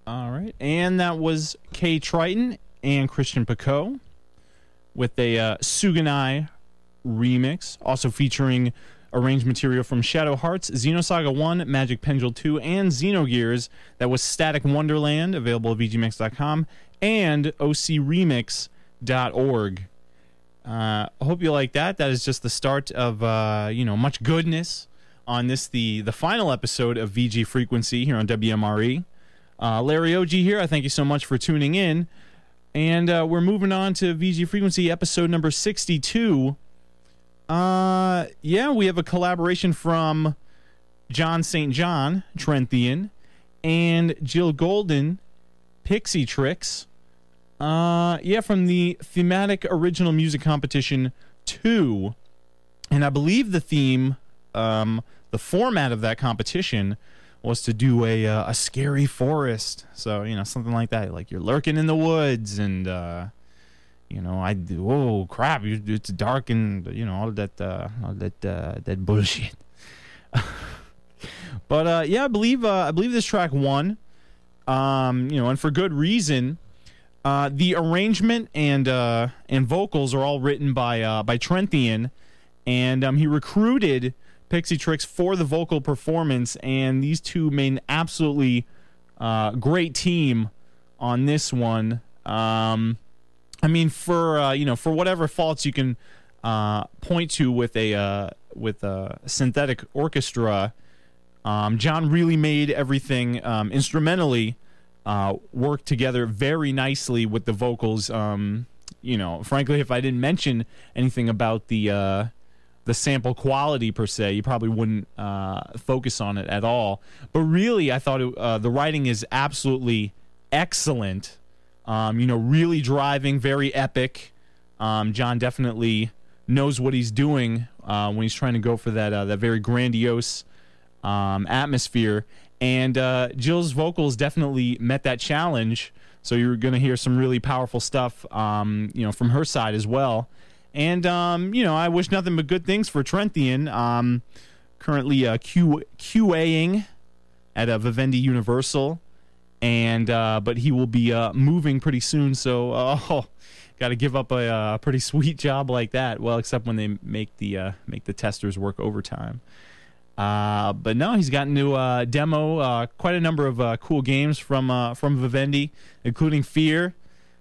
All right. And that was Kay Triton and Christian Picot with a Suganai remix, also featuring arranged material from Shadow Hearts, Xenosaga 1, Magic Pendule 2, and Xenogears. That was Static Wonderland, available at VGMix.com, and OCRemix.org. I hope you like that. That is just the start of, much goodness on this, the final episode of VG Frequency here on WMRE. Larry Oji here. I thank you so much for tuning in. And we're moving on to VG Frequency episode number 62. We have a collaboration from John St. John, Trenthian, and Jill Golden, Pixie Tricks. From the Thematic Original Music Competition 2. And I believe the theme, the format of that competition was to do a scary forest. So, something like that. Like you're lurking in the woods and, oh crap, it's dark and, all that bullshit. But, I believe this track won. And for good reason. The arrangement and vocals are all written by Trenthian, and he recruited Pixie Tricks for the vocal performance, and these two made an absolutely great team on this one. For whatever faults you can point to with a synthetic orchestra, John really made everything instrumentally work together very nicely with the vocals. Frankly, if I didn't mention anything about the sample quality per se, you probably wouldn't focus on it at all. But really, I thought the writing is absolutely excellent. Really driving, very epic. John definitely knows what he's doing when he's trying to go for that very grandiose atmosphere. And Jill's vocals definitely met that challenge. So you're going to hear some really powerful stuff, from her side as well. And, I wish nothing but good things for Trenthian. Currently QAing at Vivendi Universal. And but he will be moving pretty soon. So, got to give up a pretty sweet job like that. Well, except when they make the testers work overtime. But no, he's gotten to demo quite a number of cool games from Vivendi, including Fear.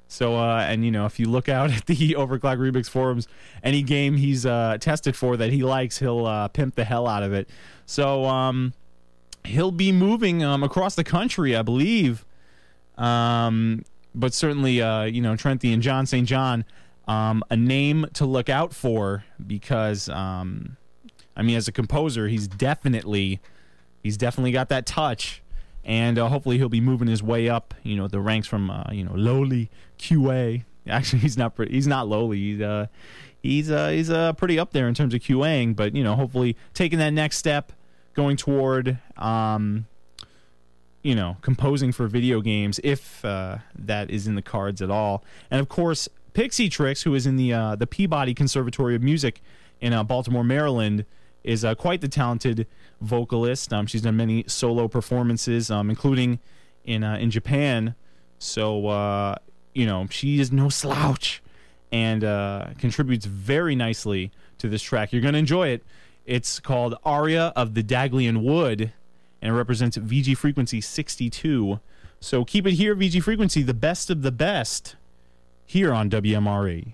So, if you look out at the Overclock Remix forums, any game he's tested for that he likes, he'll pimp the hell out of it. So, he'll be moving across the country, I believe. But certainly, Trenthian, John St. John, a name to look out for because, as a composer, he's definitely got that touch. And hopefully he'll be moving his way up, the ranks from, lowly QA. Actually, he's not lowly. He's pretty up there in terms of QAing. But hopefully taking that next step, going toward, composing for video games, if that is in the cards at all. And of course, Pixie Tricks, who is in the Peabody Conservatory of Music in Baltimore, Maryland, is quite the talented vocalist. She's done many solo performances, including in Japan. So, she is no slouch and contributes very nicely to this track. You're going to enjoy it. It's called Aria of the Daglian Wood, and it represents VG Frequency 62. So keep it here, VG Frequency, the best of the best, here on WMRE.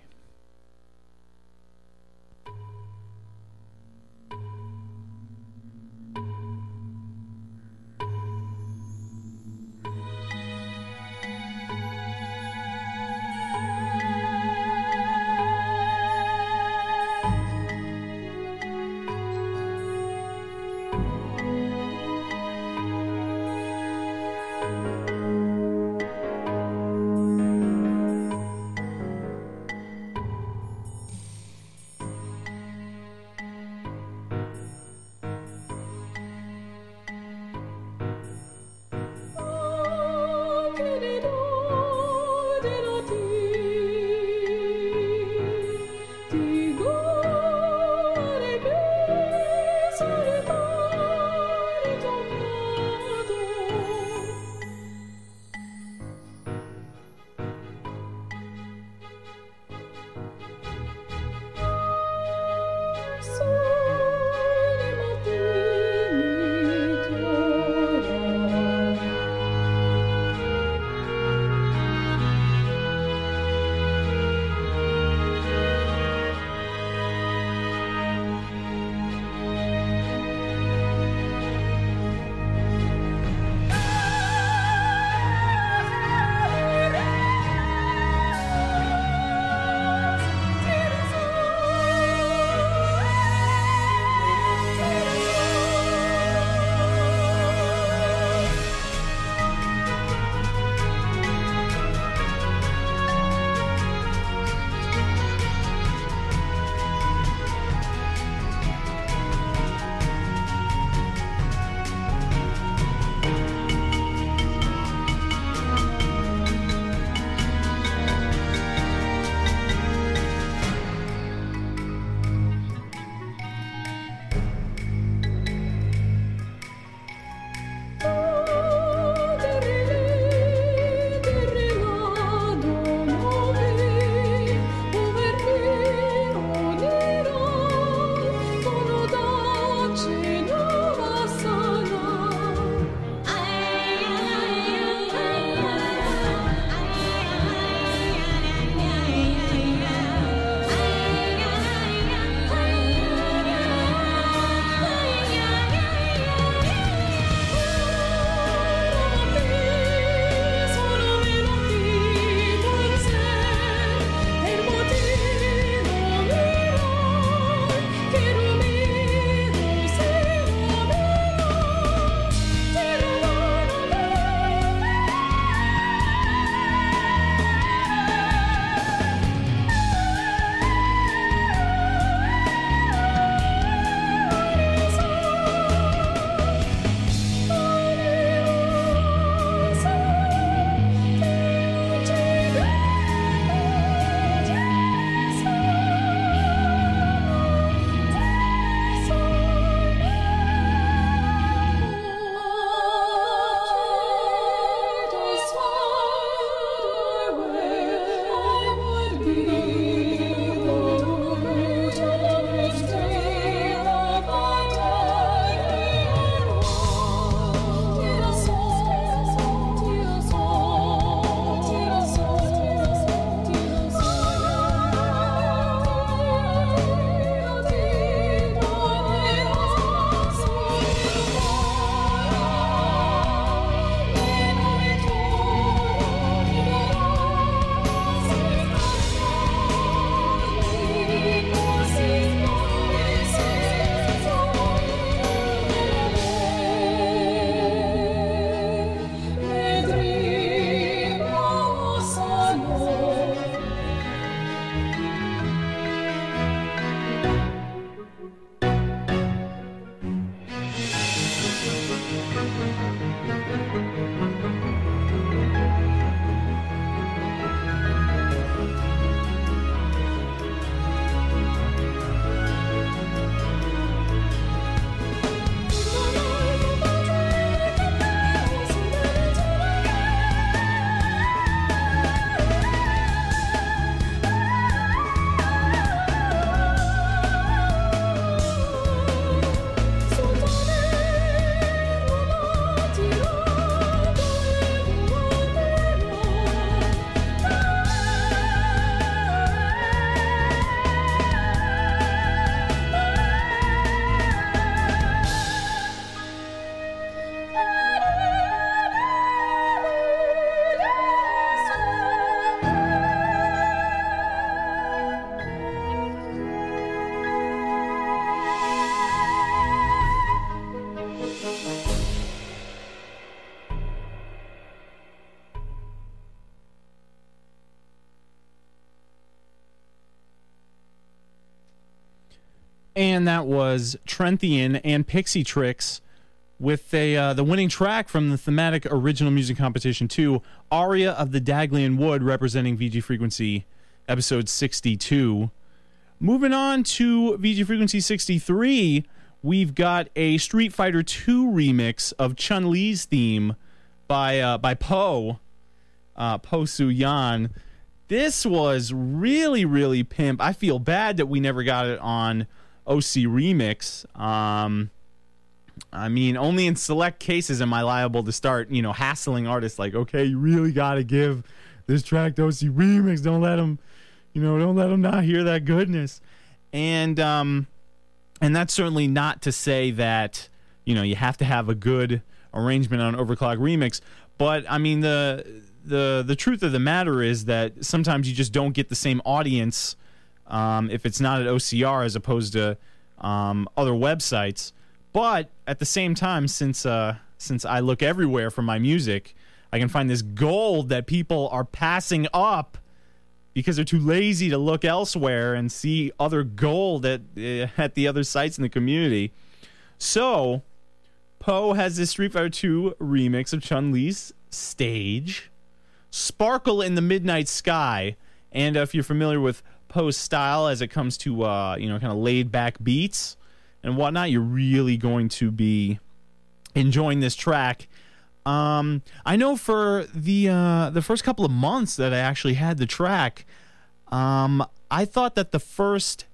And that was Trenthian and Pixie Tricks with the winning track from the thematic original music competition 2, Aria of the Daglian Wood, representing VG Frequency episode 62. Moving on to VG Frequency 63, we've got a Street Fighter 2 remix of Chun-Li's theme by Po Su-yan. This was really, really pimp. I feel bad that we never got it on OC Remix. I mean, only in select cases am I liable to start, hassling artists like, okay, you really got to give this track to OC Remix. Don't let them, don't let them not hear that goodness. And that's certainly not to say that, you have to have a good arrangement on Overclock Remix. But, I mean, the truth of the matter is that sometimes you just don't get the same audience if it's not at OCR as opposed to other websites. But at the same time, since I look everywhere for my music, I can find this gold that people are passing up because they're too lazy to look elsewhere and see other gold at the other sites in the community. So, Po has this Street Fighter 2 remix of Chun-Li's Stage, Sparkle in the Midnight Sky. And if you're familiar with Po's style as it comes to kind of laid back beats and whatnot, you're really going to be enjoying this track. I know for the first couple of months that I actually had the track, I thought that the first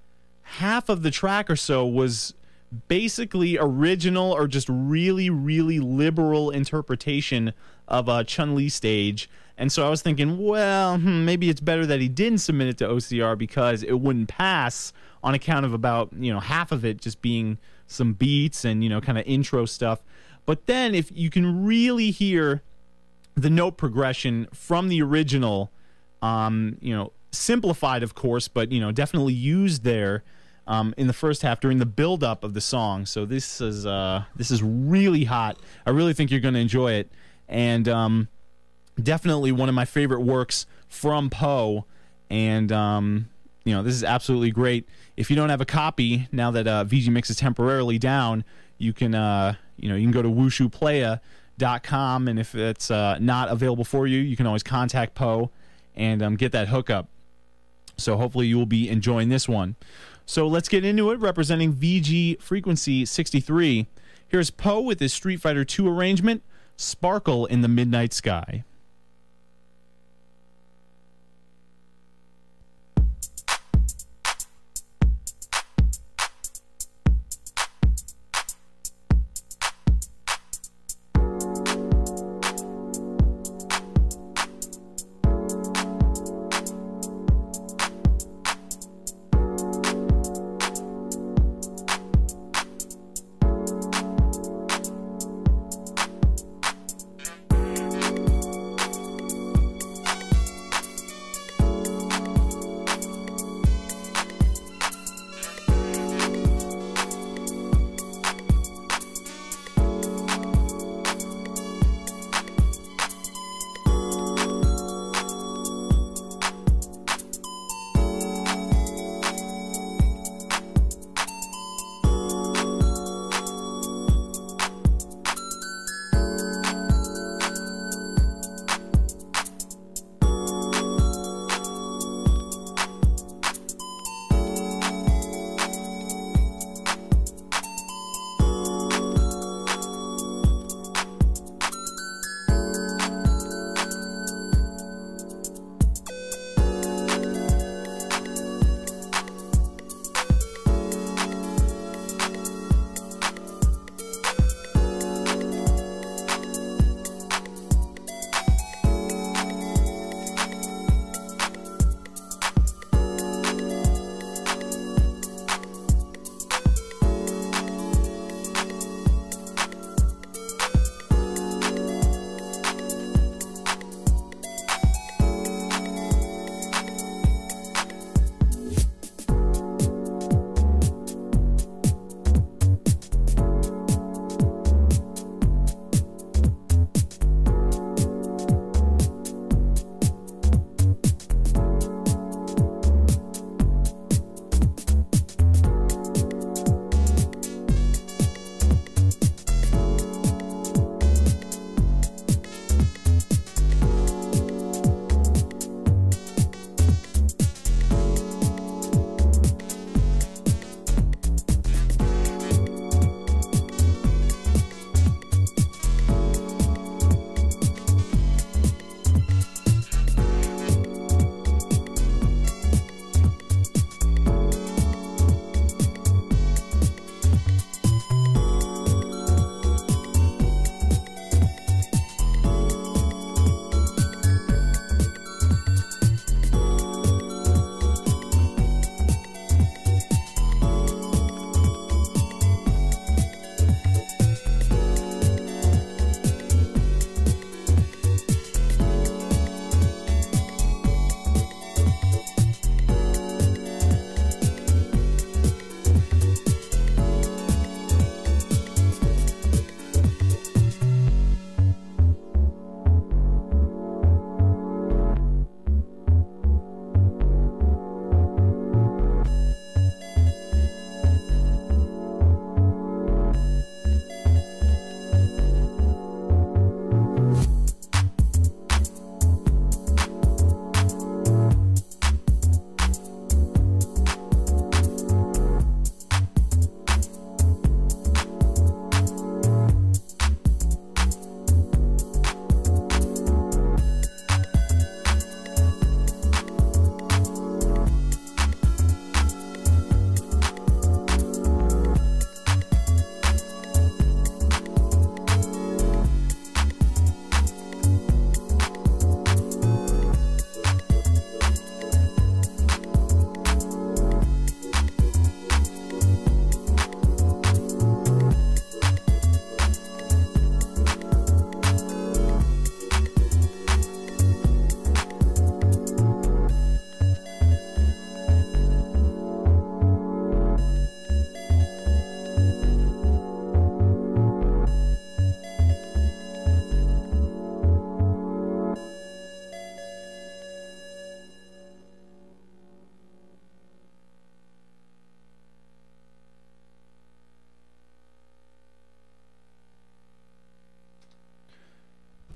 half of the track or so was basically original or just really, really liberal interpretation of Chun-Li Stage. And so I was thinking, well, maybe it's better that he didn't submit it to OCR because it wouldn't pass on account of about, half of it just being some beats and, kind of intro stuff. But then if you can really hear the note progression from the original, simplified, of course, but, definitely used there in the first half during the build-up of the song. So this is really hot. I really think you're going to enjoy it. And definitely one of my favorite works from Po. And, this is absolutely great. If you don't have a copy, now that VG Mix is temporarily down, you can you can go to wushuplaya.com, and if it's not available for you, you can always contact Po and get that hookup. So hopefully you will be enjoying this one. So let's get into it. Representing VG Frequency 63, here's Po with his Street Fighter 2 arrangement, Sparkle in the Midnight Sky.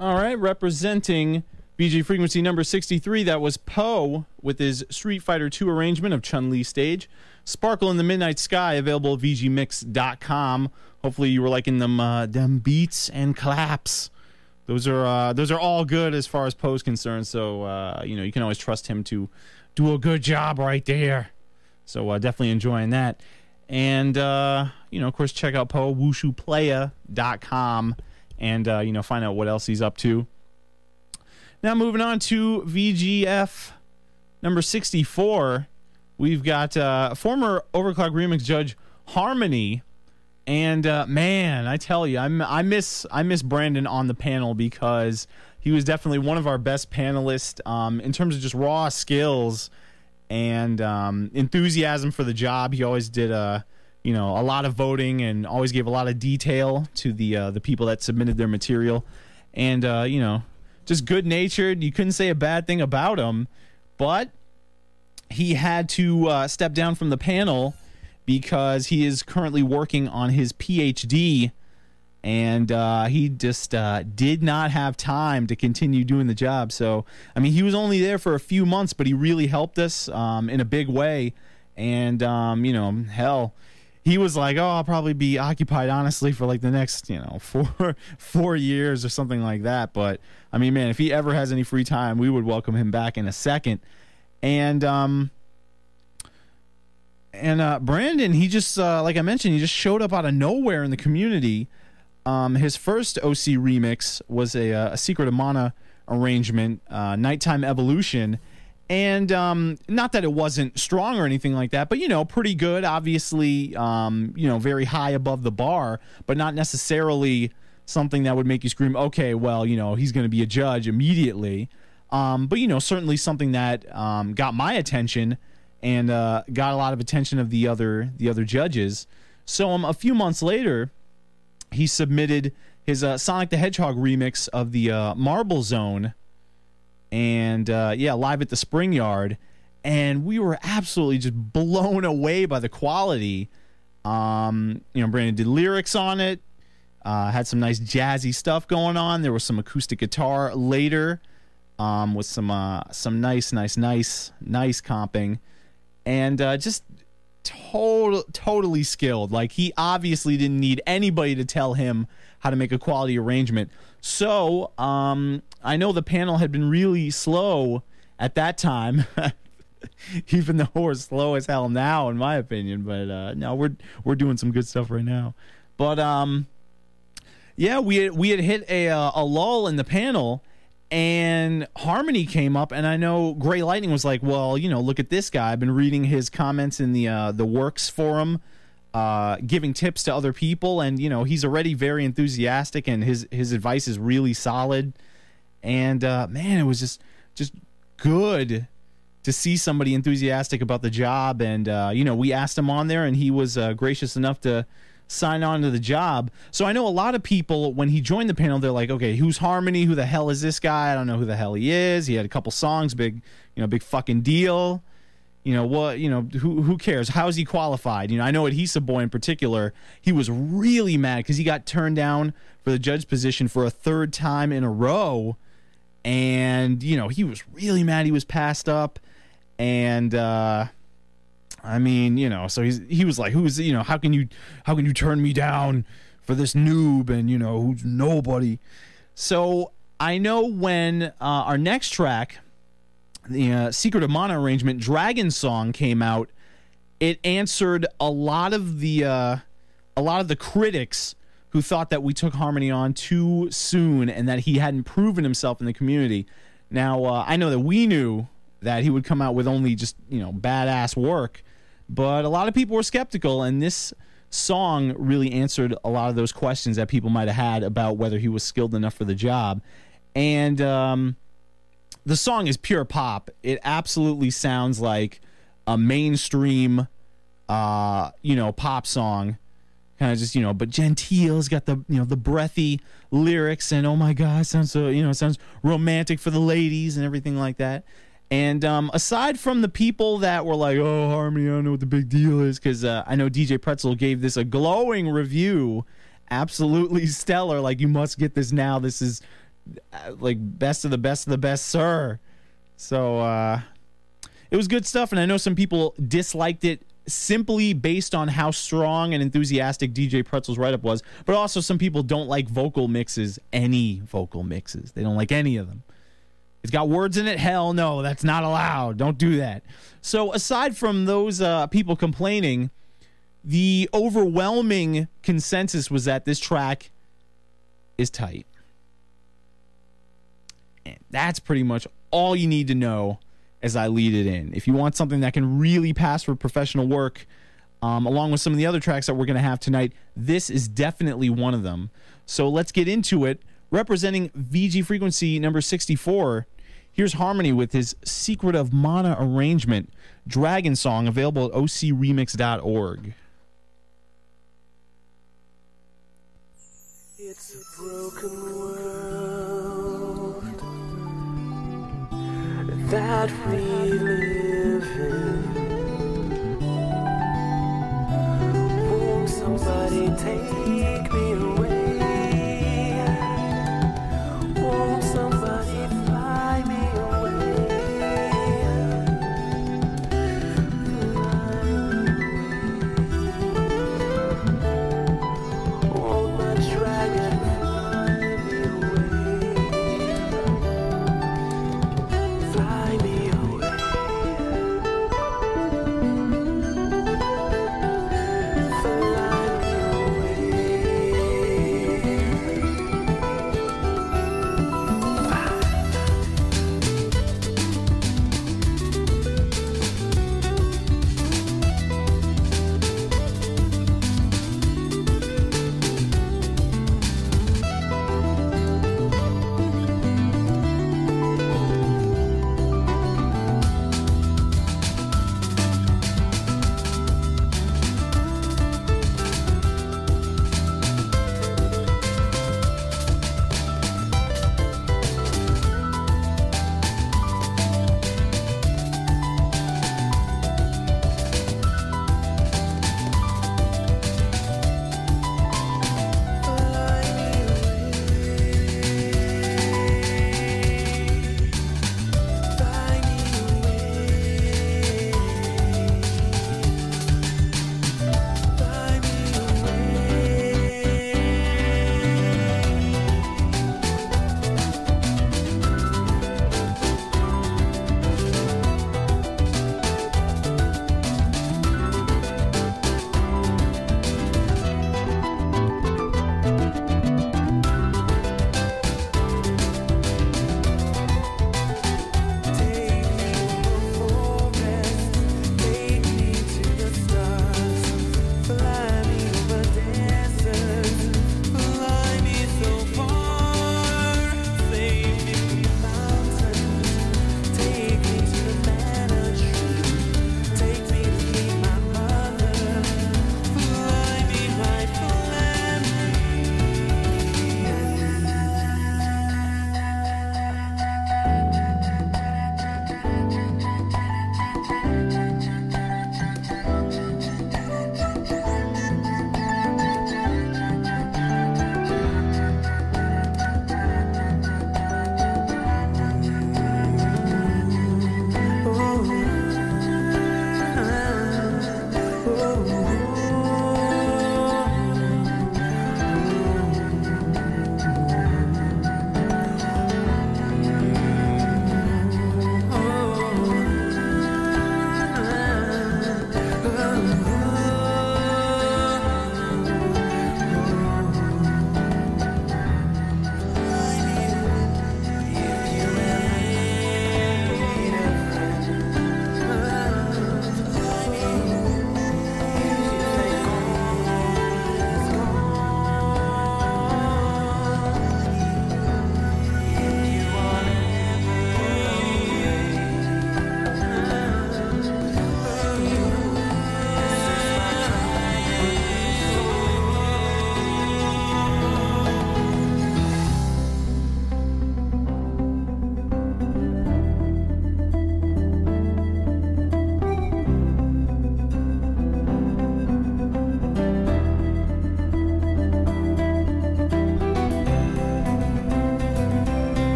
All right, representing VG frequency number 63, that was Poe with his Street Fighter II arrangement of Chun-Li stage. Sparkle in the Midnight Sky, available at VGMix.com. Hopefully you were liking them beats and claps. Those are all good as far as Poe's concerned, so you can always trust him to do a good job right there. So definitely enjoying that. And of course, check out Poe, wushuplaya.com, and find out what else he's up to. Now moving on to VGF number 64, we've got former Overclock Remix judge Harmony. And man, I tell you, I miss Brandon on the panel because he was definitely one of our best panelists in terms of just raw skills and enthusiasm for the job. He always did a lot of voting and always gave a lot of detail to the people that submitted their material, and just good natured. You couldn't say a bad thing about him, but he had to step down from the panel because he is currently working on his PhD, and he just did not have time to continue doing the job. So, I mean, he was only there for a few months, but he really helped us in a big way. And, hell, he was like, oh, I'll probably be occupied, honestly, for like the next, 4 years or something like that. But, I mean, man, if he ever has any free time, we would welcome him back in a second. And Brandon, he just, like I mentioned, he just showed up out of nowhere in the community. His first OC remix was a Secret of Mana arrangement, Nighttime Evolution. And not that it wasn't strong or anything like that, but, pretty good, obviously, very high above the bar, but not necessarily something that would make you scream, okay, well, he's going to be a judge immediately. But, certainly something that got my attention and got a lot of attention of the other judges. So a few months later, he submitted his Sonic the Hedgehog remix of the Marble Zone, and live at the Spring Yard, and we were absolutely just blown away by the quality. Brandon did lyrics on it, had some nice jazzy stuff going on. There was some acoustic guitar later, with some nice comping. And just totally skilled. Like, he obviously didn't need anybody to tell him how to make a quality arrangement. So I know the panel had been really slow at that time, even though we're slow as hell now, in my opinion. But no, we're doing some good stuff right now. But we had hit a lull in the panel. And Harmony came up, and I know Gray Lightning was like, well, look at this guy. I've been reading his comments in the Works forum, giving tips to other people, and, he's already very enthusiastic, and his advice is really solid. And, man, it was just good to see somebody enthusiastic about the job. And, we asked him on there, and he was gracious enough to sign on to the job. So I know a lot of people, when he joined the panel, they're like, okay, who's Harmony? Who the hell is this guy? I don't know who the hell he is. He had a couple songs, big fucking deal. Who cares? How's he qualified? I know Adhesive Boy in particular, he was really mad because he got turned down for the judge position for a third time in a row. And, he was really mad he was passed up. And, so he was like, how can you turn me down for this noob and, who's nobody. So I know when our next track, the Secret of Mana arrangement, Dragon Song, came out, it answered a lot of the critics who thought that we took Harmony on too soon and that he hadn't proven himself in the community. Now, I know that we knew that he would come out with only just, badass work, but a lot of people were skeptical, and this song really answered a lot of those questions that people might have had about whether he was skilled enough for the job. And the song is pure pop. It absolutely sounds like a mainstream, pop song. Kind of just, but Gentile's got the, the breathy lyrics, and oh my God, sounds so, sounds romantic for the ladies and everything like that. And aside from the people that were like, oh, Harmony, I don't know what the big deal is, because I know DJ Pretzel gave this a glowing review, absolutely stellar, like, you must get this now, this is like best of the best of the best, sir. So it was good stuff, and I know some people disliked it simply based on how strong and enthusiastic DJ Pretzel's write-up was, but also some people don't like vocal mixes, any vocal mixes. They don't like any of them. It's got words in it? Hell no, that's not allowed. Don't do that. So aside from those people complaining, the overwhelming consensus was that this track is tight. And that's pretty much all you need to know as I lead it in. If you want something that can really pass for professional work, along with some of the other tracks that we're going to have tonight, this is definitely one of them. So let's get into it. Representing VG frequency number 64, here's Harmony with his Secret of Mana arrangement, Dragon Song, available at ocremix.org. It's a broken world that we live in. Won't somebody take me away? Won't somebody fly me away? Won't my dragon fly me away? Fly me away.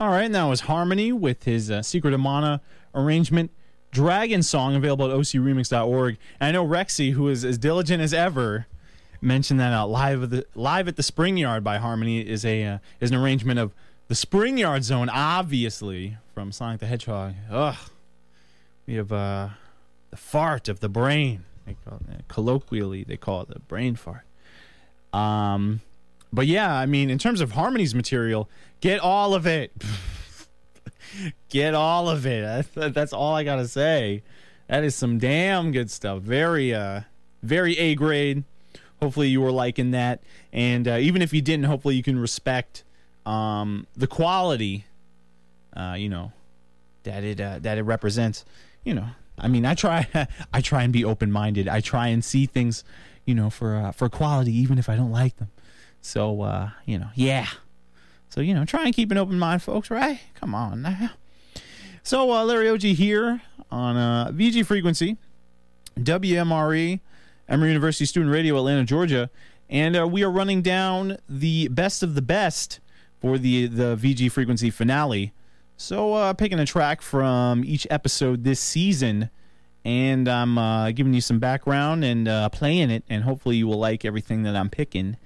All right, and that was Harmony with his Secret of Mana arrangement. Dragon Song, available at ocremix.org. And I know Rexy, who is as diligent as ever, mentioned that live at the Spring Yard by Harmony is an arrangement of the Spring Yard Zone, obviously, from Sonic the Hedgehog. Ugh. We have the fart of the brain. They call it, colloquially, they call it the brain fart. But yeah, I mean, in terms of Harmony's material, get all of it. Get all of it. That's all I gotta say. That is some damn good stuff. Very A grade. Hopefully you were liking that, and even if you didn't, hopefully you can respect the quality, that it represents. I mean, I try and be open-minded. I try and see things, for quality, even if I don't like them. So, yeah. So, try and keep an open mind, folks, right? Come on now. So, Larry Oji here on VG Frequency, WMRE, Emory University Student Radio, Atlanta, Georgia. And we are running down the best of the best for the VG Frequency finale. So, picking a track from each episode this season, and I'm giving you some background and playing it, and hopefully you will like everything that I'm picking.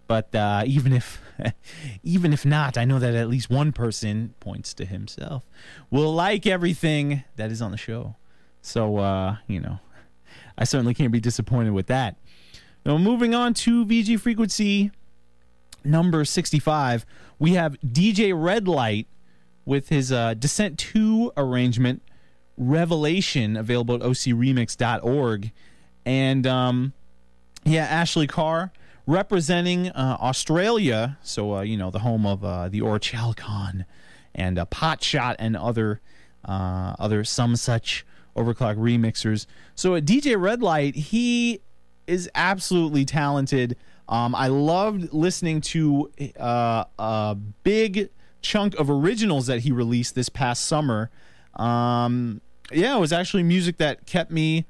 But even if not, I know that at least one person, points to himself, will like everything that is on the show. So, I certainly can't be disappointed with that. Now, moving on to VG Frequency number 65, we have DJ Red Light with his Descent 2 arrangement, Revelation, available at ocremix.org. And, Ashley Carr, representing Australia, so the home of the Orchalcon and Potshot and other some such overclock remixers. So DJ Red Light, he is absolutely talented. I loved listening to a big chunk of originals that he released this past summer. It was actually music that kept me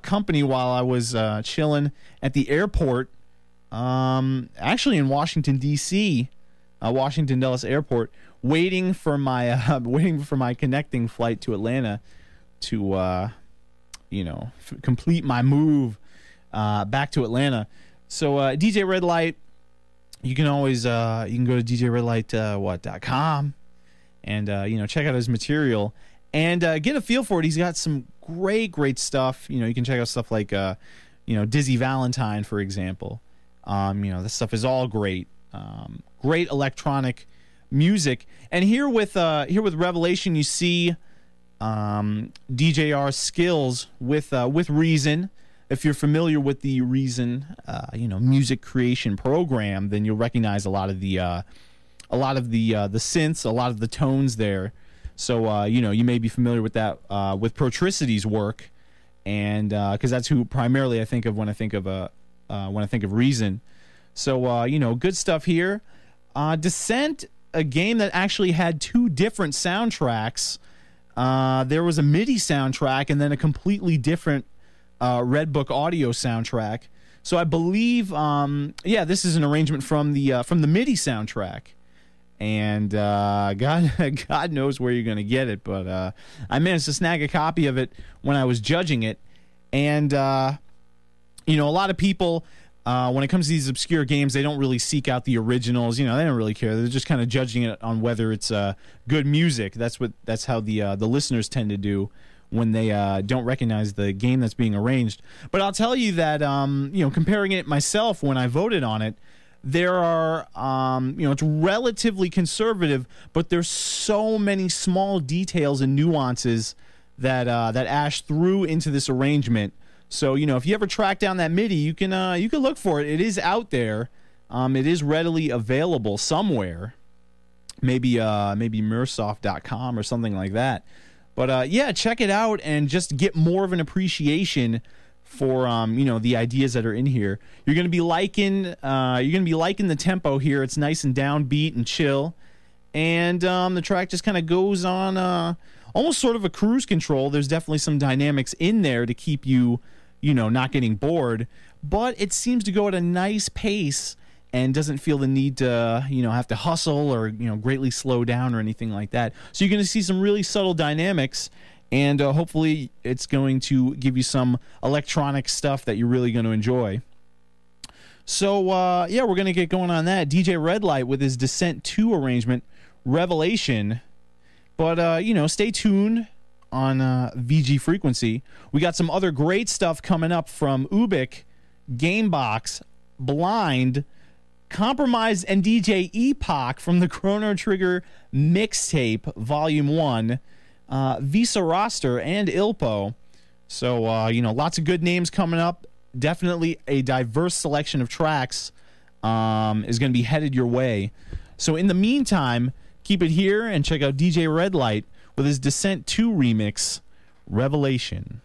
company while I was chilling at the airport. Actually in Washington D.C., Washington Dulles Airport, waiting for my connecting flight to Atlanta to complete my move back to Atlanta. So DJ Red Light, you can always you can go to djredlight.com and check out his material and get a feel for it. He's got some great stuff. You can check out stuff like Dizzy Valentine, for example. This stuff is all great. Great electronic music. And here with Revelation, you see DJR's skills with Reason. If you're familiar with the Reason, music creation program, then you'll recognize a lot of the synths, a lot of the tones there. So you may be familiar with that with Protricity's work, and because that's who primarily I think of when I think of Reason. So good stuff here. Descent, a game that actually had two different soundtracks. There was a MIDI soundtrack and then a completely different Red Book audio soundtrack. So I believe, this is an arrangement from the MIDI soundtrack. And God knows where you're going to get it, but I managed to snag a copy of it when I was judging it. And a lot of people, when it comes to these obscure games, they don't really seek out the originals. They don't really care. They're just kind of judging it on whether it's good music. That's how the listeners tend to do when they don't recognize the game that's being arranged. But I'll tell you that comparing it myself when I voted on it, there are it's relatively conservative, but there's so many small details and nuances that Ash threw into this arrangement. So if you ever track down that MIDI, you can look for it. It is out there. It is readily available somewhere. Maybe Mursoft.com or something like that. But check it out and just get more of an appreciation for the ideas that are in here. You're gonna be liking the tempo here. It's nice and downbeat and chill, and the track just kind of goes on almost sort of a cruise control. There's definitely some dynamics in there to keep you not getting bored, but it seems to go at a nice pace and doesn't feel the need to, have to hustle or, greatly slow down or anything like that. So you're going to see some really subtle dynamics, and hopefully it's going to give you some electronic stuff that you're really going to enjoy. So, we're going to get going on that. DJ Redlight with his Descent 2 arrangement, Revelation. But, stay tuned on VG Frequency. We got some other great stuff coming up from Ubik, Gamebox, Blind, Compromise, and DJ Epoch from the Chrono Trigger Mixtape Volume 1, Visa Roster, and Ilpo. So, lots of good names coming up. Definitely a diverse selection of tracks is going to be headed your way. So in the meantime, keep it here and check out DJ Redlight with his Descent 2 remix, Revelation.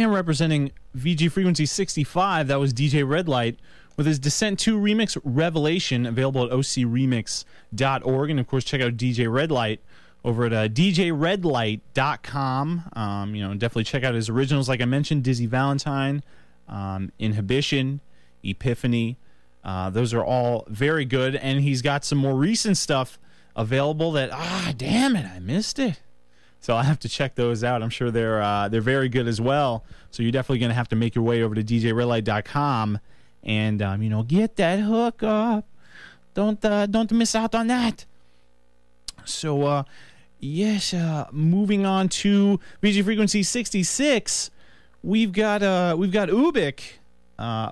And representing VG Frequency 65, that was DJ Redlight with his Descent 2 remix, Revelation, available at ocremix.org. And, of course, check out DJ Redlight over at djredlight.com. Definitely check out his originals, like I mentioned, Dizzy Valentine, Inhibition, Epiphany. Those are all very good. And he's got some more recent stuff available that, damn it, I missed it. So I'll have to check those out. I'm sure they're very good as well. So you're definitely going to have to make your way over to djredlight.com and get that hook up. Don't miss out on that. So moving on to VG Frequency 66, we've got Ubik,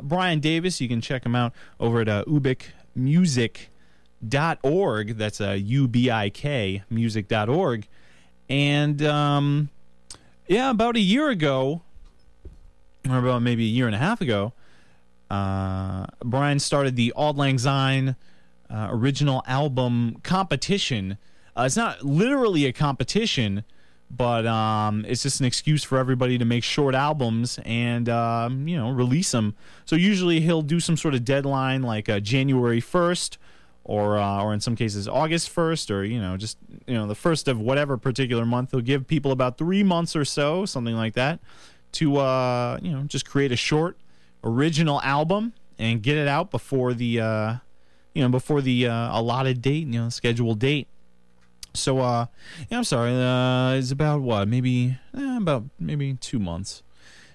Brian Davis. You can check him out over at ubikmusic.org. That's UBIK music.org. And, about a year ago, or about maybe a year and a half ago, Brian started the Auld Lang Syne original album competition. It's not literally a competition, but it's just an excuse for everybody to make short albums and, release them. So usually he'll do some sort of deadline like January 1st, or in some cases August 1st, or the first of whatever particular month. He'll give people about 3 months or so, something like that, to just create a short original album and get it out before the allotted date, scheduled date. So I'm sorry, it's about maybe 2 months.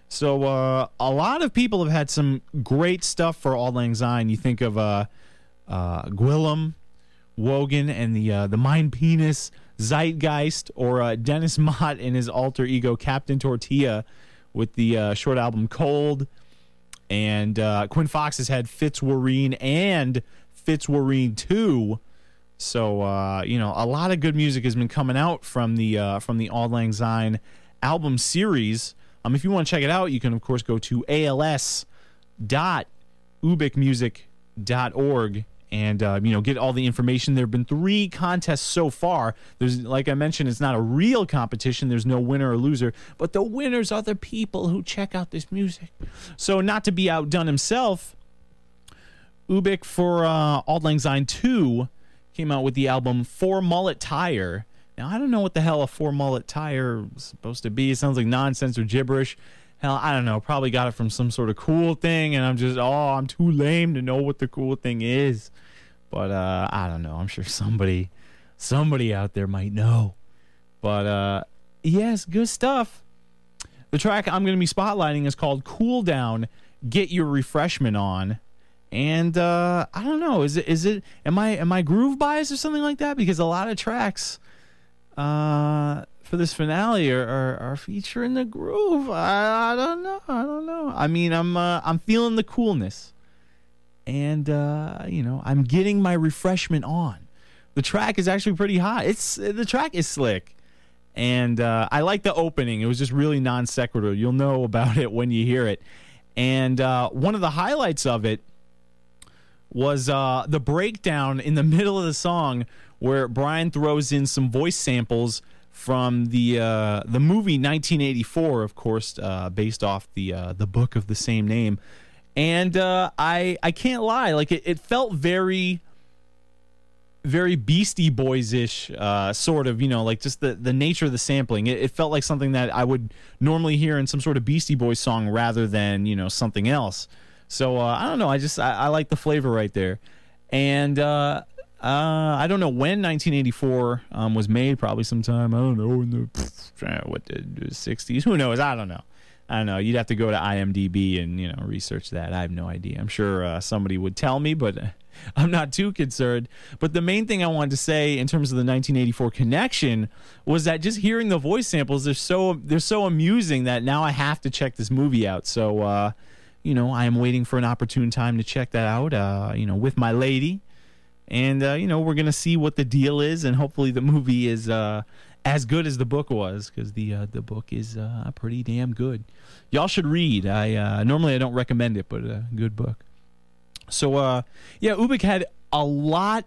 So a lot of people have had some great stuff for Auld Lang Syne. You think of Gwillem, Wogan, and the Mind Penis Zeitgeist, or Dennis Mott and his alter ego Captain Tortilla with the short album Cold. And Quinn Fox has had Fitzwarreen and Fitzwarreen 2. So a lot of good music has been coming out from the Auld Lang Syne album series. If you want to check it out, you can of course go to als.ubikmusic.org and get all the information. There have been 3 contests so far. There's, like I mentioned, it's not a real competition. There's no winner or loser, but the winners are the people who check out this music. So not to be outdone himself, Ubik for Auld Lang Syne 2 came out with the album 4 Mullet Tire. Now, I don't know what the hell a 4 Mullet Tire is supposed to be. It sounds like nonsense or gibberish. Hell, I don't know. Probably got it from some sort of cool thing, and I'm too lame to know what the cool thing is. But I don't know. I'm sure somebody out there might know. But yes, good stuff. The track I'm going to be spotlighting is called Cool Down, Get Your Refreshment On. And I don't know. Is it? Am I groove biased or something like that? Because a lot of tracks for this finale are featuring the groove. I don't know. I mean, I'm feeling the coolness, and I'm getting my refreshment on. The track is actually pretty hot. The track is slick, and I like the opening. It was just really non sequitur. You'll know about it when you hear it. And one of the highlights of it was the breakdown in the middle of the song where Brian throws in some voice samples from the movie 1984, of course, based off the book of the same name. And I can't lie, like it felt very, very Beastie Boys-ish, sort of, like just the nature of the sampling. It felt like something that I would normally hear in some sort of Beastie Boys song rather than, something else. So I don't know. I like the flavor right there. And I don't know when 1984 was made. Probably sometime, I don't know, in the 60s. Who knows? I don't know. You'd have to go to IMDb and research that. I have no idea. I'm sure somebody would tell me, but I'm not too concerned. But the main thing I wanted to say in terms of the 1984 connection was that just hearing the voice samples, they're so amusing that now I have to check this movie out. So I am waiting for an opportune time to check that out. With my lady. And, we're going to see what the deal is, and hopefully the movie is as good as the book was, because the book is pretty damn good. Y'all should read. Normally I don't recommend it, but a good book. So, Ubik had a lot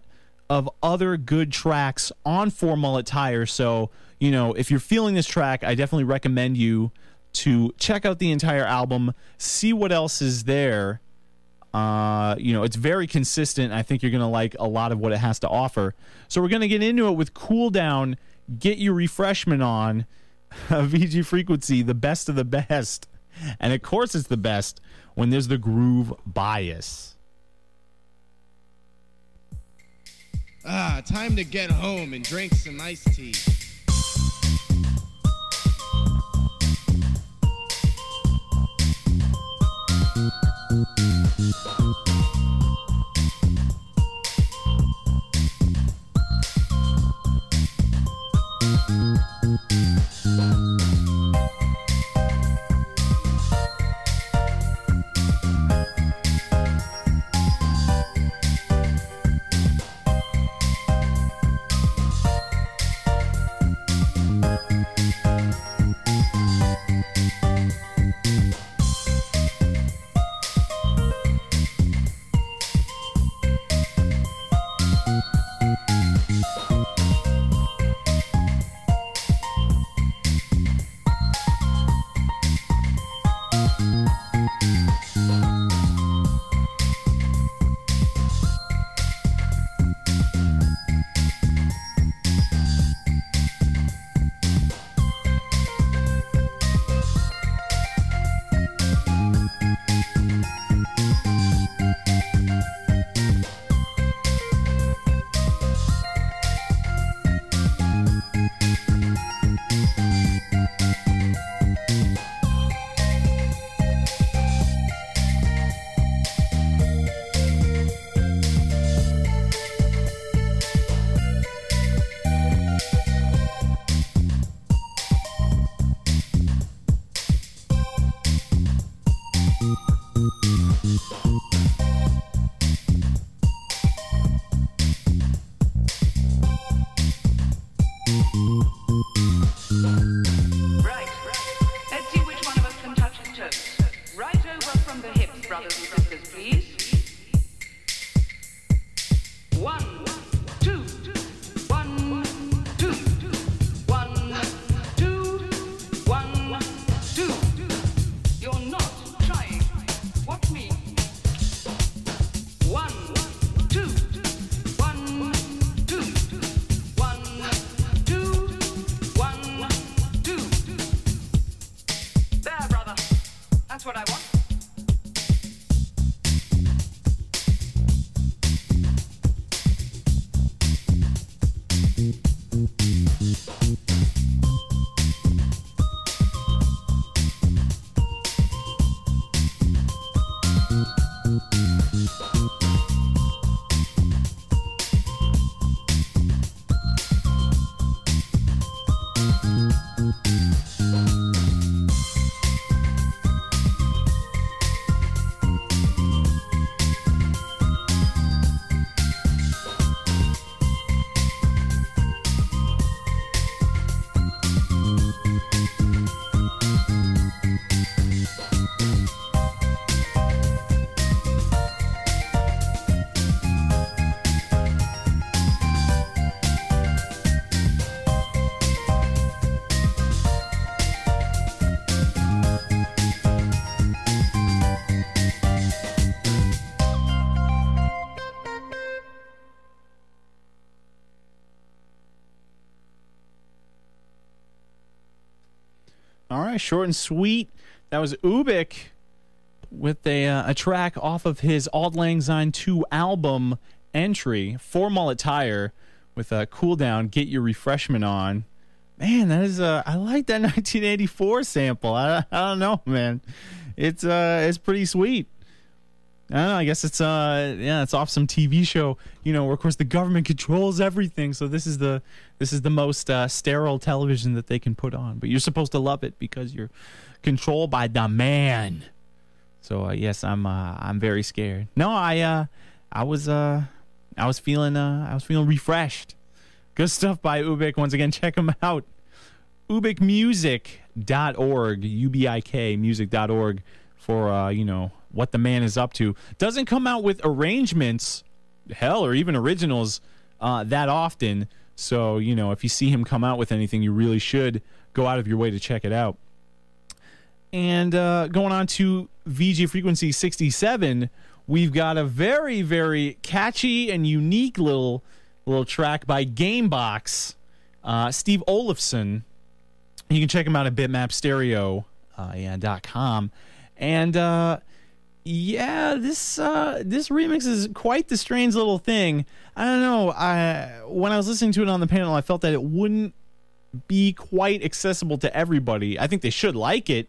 of other good tracks on 4 Mullet Tire. So, if you're feeling this track, I definitely recommend you to check out the entire album, see what else is there. It's very consistent. I think you're going to like a lot of what it has to offer. So we're going to get into it with Cool Down, Get Your Refreshment On, VG Frequency, the best of the best. And of course it's the best when there's the groove bias. Time to get home and drink some iced tea. All right, short and sweet. That was Ubik with a track off of his Auld Lang Syne 2 album entry, For Mullet Tire, with a Cool Down, Get Your Refreshment On. Man, that is I like that 1984 sample. I don't know, man. It's pretty sweet. I don't know. I guess it's it's off some TV show, where of course the government controls everything. So this is the most sterile television that they can put on. But you're supposed to love it because you're controlled by the man. So yes, I'm very scared. No, I was feeling refreshed. Good stuff by Ubik. Once again, check him out. ubikmusic.org, UBIK music.org for what the man is up to. Doesn't come out with arrangements, hell, or even originals that often. So, if you see him come out with anything, you really should go out of your way to check it out. And going on to VG Frequency 67, we've got a very, very catchy and unique little track by Gamebox, Steve Olafson. You can check him out at bitmapstereo.com. And this remix is quite the strange little thing. I don't know. When I was listening to it on the panel, I felt that it wouldn't be quite accessible to everybody. I think they should like it.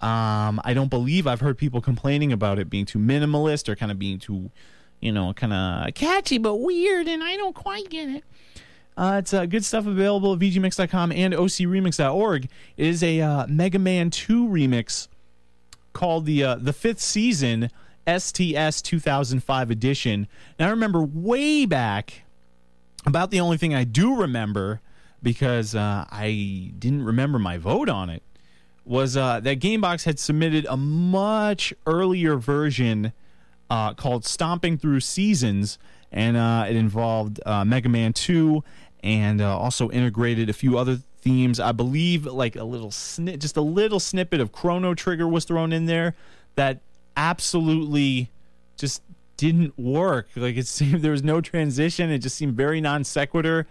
I don't believe I've heard people complaining about it being too minimalist or kind of being too, kind of catchy but weird, and I don't quite get it. It's good stuff available at vgmix.com and ocremix.org. It is a Mega Man 2 remix called the Fifth Season STS 2005 edition. Now, I remember way back, about the only thing I do remember, because I didn't remember my vote on it, was that Gamebox had submitted a much earlier version called Stomping Through Seasons, and it involved Mega Man 2 and also integrated a few other themes. I believe like a little snippet of Chrono Trigger was thrown in there that absolutely just didn't work. Like, it seemed there was no transition. It just seemed very non sequitur.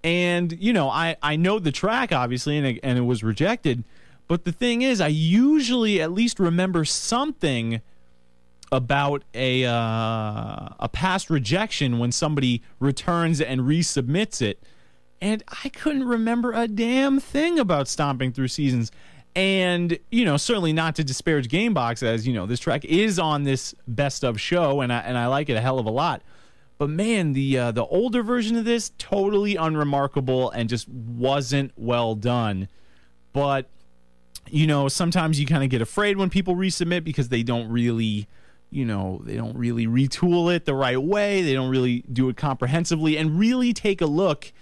And, I know the track, obviously, and it was rejected. But the thing is, I usually at least remember something about a past rejection when somebody returns and resubmits it. And I couldn't remember a damn thing about Stomping Through Seasons. And, certainly not to disparage Gamebox, as, this track is on this best of show, and I like it a hell of a lot. But man, the older version of this, totally unremarkable and just wasn't well done. But, sometimes you kind of get afraid when people resubmit because they don't really, retool it the right way. They don't really do it comprehensively and really take a look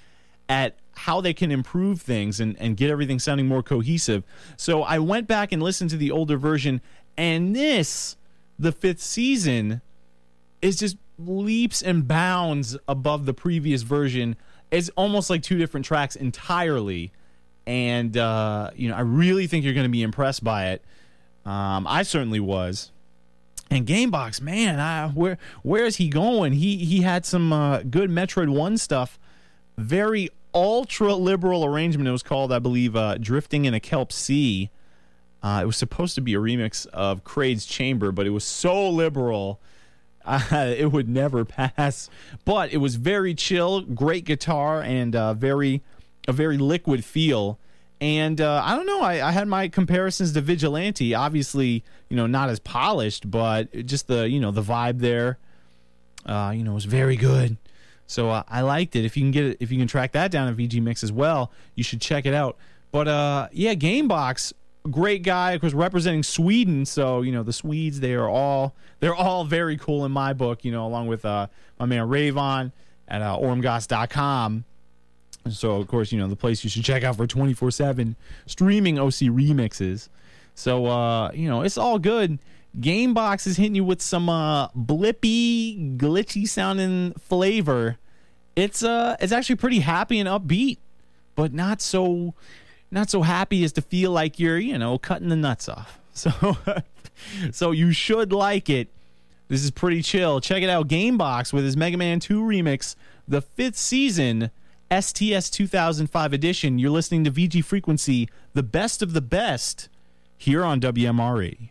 at how they can improve things and get everything sounding more cohesive. So I went back and listened to the older version, and the Fifth Season, is just leaps and bounds above the previous version. It's almost like two different tracks entirely. And, I really think you're going to be impressed by it. I certainly was. And Gamebox, man, where is he going? He had some good Metroid 1 stuff. Very ultra-liberal arrangement. It was called, I believe, Drifting in a Kelp Sea. It was supposed to be a remix of Kraid's Chamber, but it was so liberal, it would never pass. But it was very chill, great guitar, and a very liquid feel. And I don't know, I had my comparisons to Vigilante. Obviously, not as polished, but just the the vibe there, was very good. So I liked it. If you can track that down at VG Mix as well, you should check it out. But Gamebox, great guy, of course, representing Sweden. So the Swedes, they're all very cool in my book. Along with my man Ravon at ormgoss.com. So of course, the place you should check out for 24/7 streaming OC remixes. So it's all good. Gamebox is hitting you with some blippy, glitchy sounding flavor. It's actually pretty happy and upbeat, but not so happy as to feel like you're cutting the nuts off. So you should like it. This is pretty chill. Check it out. Gamebox with his Mega Man 2 remix, the Fifth Season STS 2005 edition. You're listening to VG Frequency, the best of the best, here on WMRE.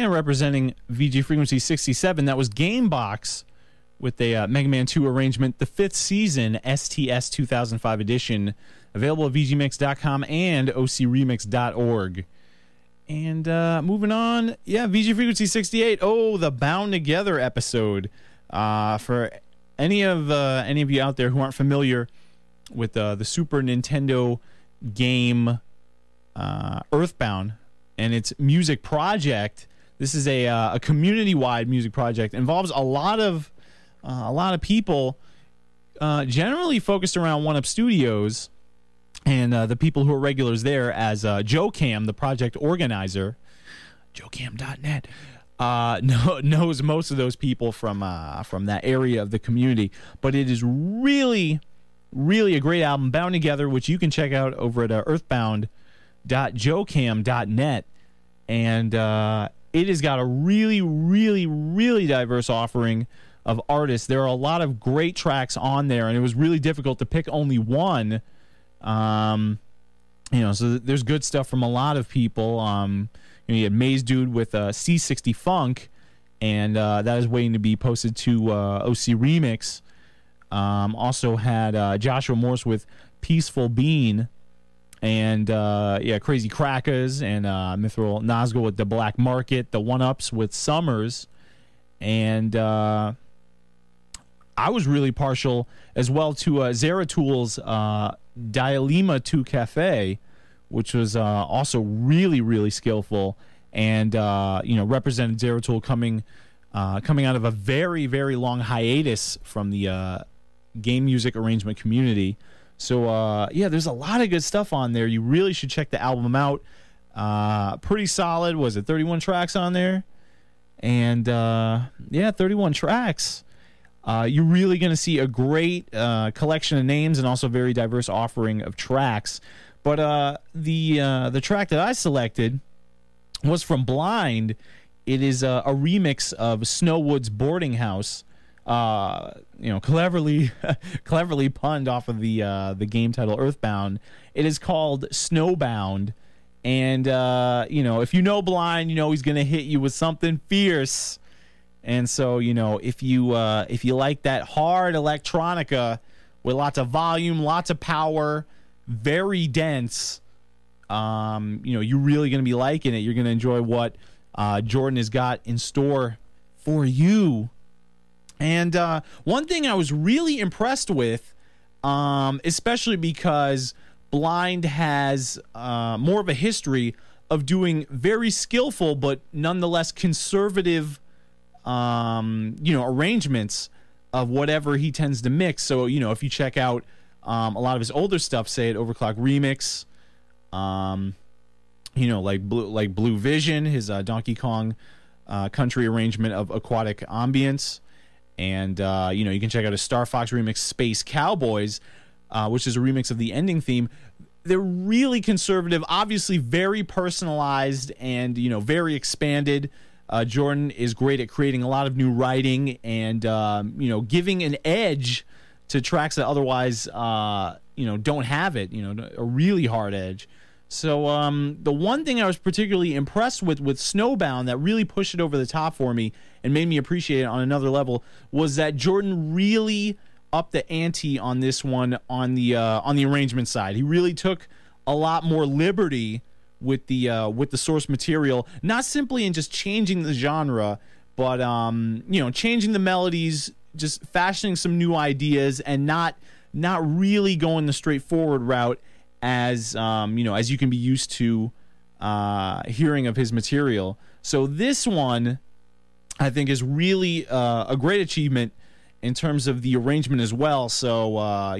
And representing VG Frequency 67, that was Gamebox with a Mega Man 2 arrangement, the 5th season STS 2005 edition, available at VGMix.com and OCRemix.org. And moving on, VG Frequency 68. Oh, the Bound Together episode. For any of you out there who aren't familiar with the Super Nintendo game Earthbound and its music project, this is a community-wide music project. Involves a lot of people, generally focused around One Up Studios. And the people who are regulars there, as Joe Cam, the project organizer, JoeCam.net, knows most of those people from that area of the community. But it is really, really a great album, Bound Together, which you can check out over at earthbound.joecam.net. And it has got a really, really, really diverse offering of artists. There are a lot of great tracks on there, and it was really difficult to pick only one. So there's good stuff from a lot of people. You had Maze Dude with C60 Funk, and that is waiting to be posted to OC Remix. Also had Joshua Morse with Peaceful Bean, and Crazy Crackers, and Mithril Nazgul with The Black Market, the One-Ups with Summers, and I was really partial as well to Zaratool's Dialema 2 Cafe, which was also really, really skillful, and represented Zaratool coming out of a very, very long hiatus from the game music arrangement community. So there's a lot of good stuff on there. You really should check the album out. Pretty solid. Was it 31 tracks on there? And 31 tracks. You're really going to see a great collection of names and also a very diverse offering of tracks. But the track that I selected was from Blind. It is a remix of Snowwood's Boarding House. Cleverly punned off of the game title Earthbound. It is called Snowbound. And if you know Blind, he's going to hit you with something fierce. And so, if you like that hard electronica with lots of volume, lots of power, very dense, you're really going to be liking it. You're going to enjoy what Jordan has got in store for you. And one thing I was really impressed with, especially because Blind has more of a history of doing very skillful but nonetheless conservative arrangements of whatever he tends to mix. So, if you check out a lot of his older stuff, say at Overclock Remix, like Blue Vision, his Donkey Kong country arrangement of Aquatic Ambience, and you can check out his Star Fox remix Space Cowboys, which is a remix of the ending theme. They're really conservative, obviously very personalized and very expanded. Jordan is great at creating a lot of new writing and giving an edge to tracks that otherwise don't have it, a really hard edge. So the one thing I was particularly impressed with Snowbound that really pushed it over the top for me and made me appreciate it on another level was that Jordan really upped the ante on this one on the arrangement side. He really took a lot more liberty with the source material, not simply in just changing the genre, but changing the melodies, just fashioning some new ideas, and not really going the straightforward route as as you can be used to hearing of his material. So this one, I think, is really a great achievement in terms of the arrangement as well. So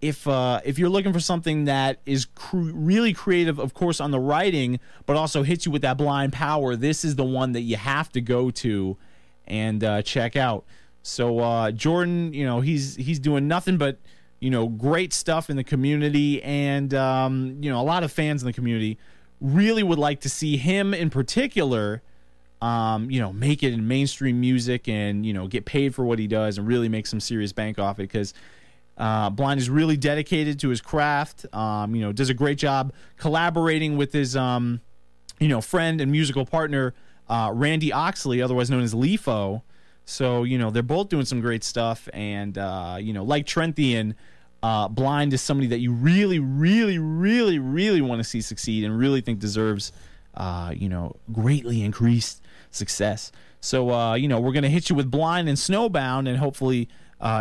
if you're looking for something that is really creative, of course, on the writing, but also hits you with that blind power, this is the one that you have to go to and check out. So Jordan, he's doing nothing but great stuff in the community, and a lot of fans in the community really would like to see him in particular make it in mainstream music and get paid for what he does and really make some serious bank off it, because Blind is really dedicated to his craft. Does a great job collaborating with his friend and musical partner Randy Oxley, otherwise known as Lefo. So, they're both doing some great stuff. And, like Trenthian, Blind is somebody that you really, really, really, really want to see succeed and really think deserves, greatly increased success. So, we're going to hit you with Blind and Snowbound, and hopefully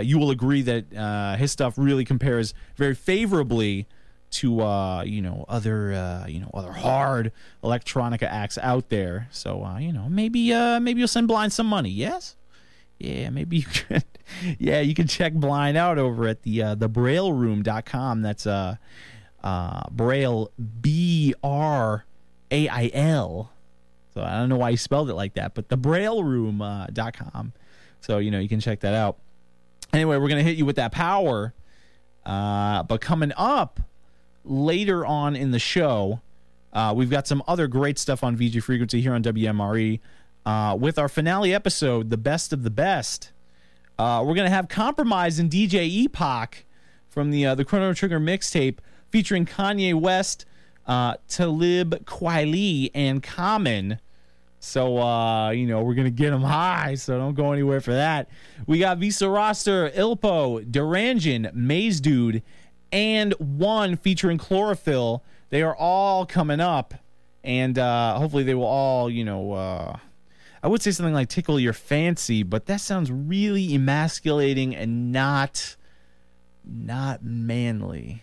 you will agree that his stuff really compares very favorably to, other hard electronica acts out there. So, maybe you'll send Blind some money. Yes? Yeah, maybe you could. Yeah, you can check Blind out over at the brailleroom.com. That's Braille, BRAIL. So I don't know why you spelled it like that, but the brailleroom.com. So, you can check that out. Anyway, we're going to hit you with that power. But coming up later on in the show, we've got some other great stuff on VG Frequency here on WMRE. With our finale episode, The Best of the Best, we're going to have Compromise and DJ Epoch from the Chrono Trigger mixtape featuring Kanye West, Talib Kweli, and Common. So, we're going to get them high, so don't go anywhere for that. We got Visa Roster, Ilpo, Durangen, Maze Dude, and One featuring Chlorophyll. They are all coming up, and hopefully they will all, I would say something like tickle your fancy, but that sounds really emasculating and not manly.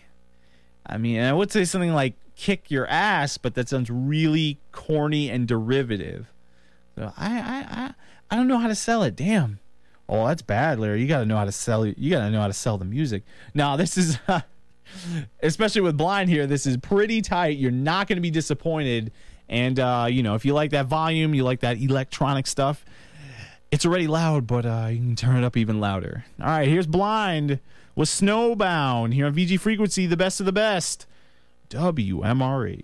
I mean, I would say something like kick your ass, but that sounds really corny and derivative. So I don't know how to sell it. Damn. Oh, that's bad, Larry. You got to know how to sell it. You got to know how to sell the music. Now, this is especially with Blind here, this is pretty tight. You're not going to be disappointed. And, if you like that volume, you like that electronic stuff, it's already loud, but you can turn it up even louder. All right, here's Blind with Snowbound here on VG Frequency, the best of the best, WMRE.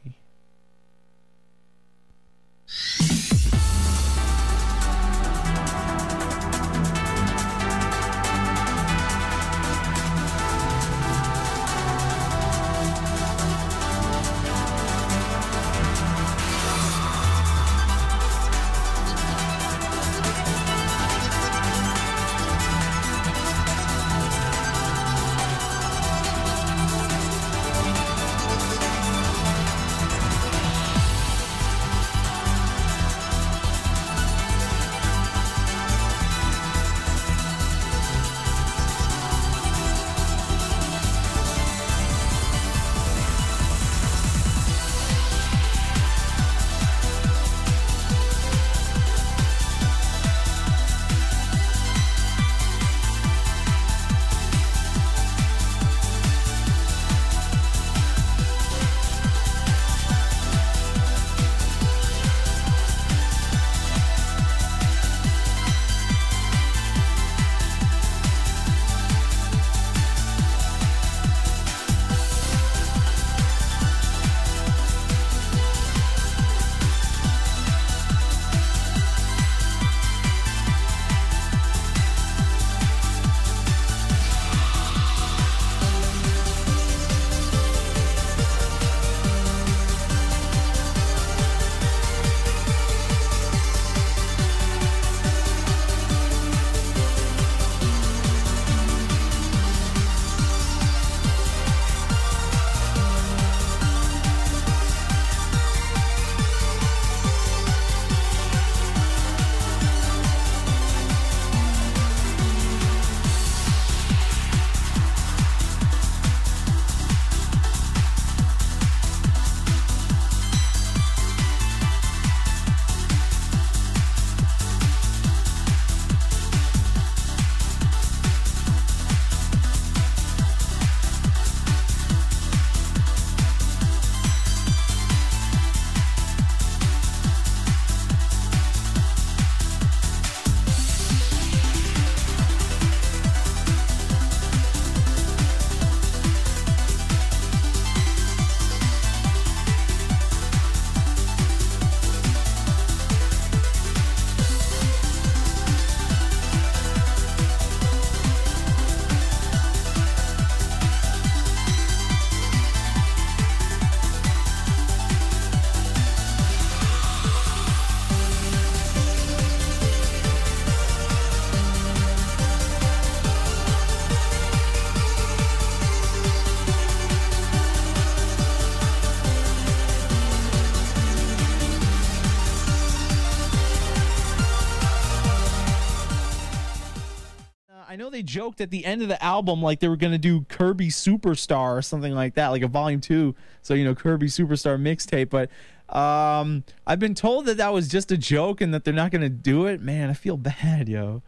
joked at the end of the album like they were gonna do Kirby Superstar or something like that, like a volume 2. So Kirby Superstar mixtape. But I've been told that was just a joke and that they're not gonna do it. Man, I feel bad, yo,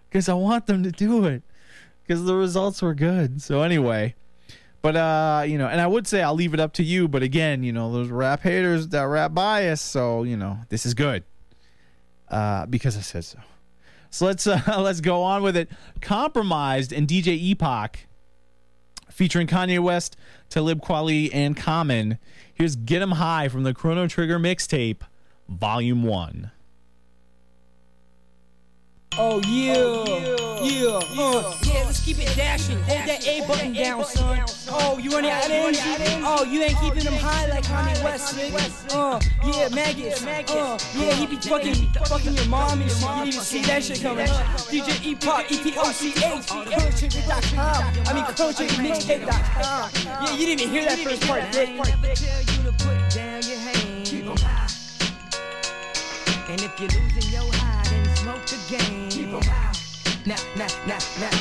because I want them to do it because the results were good. So anyway. But, and I would say I'll leave it up to you. But again, those rap haters, that rap bias. So, this is good because I said so. So let's go on with it. Compromised and DJ Epoch featuring Kanye West, Talib Kweli, and Common. Here's Get 'Em High from the Chrono Trigger mixtape, Volume 1. Oh yeah, let's keep it dashing. Hold that A button down, son. Oh, you running out of energy? Oh, you ain't keeping them high like Kanye West, nigga. Yeah, maggots. Yeah, he be fucking your mom and shit. You didn't even see that shit coming. DJ Epoch, EPOCH, CronoTrigger.com. I mean, CronoTriggerMixtape.com. Yeah, you didn't even hear that first part, dick. And if you're losing your high, then smoke again. Nah,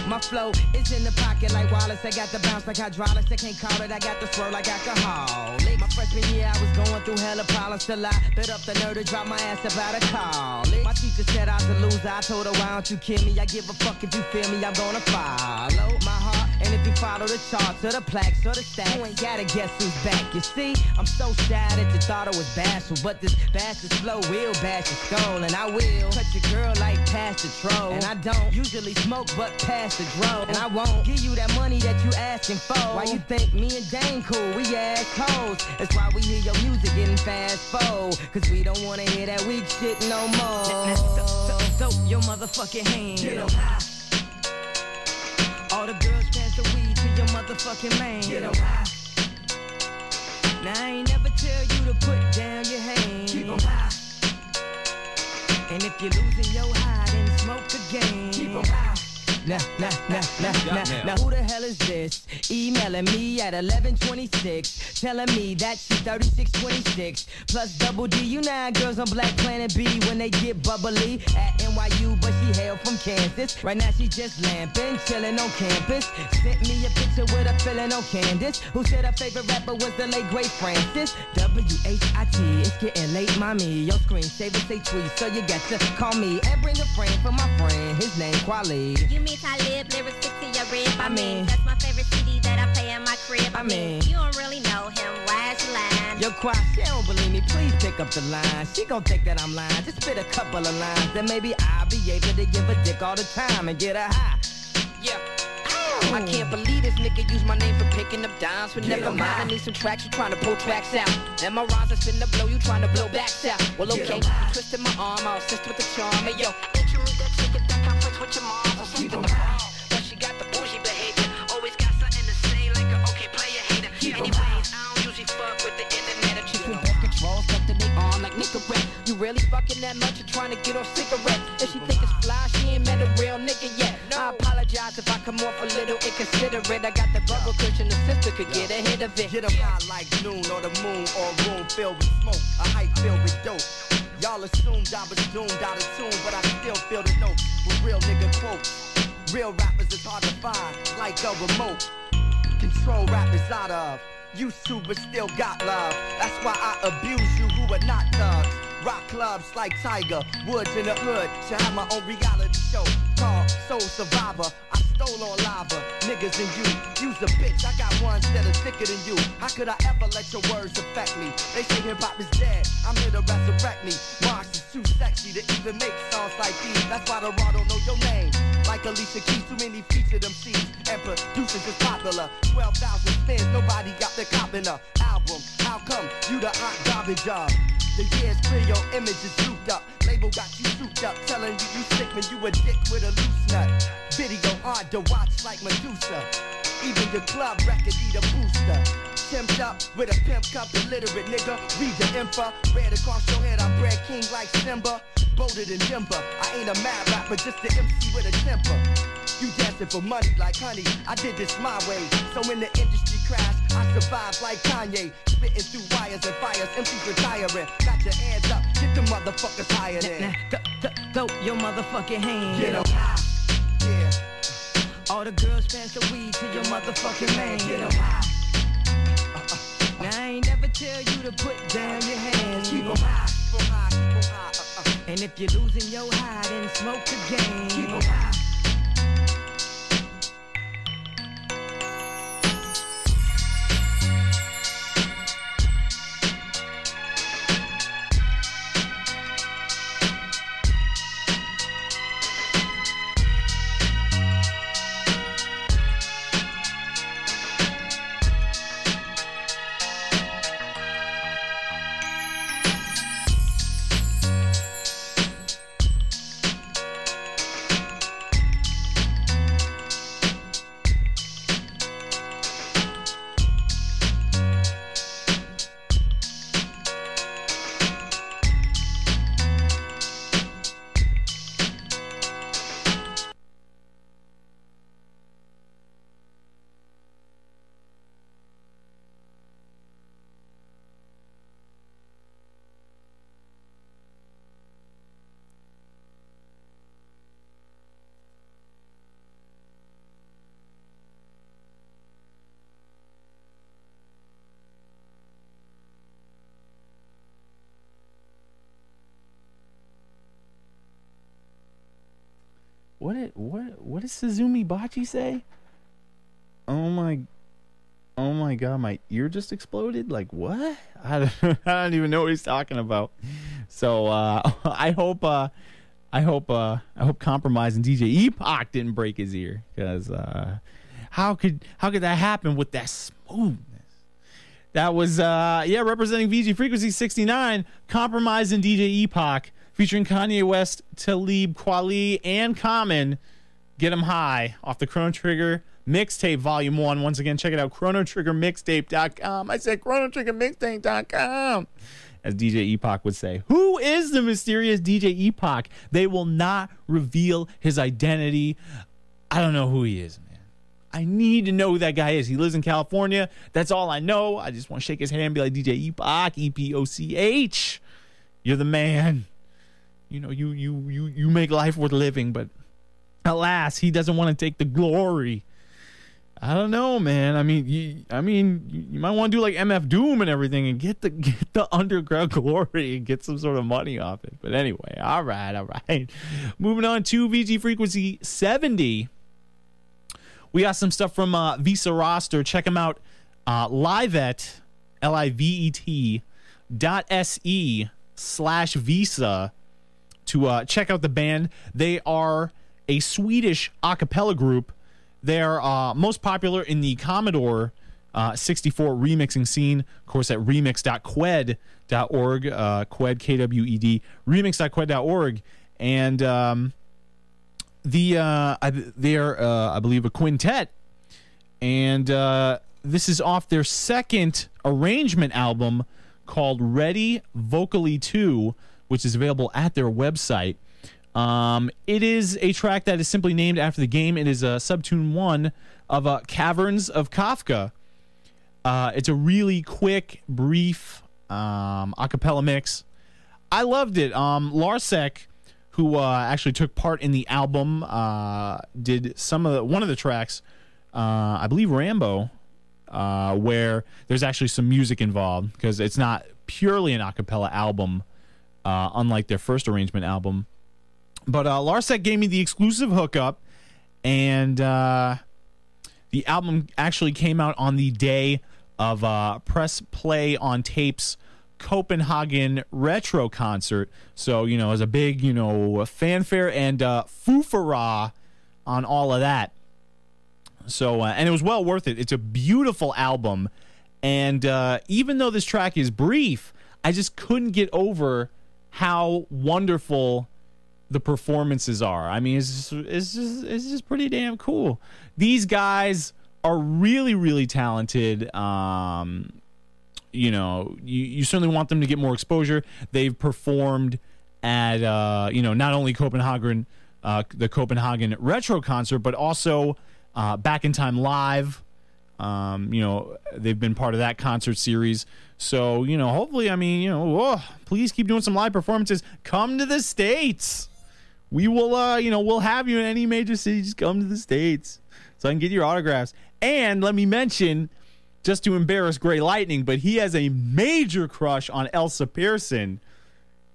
my flow is in the pocket like Wallace. I got the bounce like hydraulics. I can't call it, I got the swirl like alcohol. Late my freshman year, I was going through hella problems till I bit up the nerve to drop my ass about a call. My teacher said I was a loser. I told her, why don't you kill me? I give a fuck if you feel me, I'm gonna follow my heart. And if you follow the charts or the plaques or the stacks, you ain't gotta guess who's back. You see, I'm so shy that you thought I was bashful, but this bastard slow will bash your skull. And I will cut your girl like past the troll. And I don't usually smoke but pass the dro. And I won't give you that money that you asking for. Why you think me and Dane cool? We assholes. That's why we hear your music getting fast forward. Cause we don't wanna hear that weak shit no more. Throw your motherfucking hand. Get 'em high. All the girls pass the weed to your motherfucking man. Get 'em high. Now I ain't never tell you to put down your hand. Keep 'em high. And if you're losing your high, then smoke again. Keep 'em high. Now, who the hell is this? Emailing me at 11:26, telling me that she's 3626 plus double D. You know girls on Black Planet B when they get bubbly at NYU, but she hail from Kansas. Right now she's just lamping, chilling on campus. Sent me a picture with a feeling on Candace, who said her favorite rapper was the late great Francis. WHIT, it's getting late, mommy. Your screensaver say tweet, so you got to call me and bring a friend for my friend. His name Kweli. You mean Talib, lyrics stick to your rib. I mean, that's my favorite CD that I play in my crib. I mean, you don't really know him. Why is you lying? Yo, Quack, she don't believe me. Please pick up the line. She gon' think that I'm lying. Just spit a couple of lines, then maybe I'll be able to give a dick all the time and get a high. Yeah. I can't believe this nigga use my name for picking up dimes. But never mind, I need some tracks, you trying to pull tracks out. And my rhymes are finna blow, you trying to blow backs out. Well, okay, you twisted my arm, I'll assist with the charm. Hey, yo, ain't you meet that chicken that conflicts with your mom or something? But she got the bougie behavior, always got something to say like a okay player hater. Anyways, I don't usually fuck with the internet. Or chicken breath control, stuff to they arm like Nicorette. You really fucking that much, you're trying to get on cigarettes. If she think it's fly, she ain't met a real nigga yet. I apologize if I come off a little inconsiderate. I got the bubble cushion, the sister could get ahead of it. Get 'em high like noon or the moon or a room filled with smoke, a hype filled with dope. Y'all assumed I was doomed out of tune, but I still feel the note with real nigga quotes. Real rappers is hard to find, like a remote. Control rappers out of YouTube, but still got love. That's why I abuse you who are not thugs. Rock clubs like Tiger Woods in the hood. Should have my own reality show called Soul Survivor. I stole on lava, niggas and you. You's a bitch, I got ones that are thicker than you. How could I ever let your words affect me? They say hip hop is dead, I'm here to resurrect me. Mars is too sexy to even make songs like these. That's why the raw don't know your name. Like Alicia Keys, too many featured MCs and producers is popular. 12,000 fans, nobody got the cop in a album. How come you the hot garbage job? The years clear, your image is souped up. Label got you souped up, telling you you sick when you a dick with a loose nut. Video hard to watch like Medusa. Even your club record need a booster. Timped up with a pimp cup, illiterate nigga. Read the info, red across your head. I'm bred king like Simba, bolder than Jimba. I ain't a mad rapper, just an MC with a temper. You dancing for money like honey, I did this my way. So when the industry crashed, I survived like Kanye. Spitting through wires and fires, MCs retiring. Got your hands up, get the motherfuckers higher than. Throw your motherfucking hands. Get 'em high, yeah. All the girls pass the weed to your motherfucking man. Get 'em high. Now I ain't never tell you to put down your hands. Keep 'em high. And if you're losing your high, then smoke again. Keep 'em high. What does Suzumi Bachi say? Oh my god, my ear just exploded. Like what? I don't even know what he's talking about. So I hope Compromise and DJ Epoch didn't break his ear, because how could that happen with that smoothness? That was representing VG Frequency 69, Compromise and DJ Epoch, featuring Kanye West, Talib Kweli, and Common. Get 'em high off the Chrono Trigger Mixtape Volume 1. Once again, check it out, chronotriggermixtape.com. I said chronotriggermixtape.com, as DJ Epoch would say. Who is the mysterious DJ Epoch? They will not reveal his identity. I don't know who he is, man. I need to know who that guy is. He lives in California. That's all I know. I just want to shake his hand and be like, DJ Epoch, E-P-O-C-H. You're the man. You know, you make life worth living, but alas, he doesn't want to take the glory. I don't know, man. I mean, you might want to do like MF Doom and everything and get the underground glory and get some sort of money off it. But anyway, all right. Moving on to VG Frequency 70. We got some stuff from Visa Roster. Check them out. Livet, livet.se/Visa to check out the band. They are a Swedish a cappella group. They're most popular in the Commodore 64 remixing scene, of course, at remix.kwed.org, Kwed, K-W-E-D, remix.kwed.org. And they are, I believe, a quintet. And this is off their second arrangement album called Ready Vocally 2, which is available at their website. It is a track that is simply named after the game. It is subtune 1 of Caverns of Kafka. It's a really quick, brief a cappella mix. I loved it. Larsek, who actually took part in the album, did one of the tracks, I believe Rambo, where there's actually some music involved, because it's not purely an a cappella album, unlike their first arrangement album. But Larsek gave me the exclusive hookup, and the album actually came out on the day of Press Play on Tape's Copenhagen Retro concert. So, it was a big, fanfare and foofara on all of that. So, and it was well worth it. It's a beautiful album. And even though this track is brief, I just couldn't get over how wonderful the performances are. I mean, it's just pretty damn cool. These guys are really, really talented. You certainly want them to get more exposure. They've performed at not only Copenhagen, the Copenhagen Retro concert, but also Back in Time Live. They've been part of that concert series. So, hopefully, please keep doing some live performances. Come to the States. We will, we'll have you in any major city. Just come to the States. so I can get your autographs. And let me mention, just to embarrass Gray Lightning, but he has a major crush on Elsa Pearson.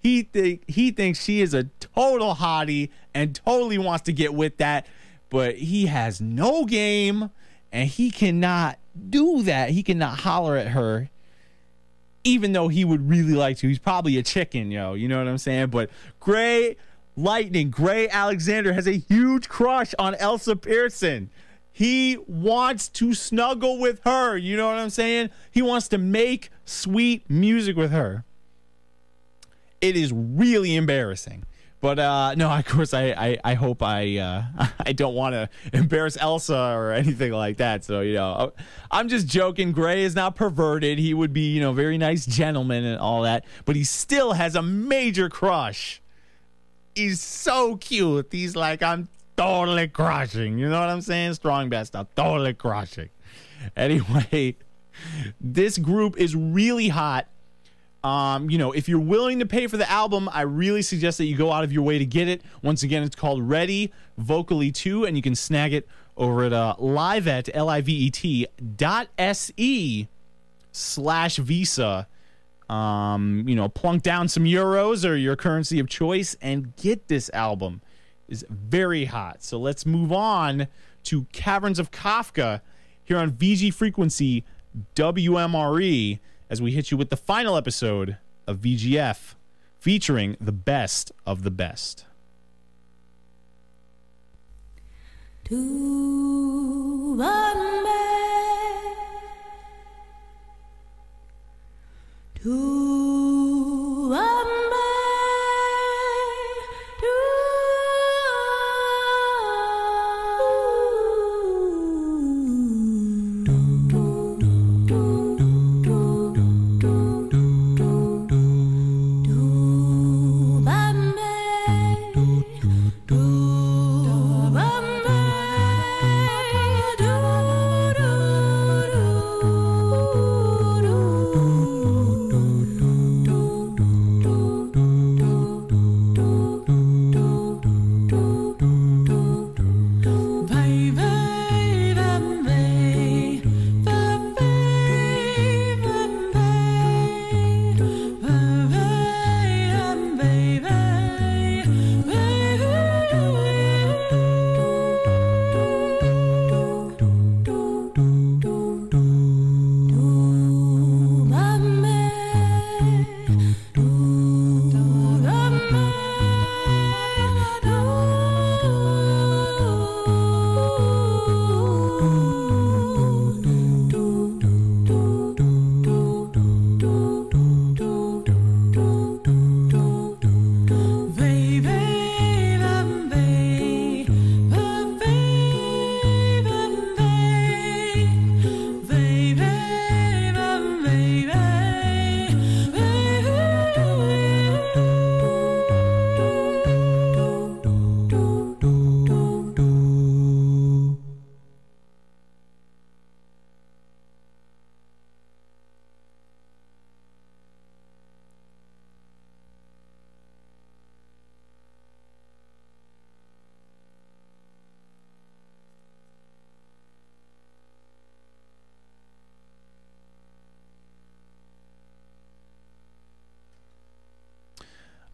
He thinks she is a total hottie and totally wants to get with that, but he has no game, and he cannot do that. He cannot holler at her, even though he would really like to. He's probably a chicken, you know what I'm saying? But Gray Alexander has a huge crush on Elsa Pearson. He wants to snuggle with her, you know what I'm saying? He wants to make sweet music with her. It is really embarrassing. But no, of course, I hope I don't want to embarrass Elsa or anything like that. So, I'm just joking. Gray is not perverted. He would be, very nice gentleman and all that. But he still has a major crush. He's so cute. He's like, I'm totally crushing. You know what I'm saying? Strong bad stuff. Totally crushing. Anyway, this group is really hot. If you're willing to pay for the album, I really suggest that you go out of your way to get it. Once again, it's called Ready Vocally 2, and you can snag it over at livet, livet.se/Visa. Plunk down some euros or your currency of choice and get this album. It's very hot. So let's move on to Caverns of Kafka here on VG Frequency WMRE, as we hit you with the final episode of VGF, featuring the best of the best.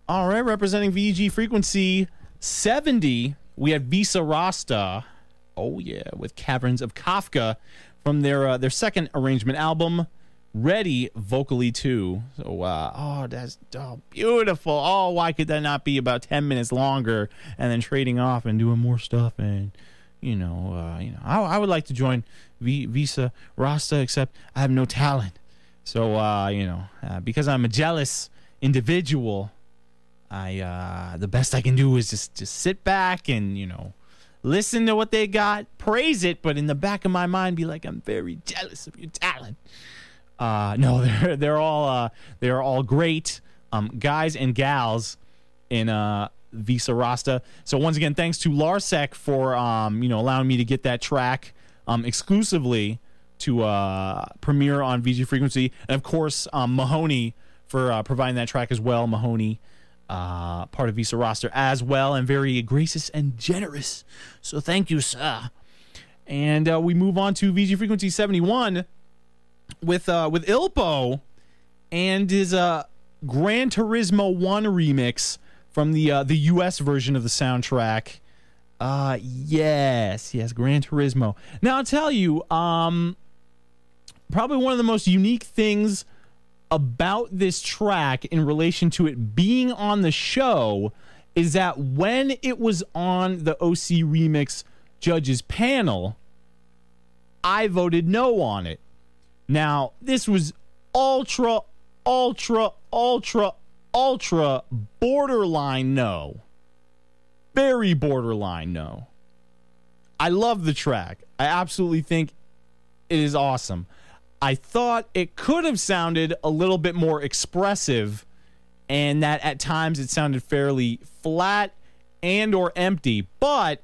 All right, representing VG Frequency 70, we have Visa Rasta. Oh, yeah, with Caverns of Kafka from their second arrangement album, Ready Vocally 2. So, that's beautiful. Oh, why could that not be about 10 minutes longer and then trading off and doing more stuff? And, I would like to join Visa Rasta, except I have no talent. So, because I'm a jealous individual, the best I can do is just sit back and, listen to what they got, praise it, but in the back of my mind be like, I'm very jealous of your talent. No, they're all great guys and gals in Visa Rasta. So once again, thanks to Larsec for allowing me to get that track exclusively to premiere on VG Frequency, and of course Mahoney for providing that track as well. Mahoney, part of Visa Roster as well, and very gracious and generous. So thank you, sir. And we move on to VG Frequency 71 with Ilpo and his Gran Turismo 1 remix from the US version of the soundtrack. Yes, Gran Turismo. Now I'll tell you, probably one of the most unique things about this track in relation to it being on the show is that when it was on the OC Remix judges panel, I voted no on it. Now, this was ultra borderline no. Very borderline no. I love the track. I absolutely think it is awesome. I thought it could have sounded a little bit more expressive, and that at times it sounded fairly flat and or empty, but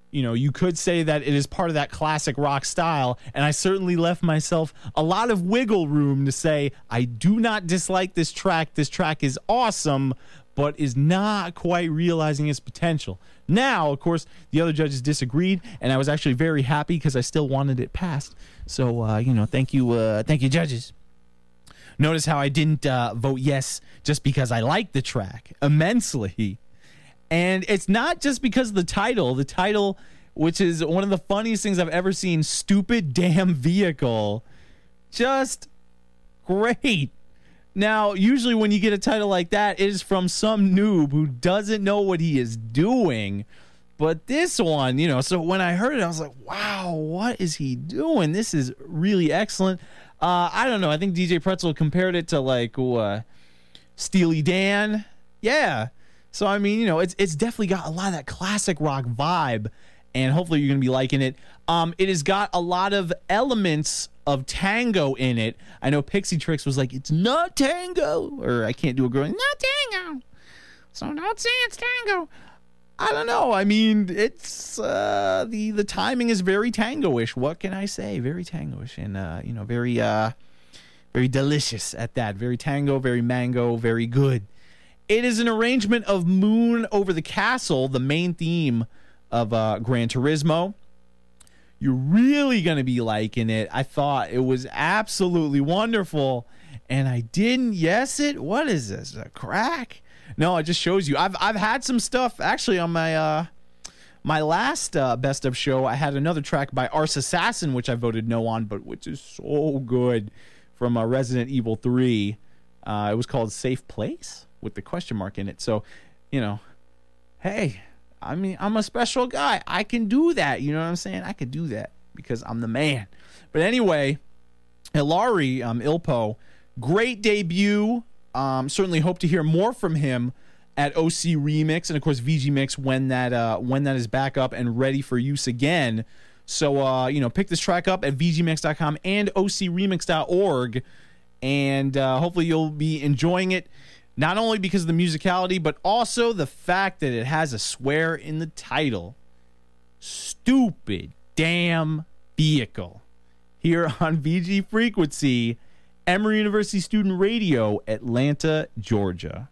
you know, you could say that it is part of that classic rock style, and I certainly left myself a lot of wiggle room to say I do not dislike this track. This track is awesome, but is not quite realizing its potential. Now, of course, the other judges disagreed, and I was actually very happy because I still wanted it passed. So, you know, thank you, judges. Notice how I didn't vote yes just because I like the track immensely. And it's not just because of the title. The title, which is one of the funniest things I've ever seen, Stupid Damn Vehicle. Just great. Now, usually when you get a title like that, it is from some noob who doesn't know what he is doing. But this one, you know, so when I heard it, I was like, wow, what is he doing? This is really excellent. I don't know. I think DJ Pretzel compared it to like Steely Dan. Yeah. So, I mean, you know, it's definitely got a lot of that classic rock vibe, and hopefully you're going to be liking it. It has got a lot of elements of tango in it. I know Pixie Tricks was like, it's not tango, or I can't do a girl, not tango. So don't say it's tango. I don't know. I mean, it's the timing is very tango-ish. What can I say? Very tango-ish, and you know, very delicious at that. Very tango, very mango, very good. It is an arrangement of Moon Over the Castle, the main theme of Gran Turismo. You're really going to be liking it. I thought it was absolutely wonderful, and I didn't yes it. What is this? A crack? No, it just shows you. I've had some stuff actually on my my last best of show. I had another track by Arse Assassin, which I voted no on, but which is so good, from Resident Evil 3. It was called Safe Place with the question mark in it. So, you know, hey, I mean, I'm a special guy. I can do that. You know what I'm saying? I could do that because I'm the man. But anyway, Larry Ilpo, great debut. Certainly hope to hear more from him at OC Remix and of course VG Mix when that is back up and ready for use again. So you know, pick this track up at vgmix.com and ocremix.org, and hopefully you'll be enjoying it, not only because of the musicality but also the fact that it has a swear in the title. Stupid damn vehicle. Here on VG Frequency, Emory University Student Radio, Atlanta, Georgia.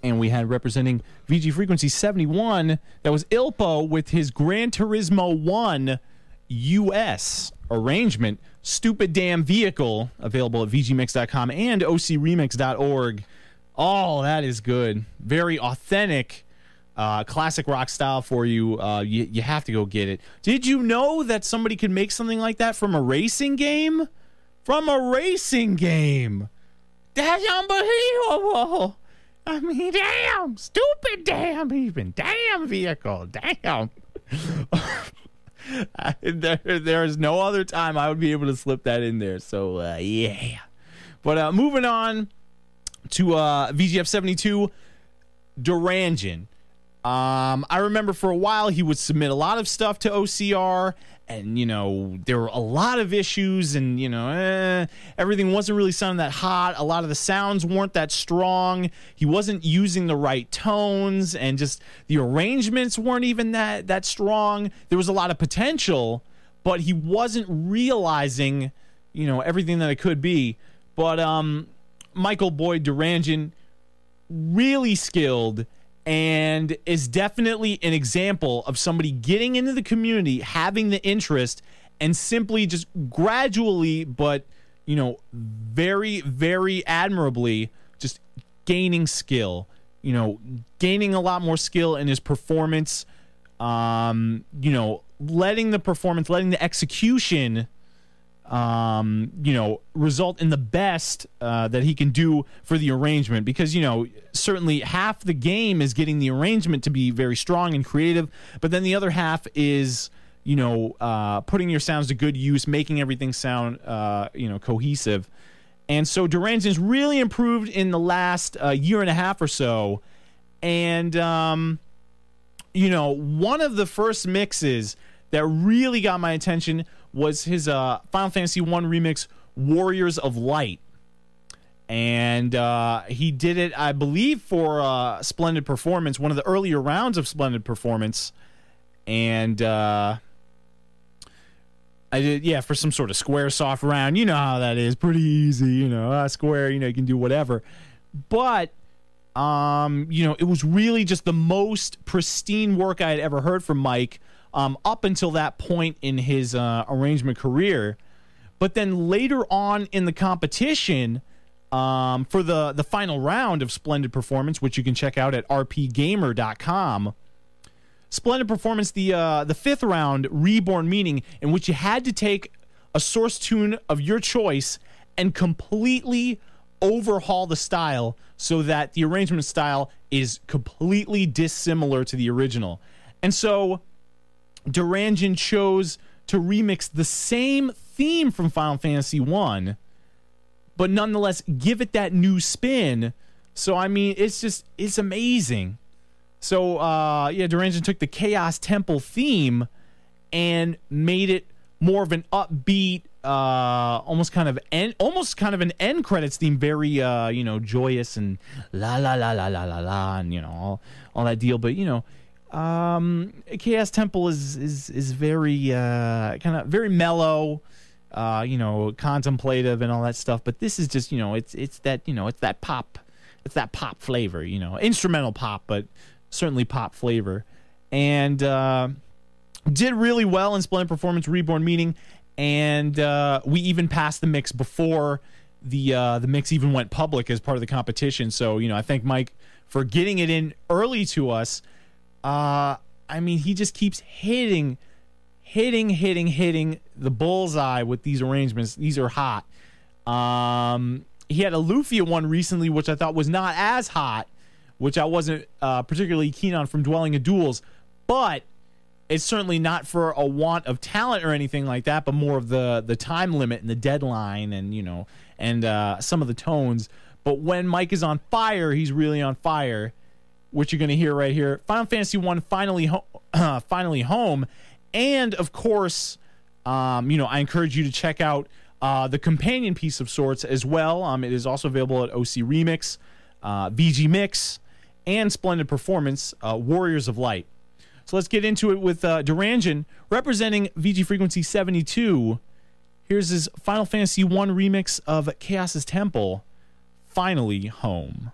And we had representing VG Frequency 71, that was Ilpo with his Gran Turismo 1 US arrangement, Stupid Damn Vehicle, available at vgmix.com and ocremix.org. Oh, that is good. Very authentic, classic rock style for you. You have to go get it. Did you know that somebody could make something like that from a racing game? From a racing game! That's unbelievable! I mean, damn, stupid damn even, damn vehicle, damn. There is no other time I would be able to slip that in there, so yeah. But moving on to VGF 72, Durangen. I remember for a while he would submit a lot of stuff to OCR, and, you know, there were a lot of issues, and, you know, everything wasn't really sounding that hot. A lot of the sounds weren't that strong. He wasn't using the right tones, and just the arrangements weren't even that strong. There was a lot of potential, but he wasn't realizing, you know, everything that it could be. But Michael Boyd Durangen, really skilled, and is definitely an example of somebody getting into the community, having the interest, and simply just gradually, but, you know, very, very admirably, just gaining skill, you know, gaining a lot more skill in his performance, you know, letting the execution, you know, result in the best that he can do for the arrangement, because, you know, certainly half the game is getting the arrangement to be very strong and creative, but then the other half is, you know, putting your sounds to good use, making everything sound, you know, cohesive. And so Durangen's really improved in the last year and a half or so, and you know, one of the first mixes that really got my attention was his Final Fantasy 1 remix, Warriors of Light. And he did it, I believe, for Splendid Performance, one of the earlier rounds of Splendid Performance. And I did, yeah, for some sort of Squaresoft round. You know how that is, pretty easy, you know, Square, you know, you can do whatever. But, you know, it was really just the most pristine work I had ever heard from Mike, up until that point in his arrangement career. But then later on in the competition, for the final round of Splendid Performance, which you can check out at rpgamer.com, Splendid Performance, the fifth round, Reborn Meaning, in which you had to take a source tune of your choice and completely overhaul the style so that the arrangement style is completely dissimilar to the original. And so Durangen chose to remix the same theme from Final Fantasy 1, but nonetheless give it that new spin. So, I mean, it's amazing. So, yeah, Durangen took the Chaos Temple theme and made it more of an upbeat, almost kind of an end credits theme, very, you know, joyous and la la la la la la la, and, you know, all that deal. But, you know, Chaos Temple is very kind of very mellow, you know, contemplative and all that stuff. But this is just, you know, it's that, you know, it's that pop flavor, you know, instrumental pop, but certainly pop flavor, and did really well in Splendid Performance, Reborn Meaning, and we even passed the mix before the mix even went public as part of the competition. So, you know, I thank Mike for getting it in early to us. I mean, he just keeps hitting the bullseye with these arrangements. These are hot. He had a Lufia one recently, which I thought was not as hot, which I wasn't particularly keen on from Dwelling of Duels, but it's certainly not for a want of talent or anything like that, but more of the time limit and the deadline, and, you know, and some of the tones. But when Mike is on fire, he's really on fire, which you're going to hear right here. Final Fantasy 1 finally home. And, of course, you know, I encourage you to check out the companion piece of sorts as well. It is also available at OC Remix, VG Mix, and Splendid Performance, Warriors of Light. So let's get into it with Durangen, representing VG Frequency 72. Here's his Final Fantasy 1 remix of Chaos's Temple, Finally Home.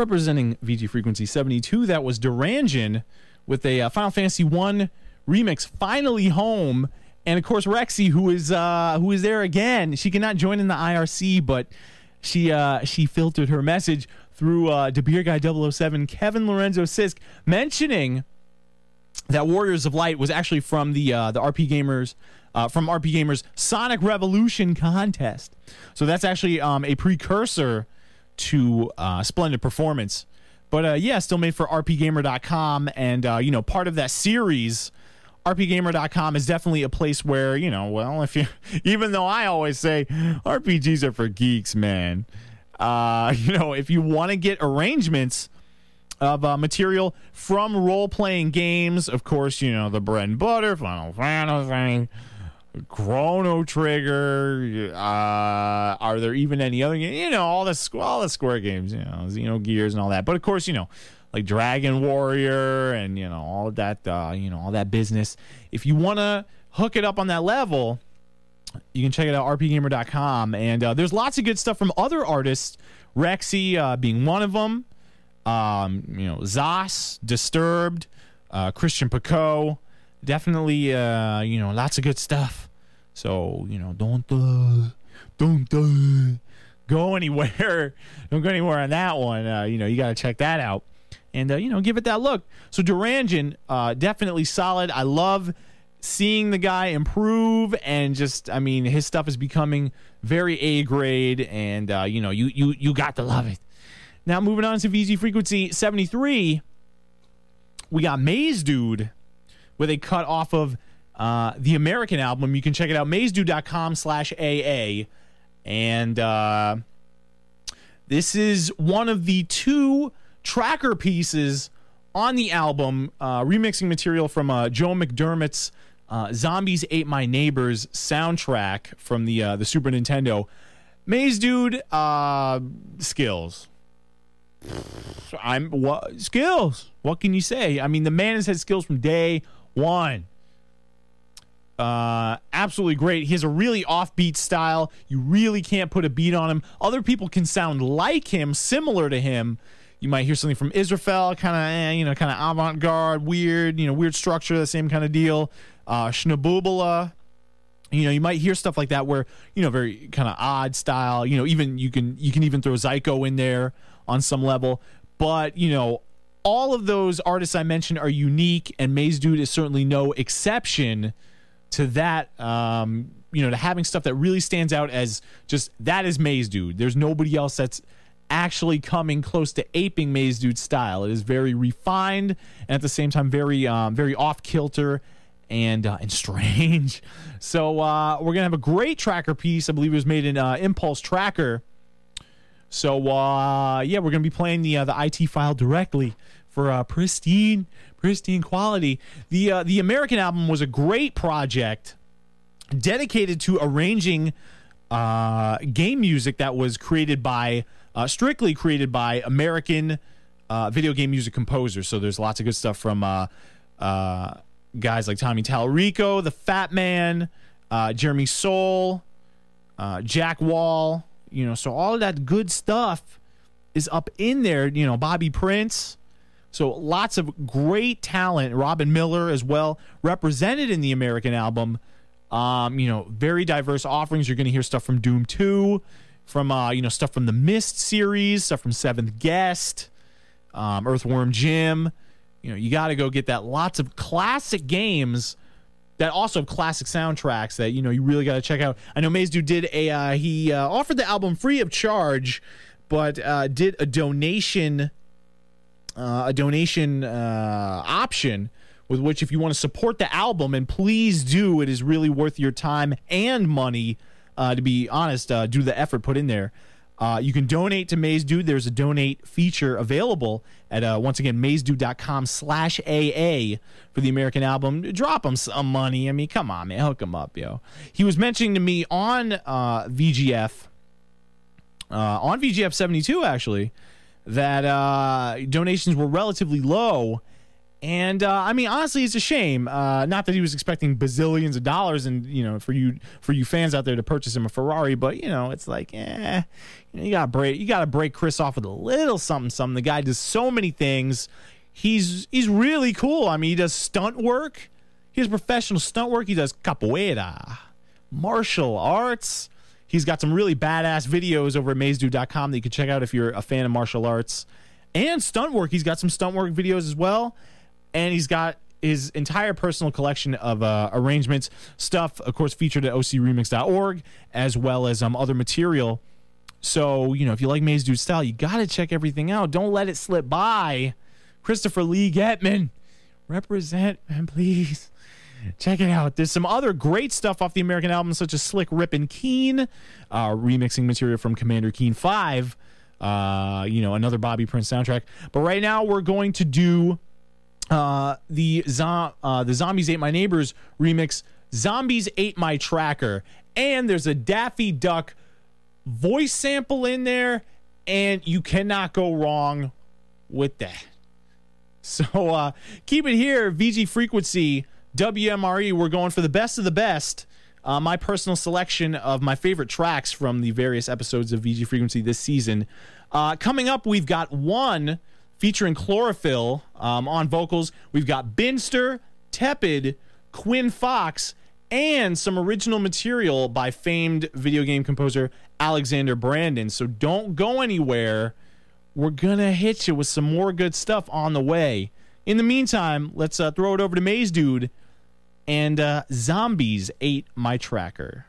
Representing VG Frequency 72, that was Durangen with a Final Fantasy 1 remix, Finally Home. And of course, Rexy, who is there again. She cannot join in the IRC, but she filtered her message through the Beer Guy 007, Kevin Lorenzo Sisk, mentioning that Warriors of Light was actually from the RP Gamers Sonic Revolution contest. So that's actually a precursor to Splendid Performance. But yeah, still made for rpgamer.com, and part of that series, rpgamer.com is definitely a place where, if you, even though I always say RPGs are for geeks, man, if you want to get arrangements of material from role-playing games, of course, the bread and butter, Final Fantasy, Chrono Trigger, are there even any other games? All the Square games, Xenogears and all that. But of course, like Dragon Warrior and all that, all that business. If you want to hook it up on that level, you can check it out, rpgamer.com. And there's lots of good stuff from other artists, Rexy being one of them. Zos, Disturbed, Christian Picot, definitely, lots of good stuff. So, don't go anywhere. Don't go anywhere on that one. You got to check that out and, give it that look. So Durangen, definitely solid. I love seeing the guy improve, and just, his stuff is becoming very A grade, and, you got to love it. Now, moving on to VG Frequency 73, we got Maze Dude with a cut off of the American album. You can check it out, mazedude.com/AA. And this is one of the 2 tracker pieces on the album, remixing material from Joe McDermott's Zombies Ate My Neighbors soundtrack from the Super Nintendo. Maze Dude, skills. Skills. What can you say? The man has had skills from day one. Absolutely great. He has a really offbeat style. You really can't put a beat on him. Other people can sound like him, similar to him. You might hear something from Israfel, kind of avant-garde, weird, weird structure, the same kind of deal. Schnabubala. You might hear stuff like that where, very kind of odd style. Even you can even throw Zyko in there on some level. But, all of those artists I mentioned are unique, and Maze Dude is certainly no exception to that. To having stuff that really stands out as just, that is Maze Dude. There's nobody else that's actually coming close to aping Maze Dude's style. It is very refined, and at the same time very very off kilter and strange. So we're gonna have a great tracker piece. I believe it was made in Impulse Tracker. So we're gonna be playing the IT file directly for pristine quality. The American album was a great project dedicated to arranging game music that was created by strictly created by American video game music composers. So there's lots of good stuff from guys like Tommy Tallarico, the Fat Man, Jeremy Soule, Jack Wall. So all of that good stuff is up in there. Bobby Prince. So lots of great talent. Robin Miller as well, represented in the American album. Very diverse offerings. You're going to hear stuff from Doom 2, from stuff from the Myst series, stuff from Seventh Guest, Earthworm Jim. You got to go get that. Lots of classic games that also have classic soundtracks that you really got to check out. I know Maze Dude did he offered the album free of charge, but did a donation option, with which, if you want to support the album, and please do, it is really worth your time and money, to be honest, do the effort put in there. You can donate to Maze Dude. There's a donate feature available at, once again, mazedude.com/AA for the American album. Drop him some money. Come on, man. Hook him up, yo. He was mentioning to me on VGF 72, actually, that donations were relatively low, And I mean, honestly, it's a shame. Not that he was expecting bazillions of dollars, and for you fans out there to purchase him a Ferrari, but it's like, you gotta break Chris off with a little something. The guy does so many things. He's really cool. I mean, he does stunt work. He does professional stunt work. He does capoeira, martial arts. He's got some really badass videos over at mazedude.com that you can check out if you're a fan of martial arts and stunt work. He's got some stunt work videos as well. And he's got his entire personal collection of arrangements, stuff, of course, featured at ocremix.org, as well as other material. So, if you like Maze Dude style, you got to check everything out. Don't let it slip by. Christopher Lee Getman, represent, man, please. Check it out. There's some other great stuff off the American album, such as Slick Rippin' Keen, remixing material from Commander Keen 5, another Bobby Prince soundtrack. But right now, we're going to do the Zombies Ate My Neighbors remix, Zombies Ate My Tracker. And there's a Daffy Duck voice sample in there, and you cannot go wrong with that. So keep it here, VG Frequency, WMRE. We're going for the best of the best. My personal selection of my favorite tracks from the various episodes of VG Frequency this season. Coming up, we've got one featuring Chlorophyll on vocals. We've got Binster, Tepid, Quinn Fox, and some original material by famed video game composer Alexander Brandon. So don't go anywhere. We're going to hit you with some more good stuff on the way. In the meantime, let's throw it over to Maze Dude and Zombies Ate My Tracker.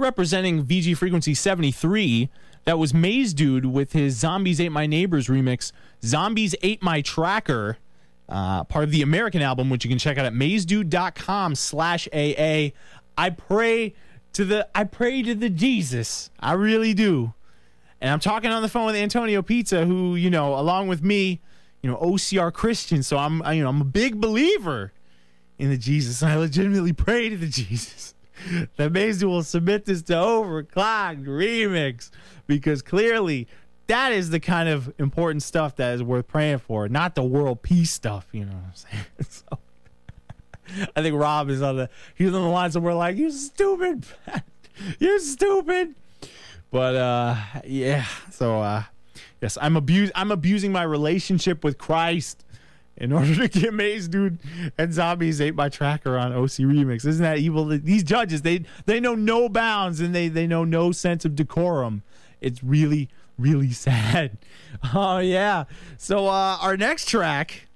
representing VG Frequency 73, that was Maze Dude with his Zombies Ate My Neighbors remix, Zombies Ate My Tracker, part of the American album, which you can check out at mazedude.com/AA. I pray to the Jesus. I really do. And I'm talking on the phone with Antonio Pizza, who, you know, along with me, you know, OCR Christian, so I'm a big believer in the Jesus. And I legitimately pray to the Jesus that Maze Dude will submit this to Overclocked Remix, because clearly that is the kind of important stuff that is worth praying for, not the world peace stuff, you know what I'm saying? So I think Rob is on the line somewhere like, you stupid, you're stupid. But yeah, so yes, I'm abusing my relationship with Christ in order to get Maze Dude and Zombies Ate My Tracker on OC Remix. Isn't that evil? These judges, they know no bounds, and they know no sense of decorum. It's really, really sad. Oh yeah. So our next track,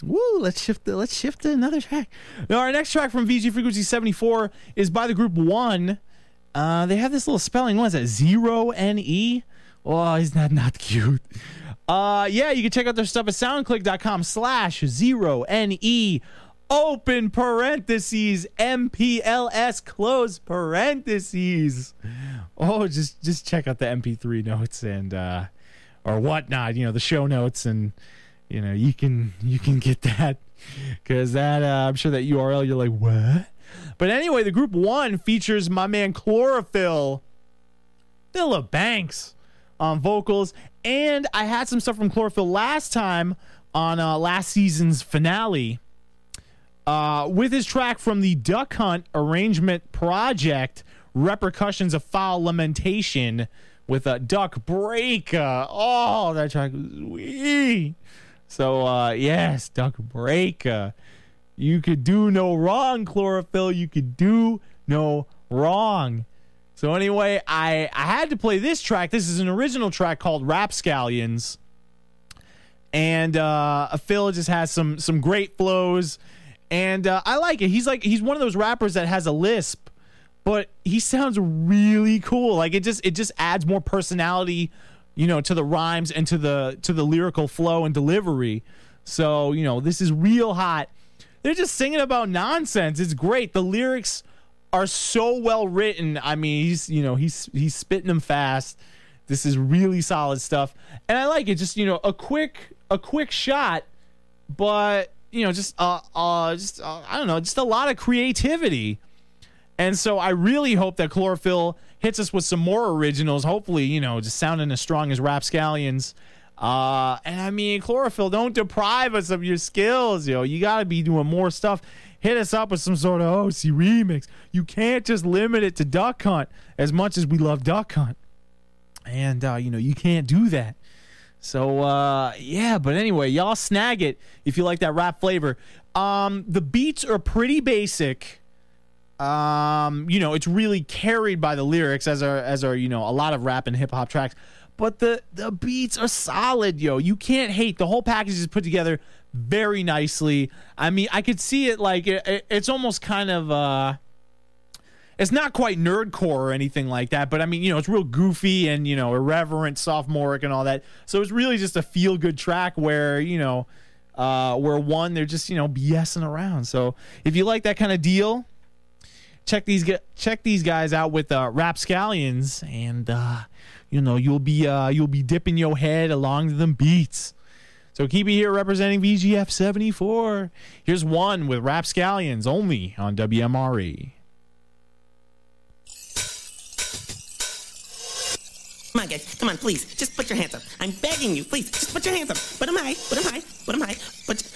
let's shift to another track. Now, our next track from VG Frequency 74 is by the group One. They have this little spelling. What is that? 0NE? Oh, isn't that not cute? Yeah, you can check out their stuff at soundclick.com/0NE open parentheses MPLS close parentheses. Oh, just check out the MP3 notes and or whatnot, you know, the show notes, and you know, you can get that, because that I'm sure that URL you're like, what? But anyway, the group One features my man Chlorophyll Banks on vocals, and I had some stuff from Chlorophyll last time on last season's finale with his track from the Duck Hunt arrangement project, Repercussions of Foul Lamentation, with a Duck Breaker. Oh, that track was sweet. So yes, Duck Breaker. You could do no wrong, Chlorophyll. You could do no wrong. So anyway, I had to play this track. This is an original track called Rapscallions. And Phil just has some great flows. And I like it. He's one of those rappers that has a lisp, but he sounds really cool. Like it just adds more personality, you know, to the rhymes and to the lyrical flow and delivery. So, you know, this is real hot. They're just singing about nonsense. It's great. The lyrics are so well written. I mean, he's spitting them fast. This is really solid stuff, and I like it. Just, you know, a quick shot, but you know, I don't know, just a lot of creativity. And so I really hope that Chlorophyll hits us with some more originals. Hopefully, you know, just sounding as strong as Rapscallions. And I mean, Chlorophyll, don't deprive us of your skills, yo. You got to be doing more stuff. Hit us up with some sort of OC remix. You can't just limit it to Duck Hunt, as much as we love Duck Hunt. And, you know, you can't do that. So, yeah, but anyway, y'all snag it if you like that rap flavor. The beats are pretty basic. You know, it's really carried by the lyrics, as are, you know, a lot of rap and hip hop tracks. But the beats are solid, yo. You can't hate. The whole package is put together very nicely. I mean, I could see it like it's almost kind of it's not quite nerdcore or anything like that, but I mean, you know, it's real goofy and, you know, irreverent, sophomoric and all that. So it's really just a feel good track where, you know, where they're just, you know, BSing around. So if you like that kind of deal, check these guys out with Rapscallions, and you know, you'll be dipping your head along to them beats. So keep it here representing VGF 74. Here's one with Rapscallions only on WMRE. Come on, guys. Come on, please. Just put your hands up. I'm begging you. Please, just put your hands up. Put them high. Put them high. Put them high.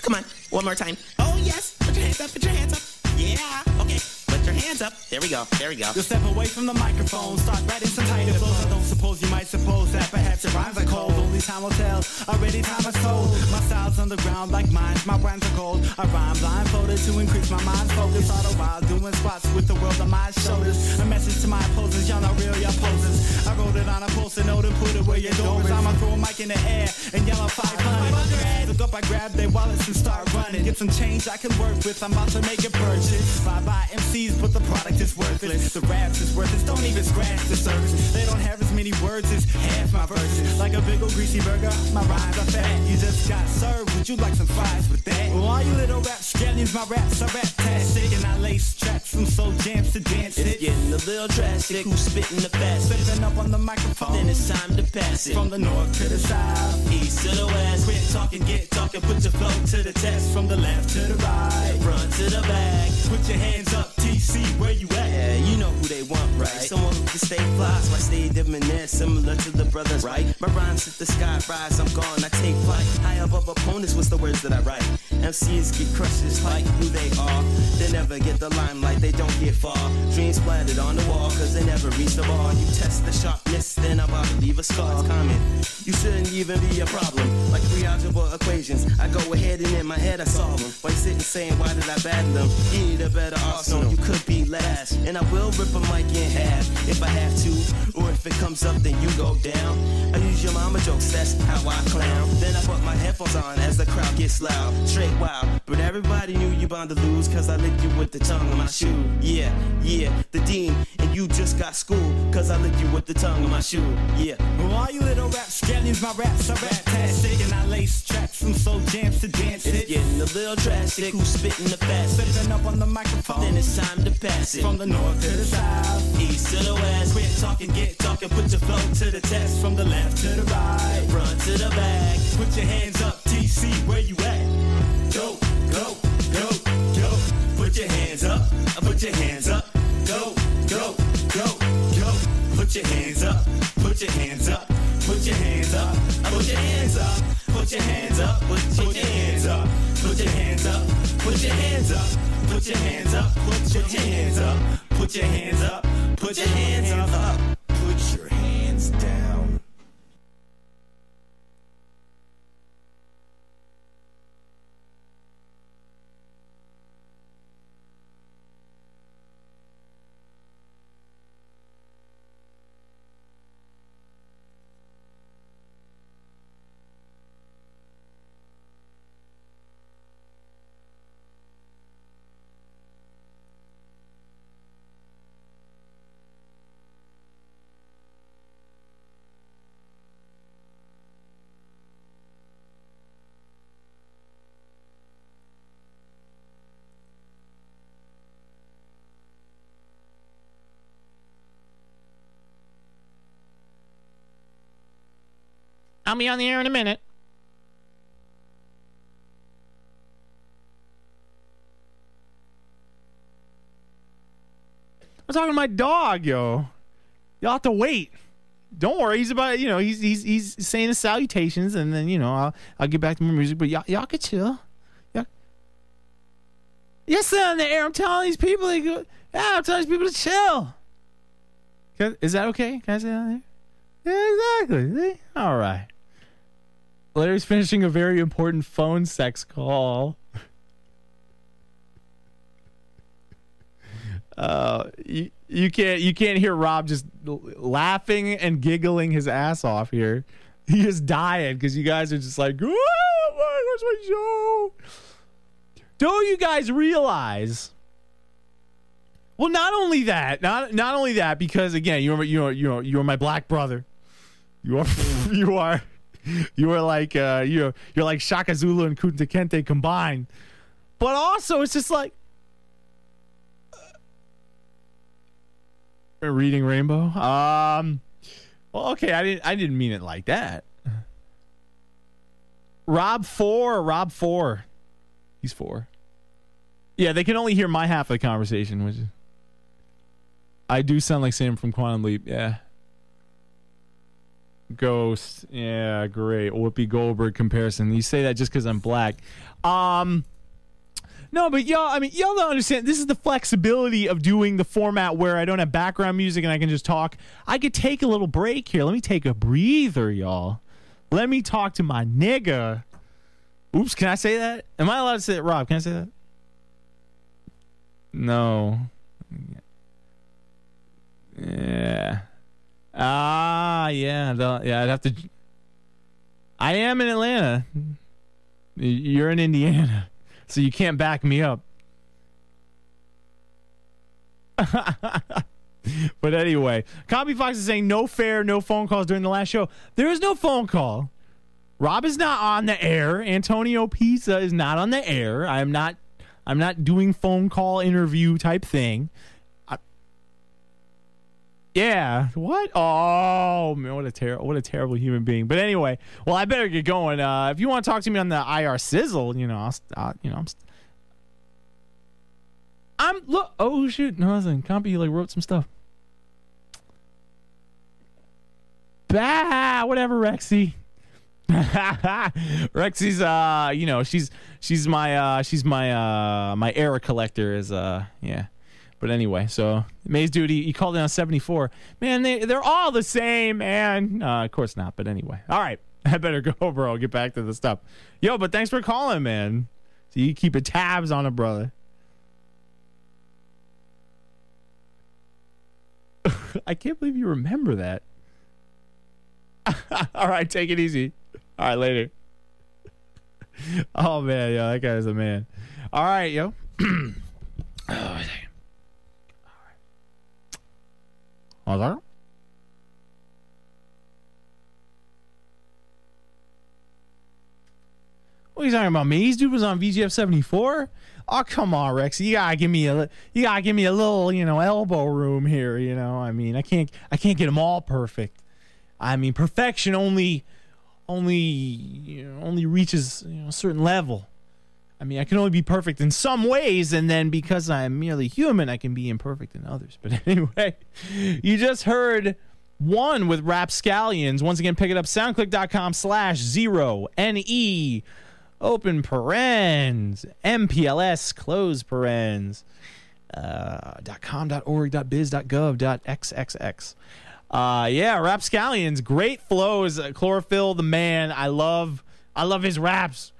Come on. One more time. Oh, yes. Put your hands up. Put your hands up. Yeah. Okay. Put your hands up. There we go. There we go. You'll step away from the microphone. Start writing some tighter flows. I don't suppose you might suppose that perhaps your rhymes are cold. Only time will tell. Already time has told. My style's underground like mine. My rhymes are cold. I rhyme blindfolded to increase my mind's focus. All the while doing spots with the world on my shoulders. A message to my opposers. Y'all not real, y'all posers. I wrote it on a post-it note and put it where your door is. I'ma throw a mic in the air and yell out 500. look up, I grab their wallets and start running. Get some change I can work with, I'm about to make a purchase. Bye-bye MCs, but the product is worthless. The raps is worthless, don't even scratch the surface. They don't have as many words as half my verses. Like a big old greasy burger, my rhymes are fat. You just got served, would you like some fries with that? Well, all you little rap scallions, my raps are rap-tastic. And I lace tracks from soul jams to dance it. It's getting a little drastic, who's spitting the fastest? Sipping up on the microphone, then it's time to pass it. from the north to the south, East to the west, quit talking, get talking, put your flow to the test. From the left to the right, front to the back. put your hands up, TC, where you at? Yeah, you know who they want, right? Someone who can stay fly, so I stay debonair, similar to the brothers, right? My rhymes hit the sky, rise, I'm gone, I take flight. High above opponents, what's the words that I write? MCs get crushes like who they are. They never get the limelight, they don't get far. Dreams planted on the wall, cause they never reach the bar. You test the sharpness, then I'm about to leave a scar. It's common, you shouldn't even be a problem. Like three algebra equations, I go ahead and in my head I solve them. Why you sitting saying, why did I battle them? You need a better arsenal, you could be last. And I will rip a mic in half if I have to. Or if it comes up, then you go down. I use your mama jokes, that's how I clown. Then I put my headphones on as the crowd gets loud. Straight wild, but everybody knew you bound to lose, cause I licked you with the tongue on my shoe. Yeah, the dean, and you just got schooled, cause I licked you with the tongue on my shoe. Yeah. Well, all you little rap scallions, my raps are rap-tastic. And I lace tracks from soul jams to dance It's it. getting a little drastic, who's spitting the fastest? Sipping up on the microphone, Then it's time to pass it. from the north to the south, East to the west, quit talking, get talking, put your flow to the test. From the left to the right, front to the back. put your hands up, TC, where you at? Go, go, go, go. Put your hands up, put your hands up. Go, go, go, go. Put your hands up, put your hands up. Put your hands up, put your hands up. Put your hands up, put your hands up. Put your hands up, put your hands up. Put your hands up, put your hands up. Put your hands up, put your hands up. Put your hands down. I'll be on the air in a minute. I'm talking to my dog, yo. Y'all have to wait. Don't worry, he's about, he's saying his salutations, and then I'll get back to my music. But y'all can chill. Yes, on the air. I'm telling these people I'm telling these people to chill. Is that okay? Can I say that on there? Yeah, exactly. See? All right. Larry's finishing a very important phone sex call. You can't hear Rob just laughing and giggling his ass off here. He is dying because you guys are just like, oh, where's my show? Don't you guys realize? Well, not only that, not only that, because again, you're my black brother. You are like you're like Shaka Zulu and Kunta Kinte combined. But also, it's just like reading Rainbow. Well, okay, I didn't mean it like that. Rob 4. He's 4. Yeah, they can only hear my half of the conversation, which is, I do sound like Sam from Quantum Leap. Yeah. Ghost. Yeah, great. Whoopi Goldberg comparison. You say that just because I'm black. No, but y'all don't understand. This is the flexibility of doing the format where I don't have background music and I can just talk. I could take a little break here. Let me take a breather, y'all. Let me talk to my nigga. Oops, can I say that? Am I allowed to say that? Rob, can I say that? No. Yeah. Yeah. I'd have to. I am in Atlanta. You're in Indiana, so you can't back me up. But anyway, Copy Fox is saying no fair, no phone calls during the last show. There is no phone call. Rob is not on the air. Antonio Pizza is not on the air. I'm not doing phone call interview type thing. Yeah. What? Oh man, what a terrible human being. But anyway, well, I better get going. If you want to talk to me on the IR Sizzle, look. Oh shoot! No, listen. Compy wrote some stuff. Bah, whatever, Rexy. Rexy's she's my error collector is yeah. But anyway, so Maze Dude, he called in on 74. Man, they're all the same, man. Of course not, but anyway. All right, I better go, bro. Get back to the stuff. Yo, but thanks for calling, man. So you keeping tabs on it, brother. I can't believe you remember that. All right, take it easy. All right, later. Oh, man, yo, that guy's a man. All right, yo. Oh, dang. All right. What are you talking about? Me? This dude was on VGF 74. Oh, come on, Rex. You gotta give me a little, elbow room here. I mean, I can't get them all perfect. I mean, perfection only reaches a certain level. I mean, I can only be perfect in some ways, and then because I'm merely human, I can be imperfect in others. But anyway, you just heard one with Rapscallions. Once again, pick it up, soundclick.com/0NE, open parens, MPLS, close parens, .com.org.biz.gov.xxx. Yeah, Rapscallions, great flows. Chlorophyll, the man. I love his raps.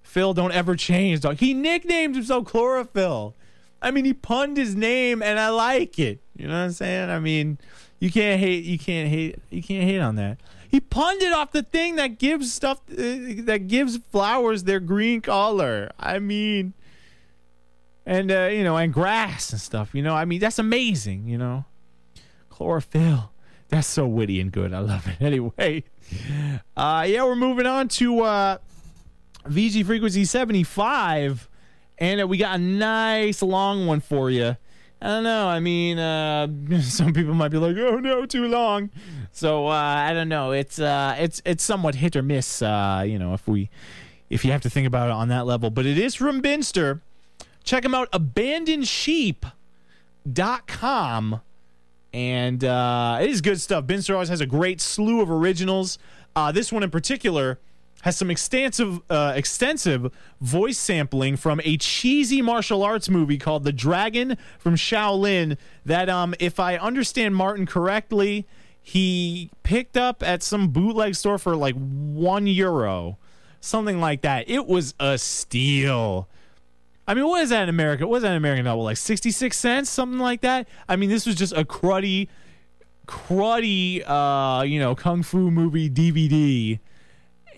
Phil, don't ever change, dog. He nicknamed himself Chlorophyll. I mean, he punned his name, and I like it. You know what I'm saying? I mean, you can't hate on that. He punned it off the thing that gives that gives flowers their green color. I mean, and and grass and stuff. I mean, that's amazing. Chlorophyll. That's so witty and good. I love it. Anyway, yeah, we're moving on to VG Frequency 75, and we got a nice long one for you. I don't know. I mean, some people might be like, "Oh no, too long." So I don't know. It's somewhat hit or miss. If you have to think about it on that level, but it is from Binster. Check them out, AbandonedSheep.com. And it is good stuff. Binster always has a great slew of originals. This one in particular has some extensive voice sampling from a cheesy martial arts movie called The Dragon from Shaolin that, if I understand Martin correctly, he picked up at some bootleg store for like €1, something like that. It was a steal. I mean, what is that in America? What is that in American novel? Like 66 cents, something like that? I mean, this was just a cruddy, kung fu movie DVD.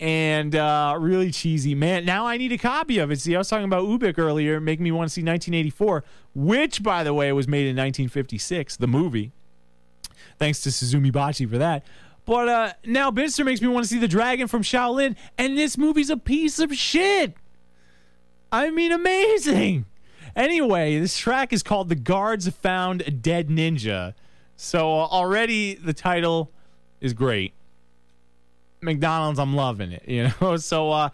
And really cheesy. Man, now I need a copy of it. See, I was talking about Ubik earlier, making me want to see 1984, which, by the way, was made in 1956, the movie. Thanks to Suzumi Bachi for that. But now Binster makes me want to see The Dragon from Shaolin, and this movie's a piece of shit. I mean, amazing. Anyway, this track is called The Guards Found a Dead Ninja. So already the title is great. McDonald's, I'm loving it, So,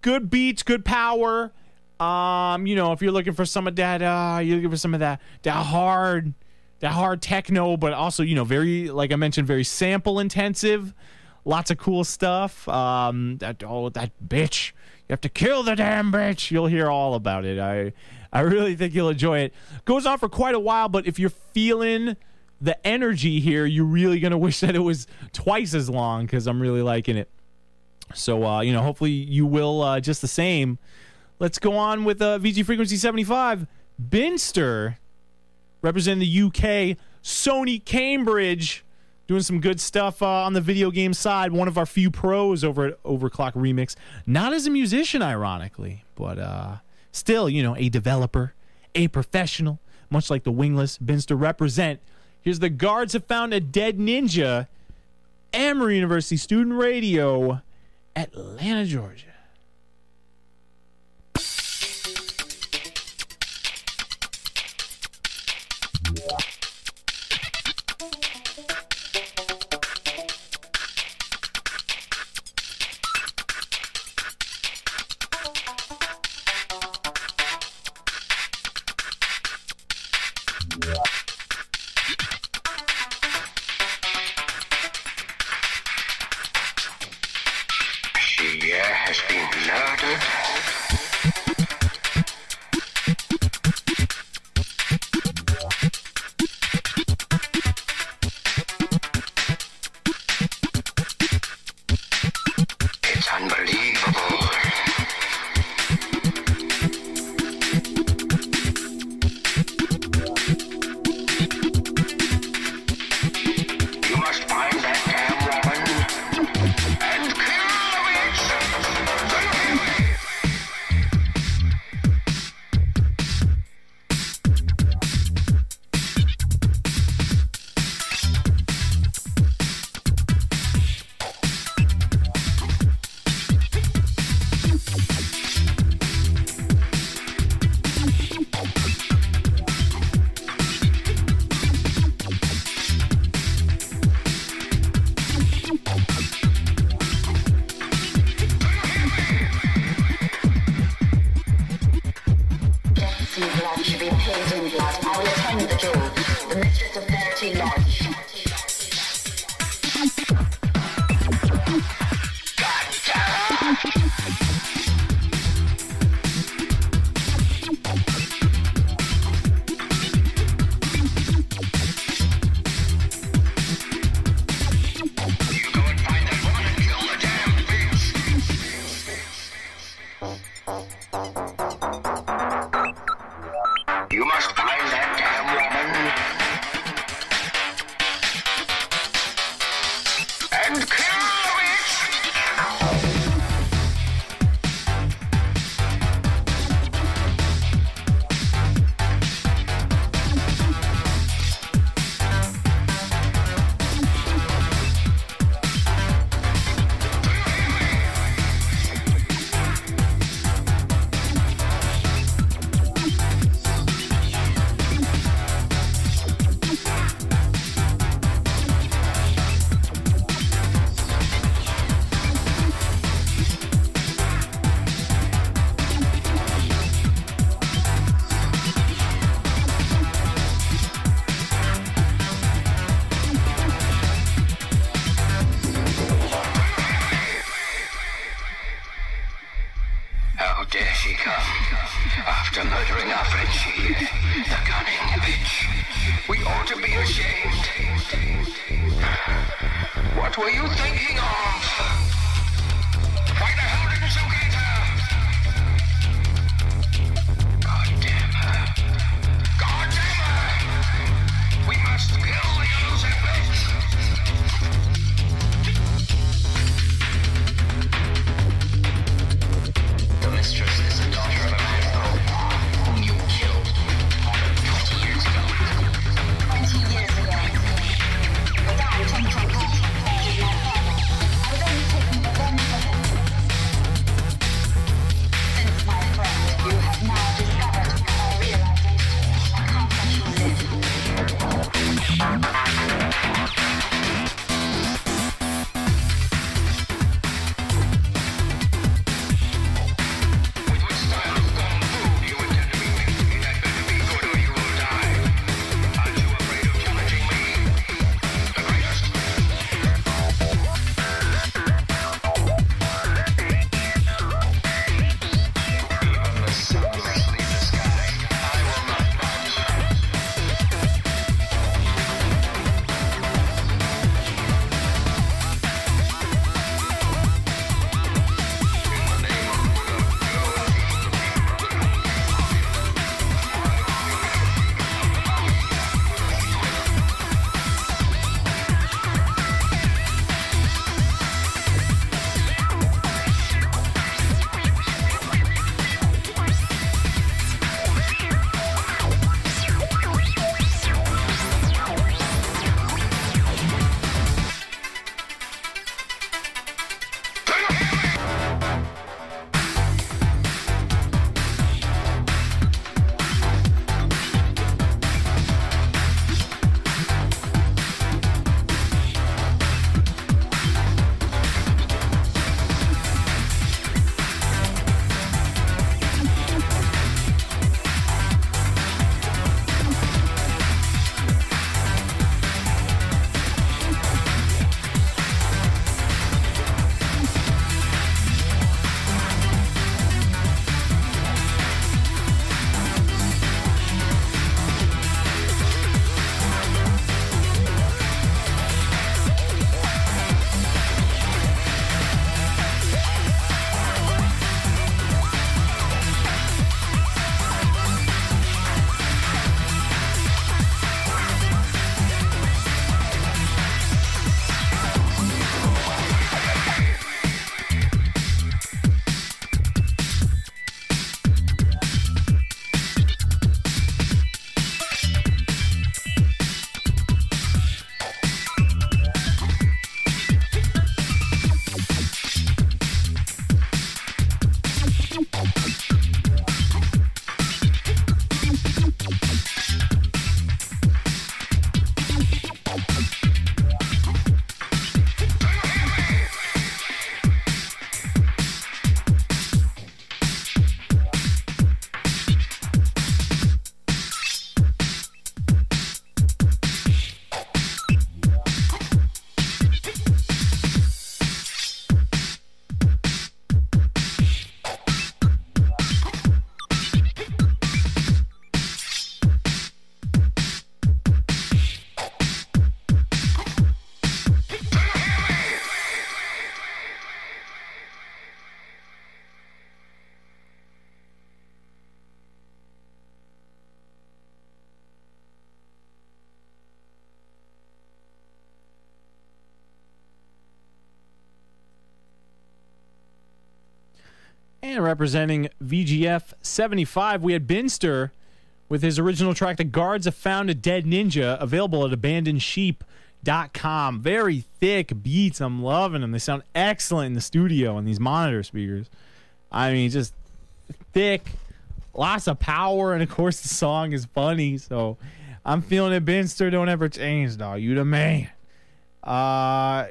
good beats, good power. If you're looking for some of that, you're looking for some of that hard techno, but also, very, like I mentioned, very sample intensive. Lots of cool stuff. That bitch. You have to kill the damn bitch. You'll hear all about it. I really think you'll enjoy it. Goes on for quite a while, but if you're feeling the energy here, you're really going to wish that it was twice as long because I'm really liking it. So, hopefully you will just the same. Let's go on with VG Frequency 75. Binster, representing the UK. Sony Cambridge, doing some good stuff on the video game side. One of our few pros over at Overclock Remix. Not as a musician, ironically, but still, you know, a developer, a professional, much like the Wingless, bins to represent. Here's The Guards Have Found a Dead Ninja, Emory University Student Radio, Atlanta, Georgia. Taking And representing VGF 75, we had Binster with his original track, The Guards Have Found a Dead Ninja, available at AbandonedSheep.com. Very thick beats. I'm loving them. They sound excellent in the studio on these monitor speakers. I mean, just thick, lots of power, and of course the song is funny. So I'm feeling it, Binster. Don't ever change, dog. You the man. I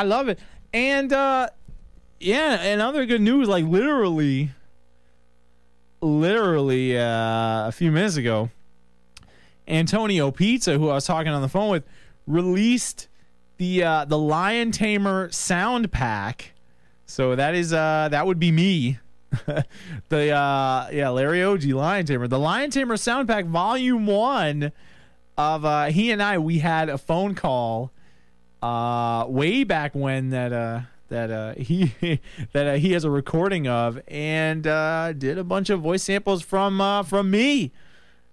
love it. And yeah, and other good news, like literally a few minutes ago, Antonio Pizza, who I was talking on the phone with, released the Lion Tamer sound pack. So that would be me. Larry Oji Lion Tamer. The Lion Tamer sound pack volume 1 of he and I, we had a phone call way back when that he has a recording of, and did a bunch of voice samples from me.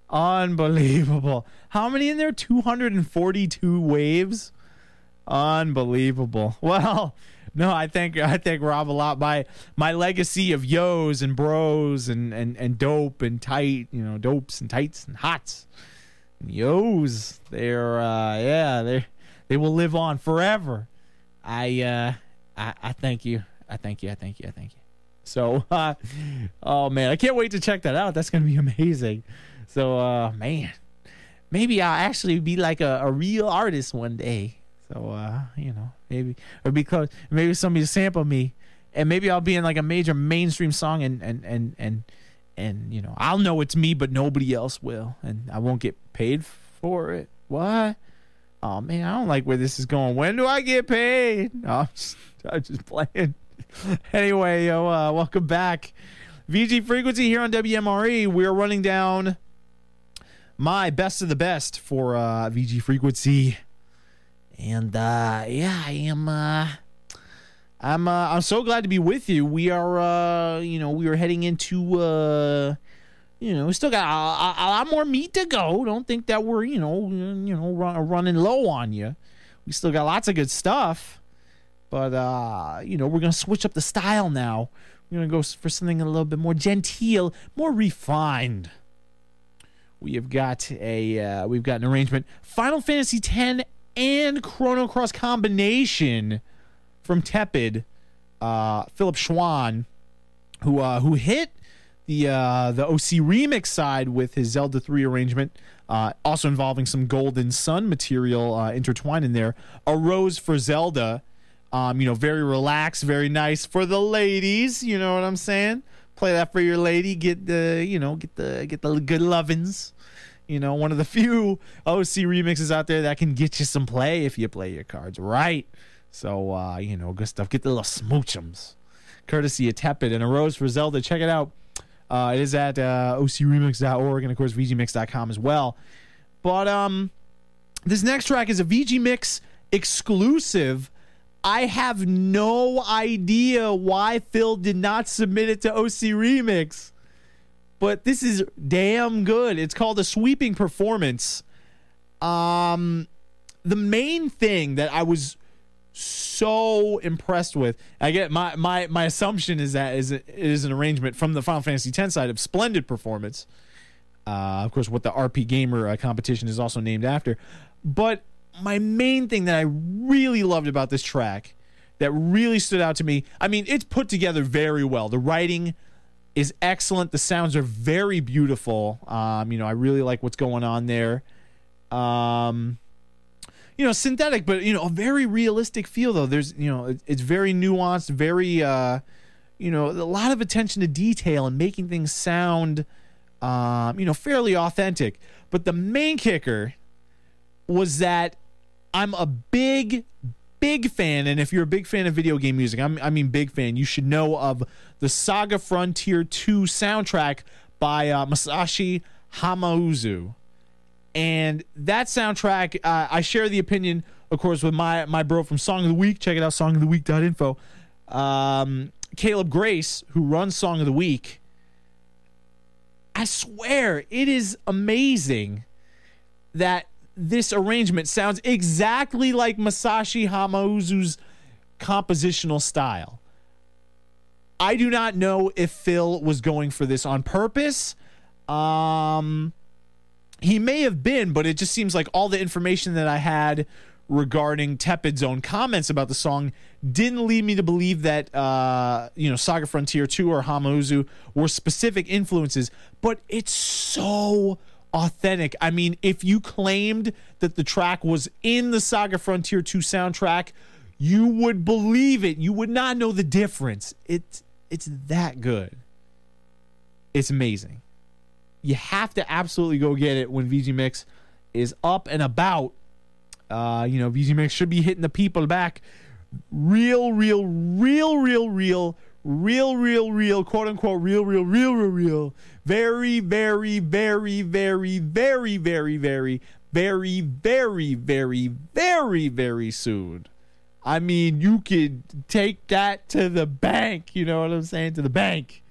Unbelievable. How many in there? 242 waves. Unbelievable. Well, no, I thank Rob a lot. My legacy of yos and bros and dope and tight, dopes and tights and hots. And yos, they will live on forever. I thank you. I thank you. So, oh man, I can't wait to check that out. That's going to be amazing. So, man, maybe I'll actually be like a real artist one day. So, maybe it'll be close. Maybe somebody will sample me, and maybe I'll be in like a major mainstream song, and I'll know it's me, but nobody else will, and I won't get paid for it. What? Oh man, I don't like where this is going. When do I get paid? No, I'm just playing. Anyway, welcome back. VG Frequency here on WMRE. We're running down my best of the best for VG Frequency. And I'm so glad to be with you. We are we are heading into we still got a lot more meat to go. Don't think that we're running low on you. We still got lots of good stuff, but we're gonna switch up the style now. We're gonna go for something a little bit more genteel, more refined. We've got an arrangement, Final Fantasy X and Chrono Cross combination from Tepid, Philip Schwan, who hit the OC remix side with his Zelda 3 arrangement, also involving some Golden Sun material intertwined in there. A Rose for Zelda, very relaxed, very nice for the ladies. You know what I'm saying? Play that for your lady. Get the good lovin's. One of the few OC remixes out there that can get you some play if you play your cards right. So, good stuff. Get the little smoochums. Courtesy of Tepid and A Rose for Zelda. Check it out. It is at ocremix.org and, of course, vgmix.com as well. But this next track is a VG Mix exclusive. I have no idea why Phil did not submit it to OC Remix. But this is damn good. It's called A Sweeping Performance. The main thing that I was so impressed with, I get my assumption is that it is an arrangement from the Final Fantasy X side of Splendid Performance. Of course, what the RP Gamer competition is also named after. But my main thing that I really loved about this track, that really stood out to me. I mean, it's put together very well. The writing is excellent. The sounds are very beautiful. I really like what's going on there. Synthetic, but a very realistic feel though. There's, it's very nuanced, very, a lot of attention to detail and making things sound, fairly authentic. But the main kicker was that I'm a big fan, and if you're a big fan of video game music, big fan, you should know of the Saga Frontier 2 soundtrack by Masashi Hamauzu. And that soundtrack, I share the opinion, of course, with my bro from Song of the Week. Check it out, songoftheweek.info. Caleb Grace, who runs Song of the Week. I swear, it is amazing that this arrangement sounds exactly like Masashi Hamauzu's compositional style. I do not know if Phil was going for this on purpose. He may have been, but it just seems like all the information that I had regarding Tepid's own comments about the song didn't lead me to believe that Saga Frontier 2 or Hamauzu were specific influences, but it's so authentic. I mean, if you claimed that the track was in the Saga Frontier 2 soundtrack, you would believe it. You would not know the difference. It's that good. It's amazing. You have to absolutely go get it when VG Mix is up and about. VG Mix should be hitting the people back. Real, quote unquote, real. Very, very, very, very, very, very, very, very, very, very, very, very soon. I mean, you could take that to the bank. You know what I'm saying? To the bank.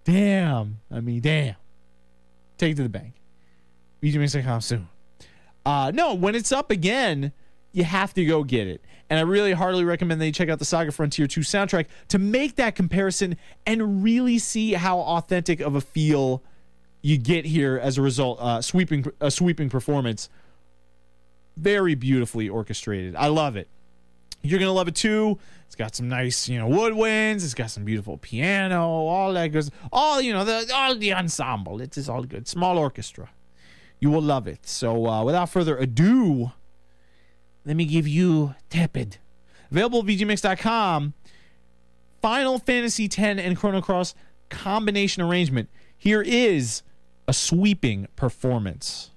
Damn. Take it to the bank. VGMix.com soon. No, when it's up again, you have to go get it. And I really heartily recommend that you check out the Saga Frontier 2 soundtrack to make that comparison and really see how authentic of a feel you get here as a result. Sweeping performance. Very beautifully orchestrated. I love it. You're going to love it too. It's got some nice, woodwinds. It's got some beautiful piano, all that goes, all the ensemble. It is all good. Small orchestra. You will love it. So without further ado, let me give you Tepid. Available at VGMix.com. Final Fantasy X and Chrono Cross combination arrangement. Here is a sweeping performance.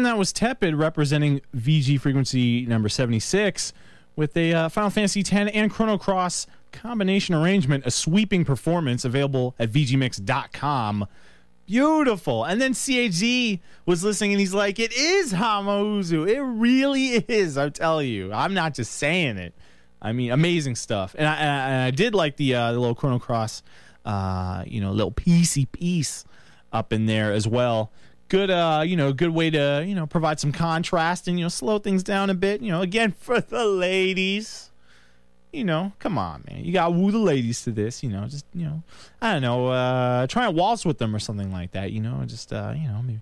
that was Tepid representing VG frequency number 76 with a Final Fantasy X and Chrono Cross combination arrangement, a sweeping performance available at VGMix.com. Beautiful. And then CHZ was listening and he's like, it is Hamauzu. It really is. I'm telling you. I'm not just saying it. I mean, amazing stuff. And I did like the little Chrono Cross, little piecey piece up in there as well. Good, good way to, provide some contrast and, slow things down a bit. Again, for the ladies. Come on, man. You gotta woo the ladies to this, just, I don't know, try and waltz with them or something like that, just, maybe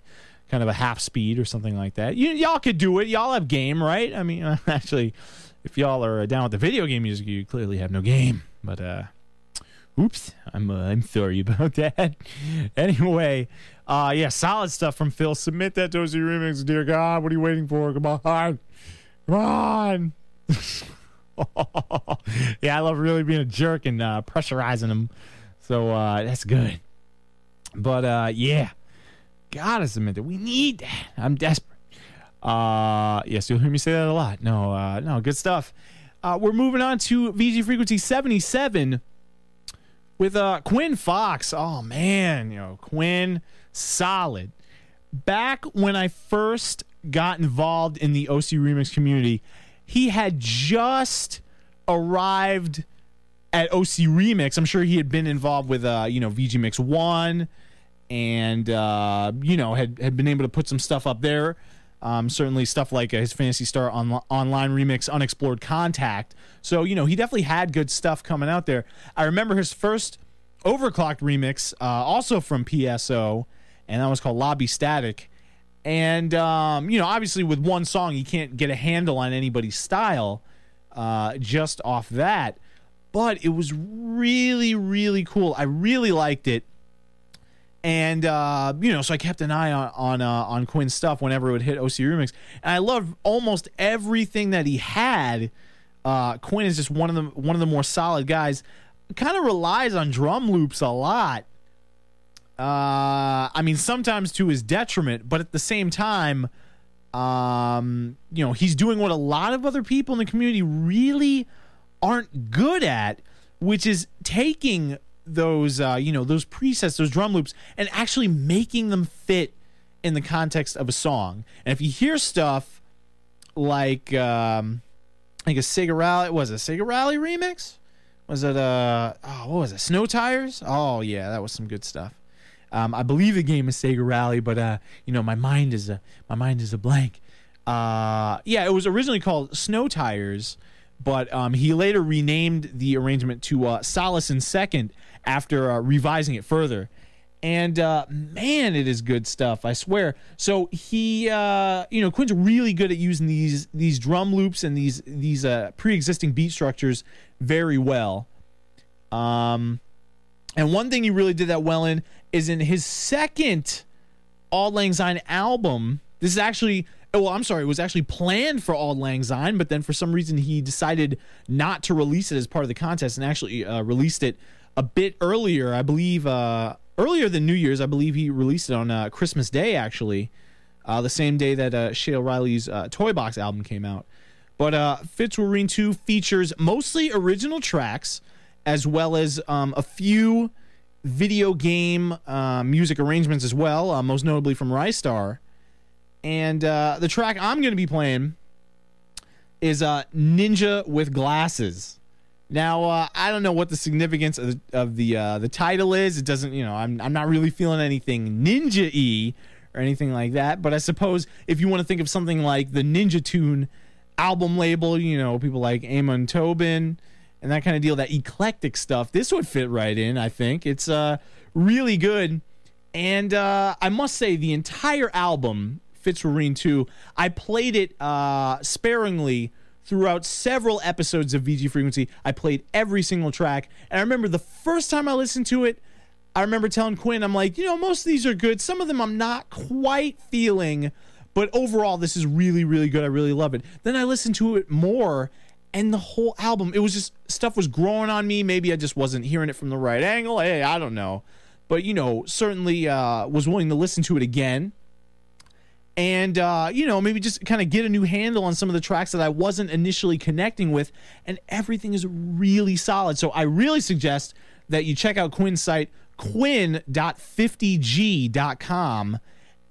kind of a half speed or something like that. Y'all could do it. Y'all have game, right? I mean, actually, if y'all are down with the video game music, you clearly have no game. But, oops, I'm sorry about that. Anyway, solid stuff from Phil. Submit that to OC Remix, dear God. What are you waiting for? Come on. Come on. Yeah, I love really being a jerk and pressurizing them. So that's good. But gotta submit that. We need that. I'm desperate. Yes, you'll hear me say that a lot. No, good stuff. We're moving on to VG Frequency 77 with Quinn Fox. Oh man, Quinn, solid. Back when I first got involved in the OC Remix community, he had just arrived at OC Remix. I'm sure he had been involved with, VG Mix 1 and, had been able to put some stuff up there. Certainly stuff like his Phantasy Star Online Remix, Unexplored Contact. So, he definitely had good stuff coming out there. I remember his first Overclocked remix, also from PSO, and that was called Lobby Static. And, obviously with one song, you can't get a handle on anybody's style just off that. But it was really, really cool. I really liked it. And, so I kept an eye on Quinn's stuff whenever it would hit OC Remix. And I loved almost everything that he had. Quinn is just one of the more solid guys. Kind of relies on drum loops a lot. Sometimes to his detriment, but at the same time, he's doing what a lot of other people in the community really aren't good at, which is taking those, those presets, those drum loops, and actually making them fit in the context of a song. And if you hear stuff like a Sega Rally, was it a Sega Rally remix? Was it what was it? Snow Tires? Oh yeah, that was some good stuff. I believe the game is Sega Rally, but my mind is a blank. It was originally called Snow Tires, but he later renamed the arrangement to Solace in Second after revising it further. And man, it is good stuff, I swear. So he, Quinn's really good at using these drum loops and these pre-existing beat structures very well. And one thing he really did that well in is in his second Auld Lang Syne album. This is actually, it was actually planned for Auld Lang Syne, but then for some reason he decided not to release it as part of the contest and actually released it a bit earlier, I believe, earlier than New Year's. I believe he released it on Christmas Day, actually, the same day that Shale Riley's Toy Box album came out. But Fitzwarreen 2 features mostly original tracks, as well as a few video game music arrangements as well, most notably from Rystar. And the track I'm going to be playing is Ninja with Glasses. Now, I don't know what the significance of the title is. It doesn't, I'm not really feeling anything ninja-y or anything like that. But I suppose if you want to think of something like the Ninja Tune album label, people like Eamon Tobin and that kind of deal, that eclectic stuff, this would fit right in, I think. It's really good. And I must say, the entire album, Fitzwarreen 2, I played it sparingly throughout several episodes of VG Frequency. I played every single track. And I remember the first time I listened to it, I remember telling Quinn, I'm like, most of these are good. Some of them I'm not quite feeling, but overall, this is really, really good. I really love it. Then I listened to it more, and the whole album, it was just, stuff was growing on me. Maybe I just wasn't hearing it from the right angle. Hey, I don't know. But, certainly was willing to listen to it again. and maybe just kind of get a new handle on some of the tracks that I wasn't initially connecting with, and everything is really solid. So I really suggest that you check out Quinn's site, quinn.50g.com,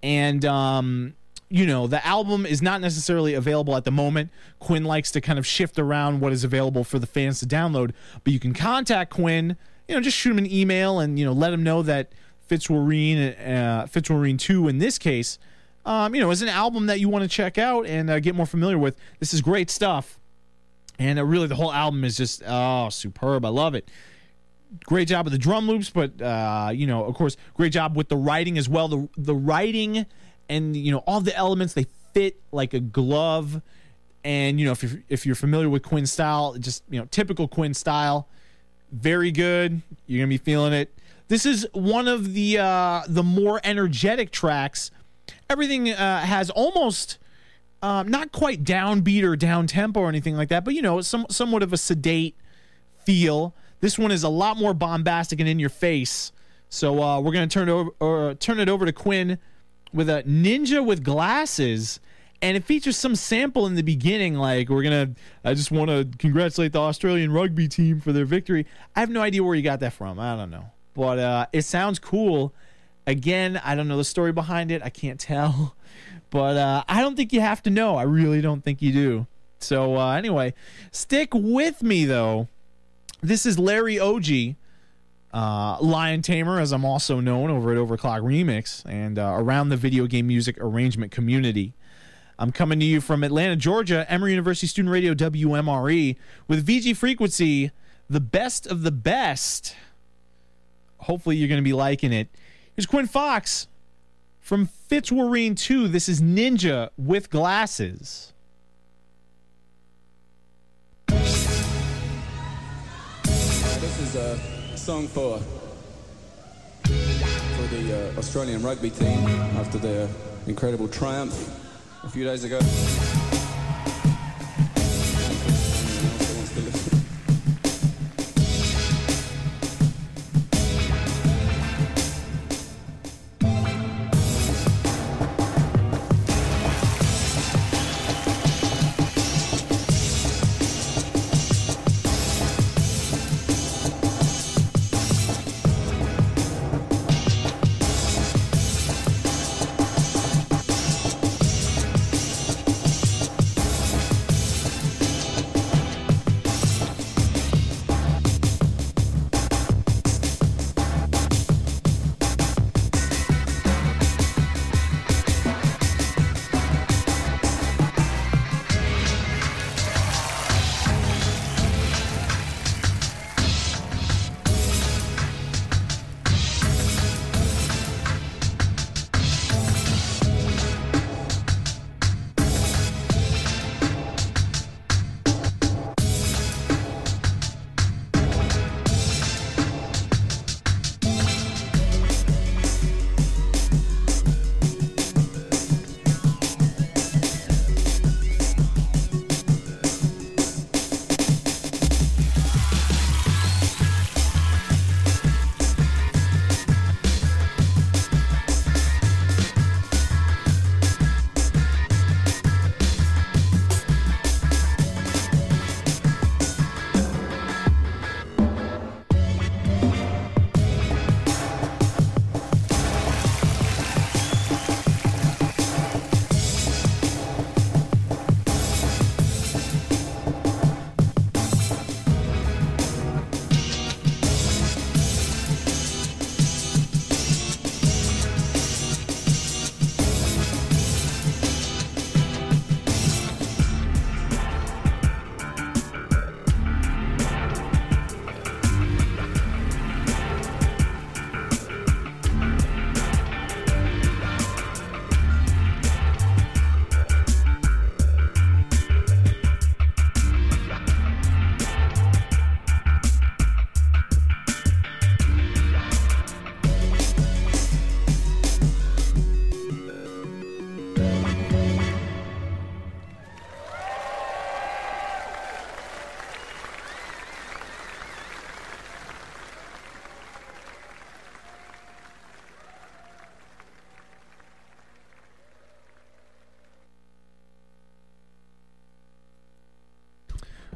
and the album is not necessarily available at the moment. Quinn likes to kind of shift around what is available for the fans to download, but you can contact Quinn, just shoot him an email and let him know that Fitzwarreen 2 in this case is an album that you want to check out and get more familiar with. This is great stuff, and really the whole album is just superb. I love it. Great job with the drum loops, but of course, great job with the writing as well. The writing and all the elements, they fit like a glove. And if you're familiar with Quinn style, just typical Quinn style, very good. You're gonna be feeling it. This is one of the more energetic tracks. Everything has almost not quite downbeat or down tempo or anything like that, but somewhat of a sedate feel. This one is a lot more bombastic and in your face. So we're gonna turn it over to Quinn with a Ninja with Glasses, and it features some sample in the beginning. Like I just want to congratulate the Australian rugby team for their victory. I have no idea where you got that from. I don't know, but it sounds cool. Again, I don't know the story behind it. I can't tell, but I don't think you have to know. I really don't think you do. So anyway, stick with me though. This is Larry Oji, Lion Tamer, as I'm also known over at Overclock Remix and around the video game music arrangement community. I'm coming to you from Atlanta, Georgia, Emory University Student Radio, WMRE, with VG Frequency, the best of the best. Hopefully you're going to be liking it. Here's Quinn Fox from Fitzwarreen 2. This is Ninja with Glasses. This is a song for the Australian rugby team after their incredible triumph a few days ago.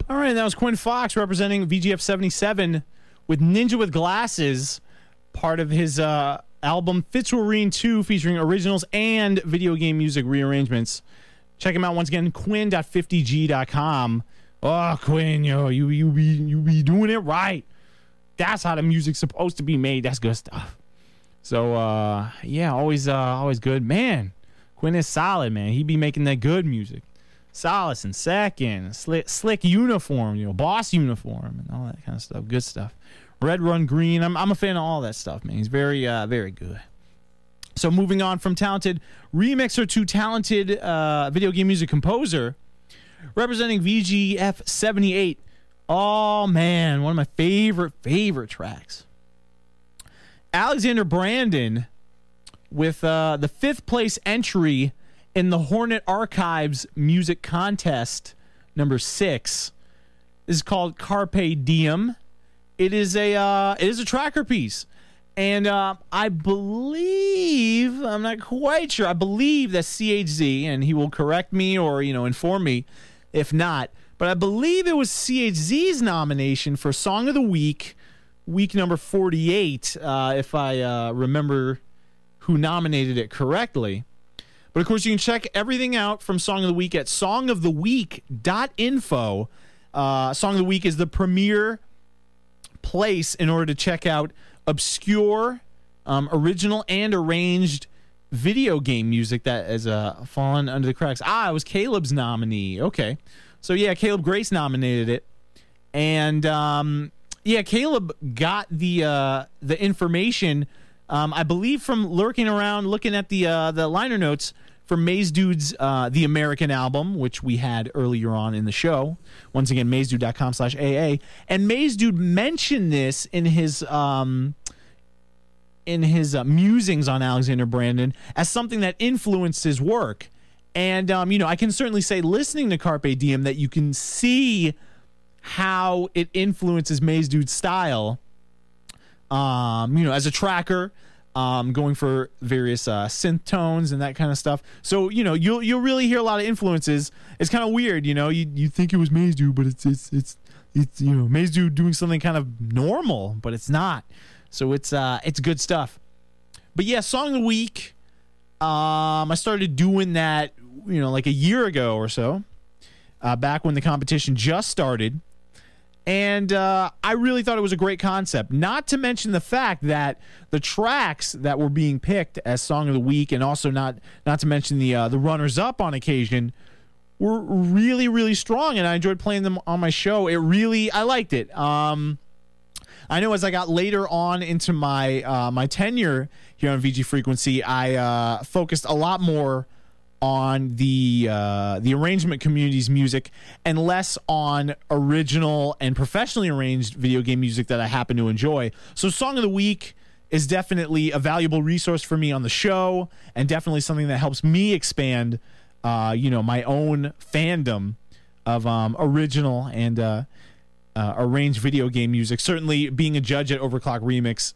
All right, that was Quinn Fox representing VGF 77 with Ninja with Glasses, part of his album Fitzwareen 2 featuring originals and video game music rearrangements. Check him out once again, quinn.50g.com. Oh, Quinn, yo, you be doing it right. That's how the music's supposed to be made. That's good stuff. So, yeah, always good. Man, Quinn is solid, man. He be making that good music. Solace and Second, slick uniform, boss uniform, and all that kind of stuff. Good stuff. Red Run Green. I'm a fan of all that stuff, man. He's very, very good. So moving on from talented remixer to talented video game music composer, representing VGF 78. Oh, man, one of my favorite tracks. Alexander Brandon with the 5th place entry in the Hornet Archives Music Contest, number 6. This is called Carpe Diem. It is a tracker piece. And I believe, I'm not quite sure, I believe that CHZ, and he will correct me or, inform me if not, but I believe it was CHZ's nomination for Song of the Week, week number 48, if I remember who nominated it correctly. But, of course, you can check everything out from Song of the Week at songoftheweek.info. Song of the Week is the premier place in order to check out obscure, original, and arranged video game music that has fallen under the cracks. It was Caleb's nominee. Okay. So, yeah, Caleb Grace nominated it. And, Caleb got the information, I believe, from lurking around, looking at the liner notes from Maze Dude's The American Album, which we had earlier on in the show. Once again, mazedude.com/AA. And Maze Dude mentioned this in his musings on Alexander Brandon as something that influenced his work. And, I can certainly say, listening to Carpe Diem, that you can see how it influences Maze Dude's style, as a tracker, going for various synth tones and that kind of stuff. So, you'll really hear a lot of influences. It's kind of weird, you think it was Maze Dude, but it's Maze Dude doing something kind of normal, but it's not. So it's good stuff. But yeah, Song of the Week, I started doing that, like a year ago or so, back when the competition just started. And I really thought it was a great concept, not to mention the fact that the tracks that were being picked as Song of the Week, and also not to mention the runners-up on occasion, were really, really strong, and I enjoyed playing them on my show. I liked it. I know as I got later on into my my tenure here on VG Frequency, I focused a lot more on the arrangement community's music and less on original and professionally arranged video game music that I happen to enjoy. So Song of the Week is definitely a valuable resource for me on the show, and definitely something that helps me expand my own fandom of original and arranged video game music. Certainly being a judge at Overclock Remix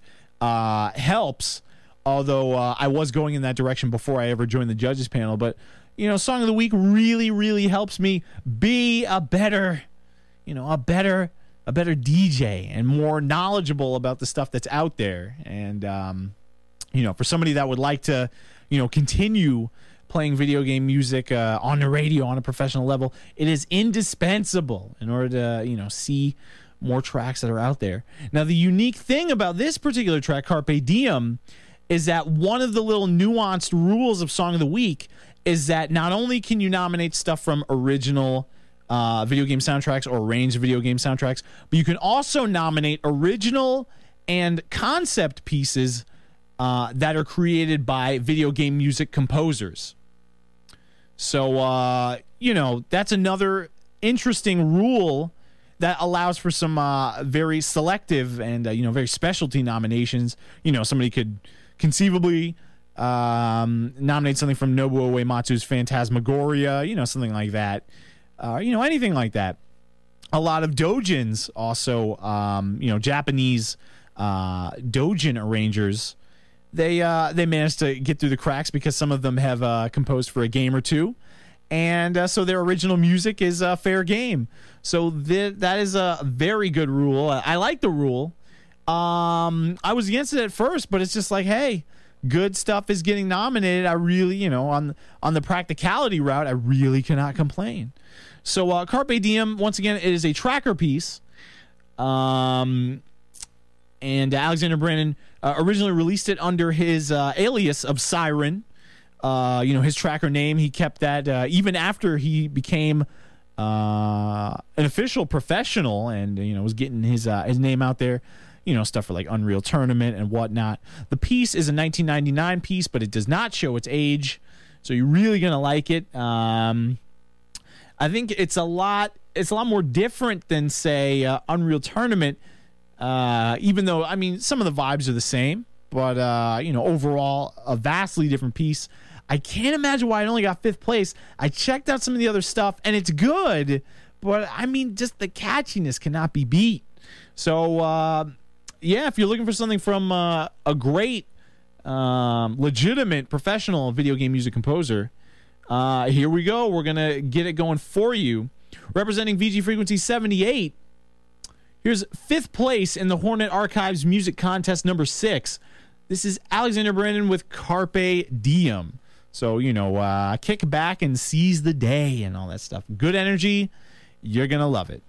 helps, although I was going in that direction before I ever joined the judges panel. But, Song of the Week really, really helps me be a better DJ and more knowledgeable about the stuff that's out there. And, for somebody that would like to, continue playing video game music on the radio on a professional level, it is indispensable in order to, see more tracks that are out there. Now, the unique thing about this particular track, Carpe Diem, is that one of the little nuanced rules of Song of the Week is that not only can you nominate stuff from original video game soundtracks or arranged video game soundtracks, but you can also nominate original and concept pieces that are created by video game music composers. So, that's another interesting rule that allows for some very selective and, very specialty nominations. Somebody could conceivably nominate something from Nobuo Uematsu's Phantasmagoria, something like that. Anything like that. A lot of doujins also, Japanese doujin arrangers, they managed to get through the cracks because some of them have composed for a game or two. and so their original music is fair game. So that is a very good rule. I like the rule. I was against it at first, but it's just like, hey, good stuff is getting nominated. I really, on the practicality route, I really cannot complain. So Carpe Diem, once again, it is a tracker piece. And Alexander Brandon originally released it under his alias of Siren. His tracker name, he kept that even after he became an official professional and, was getting his name out there. Stuff for like Unreal Tournament and whatnot. The piece is a 1999 piece, but it does not show its age. So you're really going to like it. I think it's a lot more different than, say, Unreal Tournament, even though, some of the vibes are the same, but, overall, a vastly different piece. I can't imagine why it only got 5th place. I checked out some of the other stuff, and it's good, but, just the catchiness cannot be beat. So, if you're looking for something from a great, legitimate, professional video game music composer, here we go. We're going to get it going for you. Representing VG Frequency 78, here's 5th place in the Hornet Archives Music Contest number 6. This is Alexander Brandon with Carpe Diem. So, kick back and seize the day and all that stuff. Good energy. You're going to love it.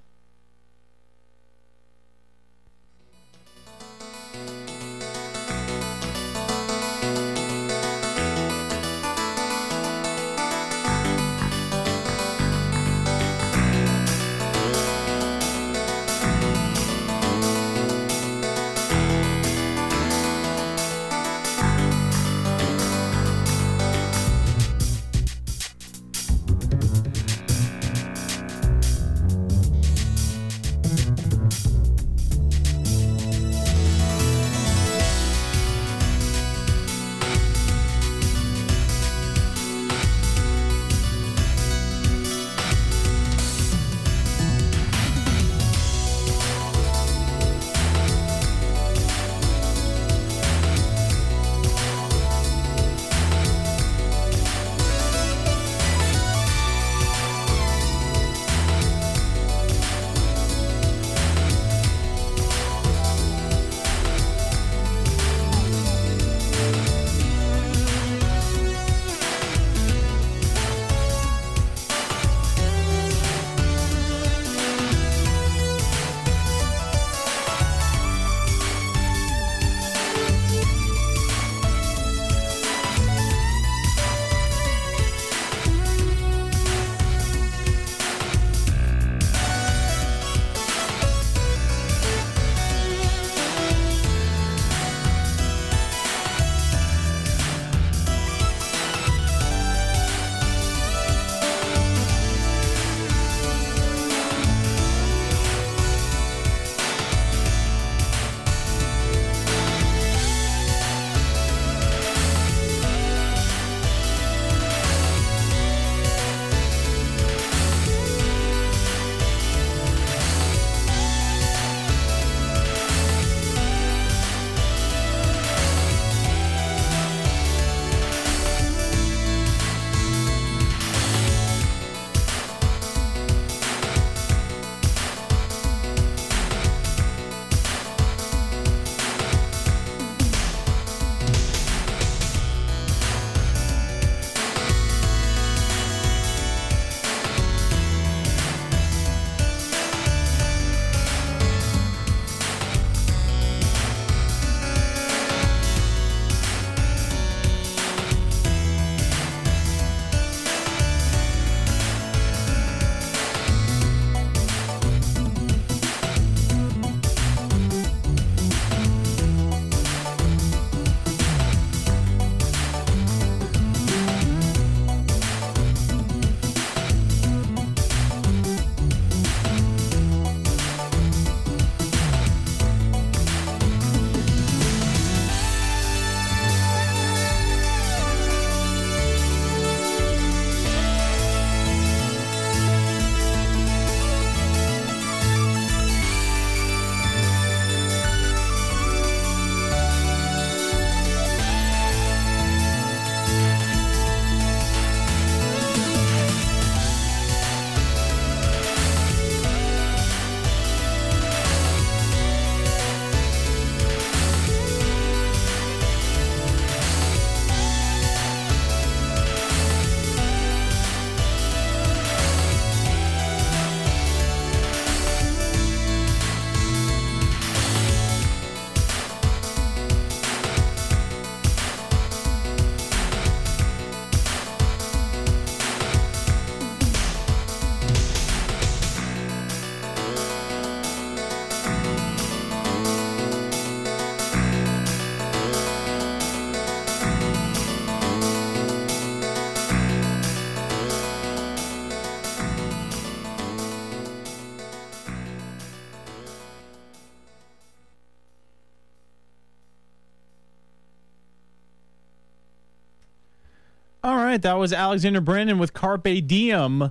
right, that was Alexander Brandon with Carpe Diem,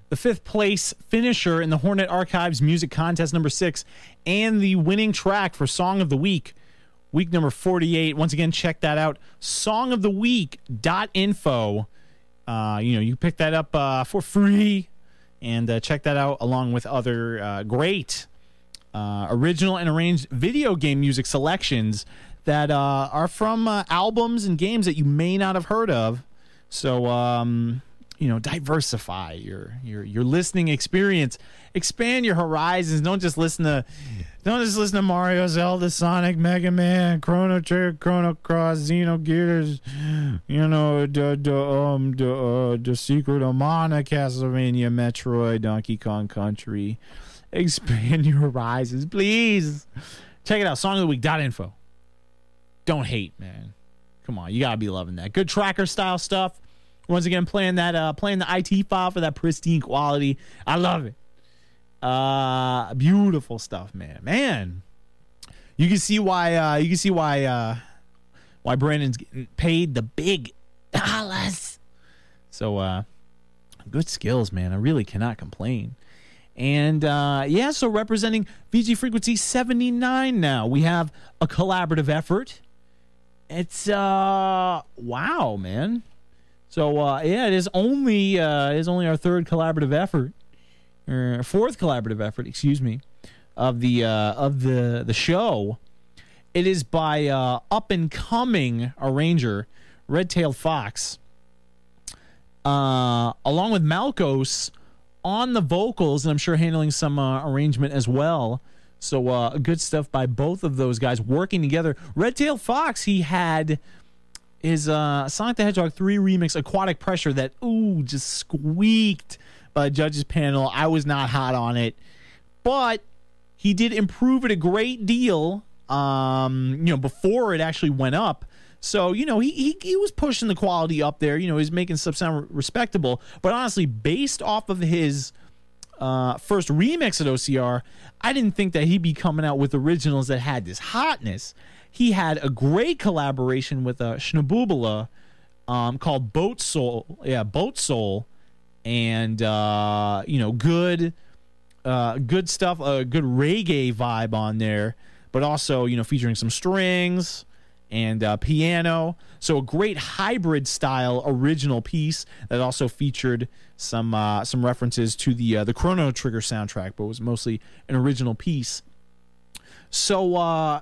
the 5th place finisher in the Hornet Archives Music Contest number 6, and the winning track for Song of the Week, week number 48. Once again, check that out, songoftheweek.info. You pick that up for free, and check that out along with other great original and arranged video game music selections that are from albums and games that you may not have heard of. So, diversify your listening experience, expand your horizons. Don't just listen to Mario, Zelda, Sonic, Mega Man, Chrono Trigger, Chrono Cross, Xenogears, the Secret of Mana, Castlevania, Metroid, Donkey Kong Country. Expand your horizons, please. Check it out, songoftheweek.info. Don't hate, man. Come on, you gotta be loving that. Good tracker style stuff. Once again, playing the IT file for that pristine quality. I love it. Beautiful stuff, man. Man, you can see why Brandon's getting paid the big dollars. So, good skills, man. I really cannot complain. And so representing VG Frequency 79 now, we have a collaborative effort. It's wow, man. So it is only our 3rd collaborative effort, or 4th collaborative effort, excuse me, of the show. It is by up and coming arranger Red-Tailed Fox, along with Malkos on the vocals, and I'm sure handling some arrangement as well. So good stuff by both of those guys working together. Red-Tailed Fox, he had his Sonic the Hedgehog 3 remix, Aquatic Pressure, that just squeaked by the judges panel. I was not hot on it, but he did improve it a great deal before it actually went up. So, he was pushing the quality up there. He was making stuff sound respectable. But honestly, based off of his first remix at OCR, I didn't think that he'd be coming out with originals that had this hotness. He had a great collaboration with Schnaboobala called Boat Soul. Yeah, Boat Soul. And, good stuff, a good reggae vibe on there. But also, featuring some strings and piano. So a great hybrid style original piece that also featured some references to the Chrono Trigger soundtrack, but was mostly an original piece. So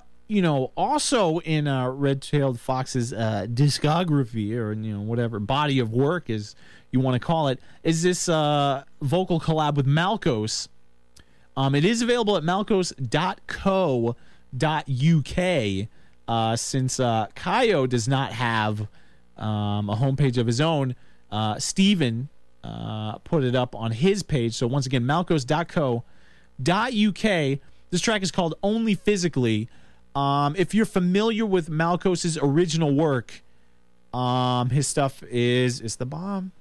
also in Red-Tailed Fox's discography, or whatever body of work is you want to call it, is this vocal collab with Malkos. It is available at malkos.co.uk. Since Kaio does not have a homepage of his own, Steven put it up on his page. So once again, malkos.co.uk. This track is called Only Physically. If you're familiar with Malkos's original work, his stuff is the bomb.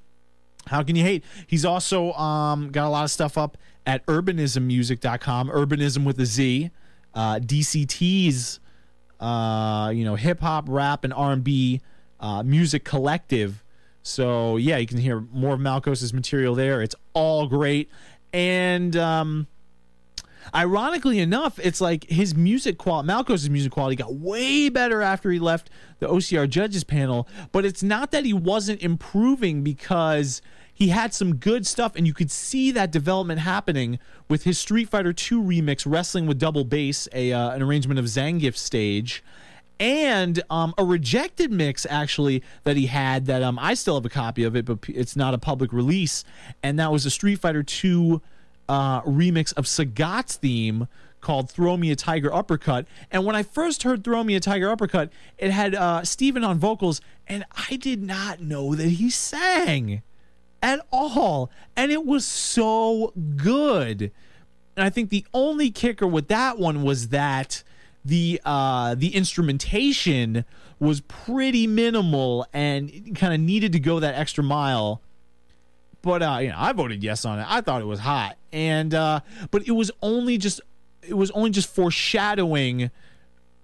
How can you hate? He's also got a lot of stuff up at urbanismmusic.com, urbanism with a Z, DCT's hip hop, rap, and R&B music collective. So yeah, you can hear more of Malkos's material there. It's all great. And ironically enough, it's like his music quality, Malkos's music quality, got way better after he left the OCR judges panel. But it's not that he wasn't improving, because he had some good stuff, and you could see that development happening with his Street Fighter II remix, Wrestling with Double Bass, an arrangement of Zangief's stage, and a rejected mix, actually, that he had that I still have a copy of it, but it's not a public release, and that was a Street Fighter II remix of Sagat's theme called Throw Me a Tiger Uppercut. And when I first heard Throw Me a Tiger Uppercut, it had Steven on vocals, and I did not know that he sang at all, and it was so good. And I think the only kicker with that one was that the instrumentation was pretty minimal and kind of needed to go that extra mile. But I voted yes on it. I thought it was hot, and but it was only just foreshadowing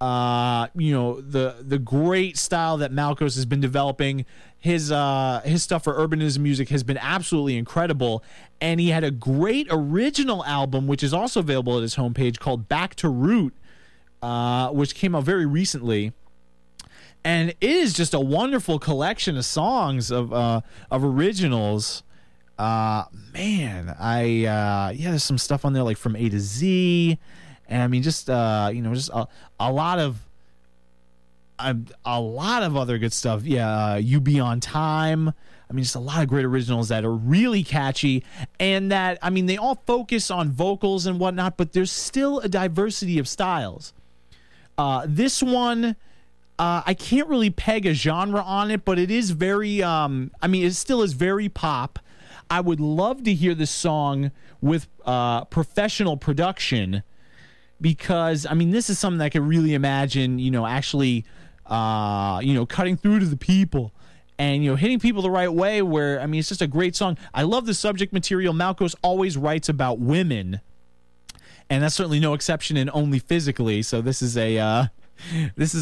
the great style that Malkos has been developing. His stuff for urbanism music has been absolutely incredible, and he had a great original album which is also available at his homepage called Back to Root, which came out very recently, and it is just a wonderful collection of songs of originals. There's some stuff on there like From A to Z, and I mean just a lot of other good stuff. You Be On Time. I mean, just a lot of great originals that are really catchy, and that, I mean, they all focus on vocals and whatnot, but there's still a diversity of styles. This one, I can't really peg a genre on it, but it is very, it still is very pop. I would love to hear this song with professional production, because, I mean, this is something that I could really imagine, actually, cutting through to the people and, hitting people the right way, where, I mean, it's just a great song. I love the subject material. Malkos always writes about women, and that's certainly no exception in Only Physically. So this is a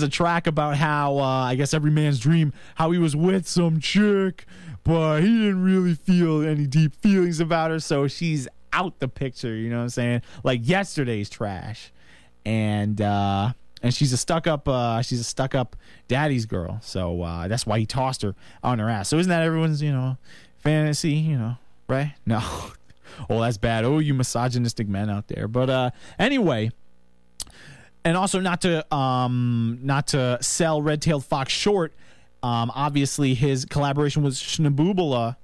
track about how, I guess every man's dream, how he was with some chick, but he didn't really feel any deep feelings about her, so she's out the picture, you know what I'm saying? Like Yesterday's trash. And she's a stuck-up daddy's girl, so that's why he tossed her on her ass. So isn't that everyone's, fantasy, right? No. Oh, that's bad. Oh, you misogynistic men out there. But anyway, and also not to sell Red-Tailed Fox short, obviously his collaboration with Shnaboobala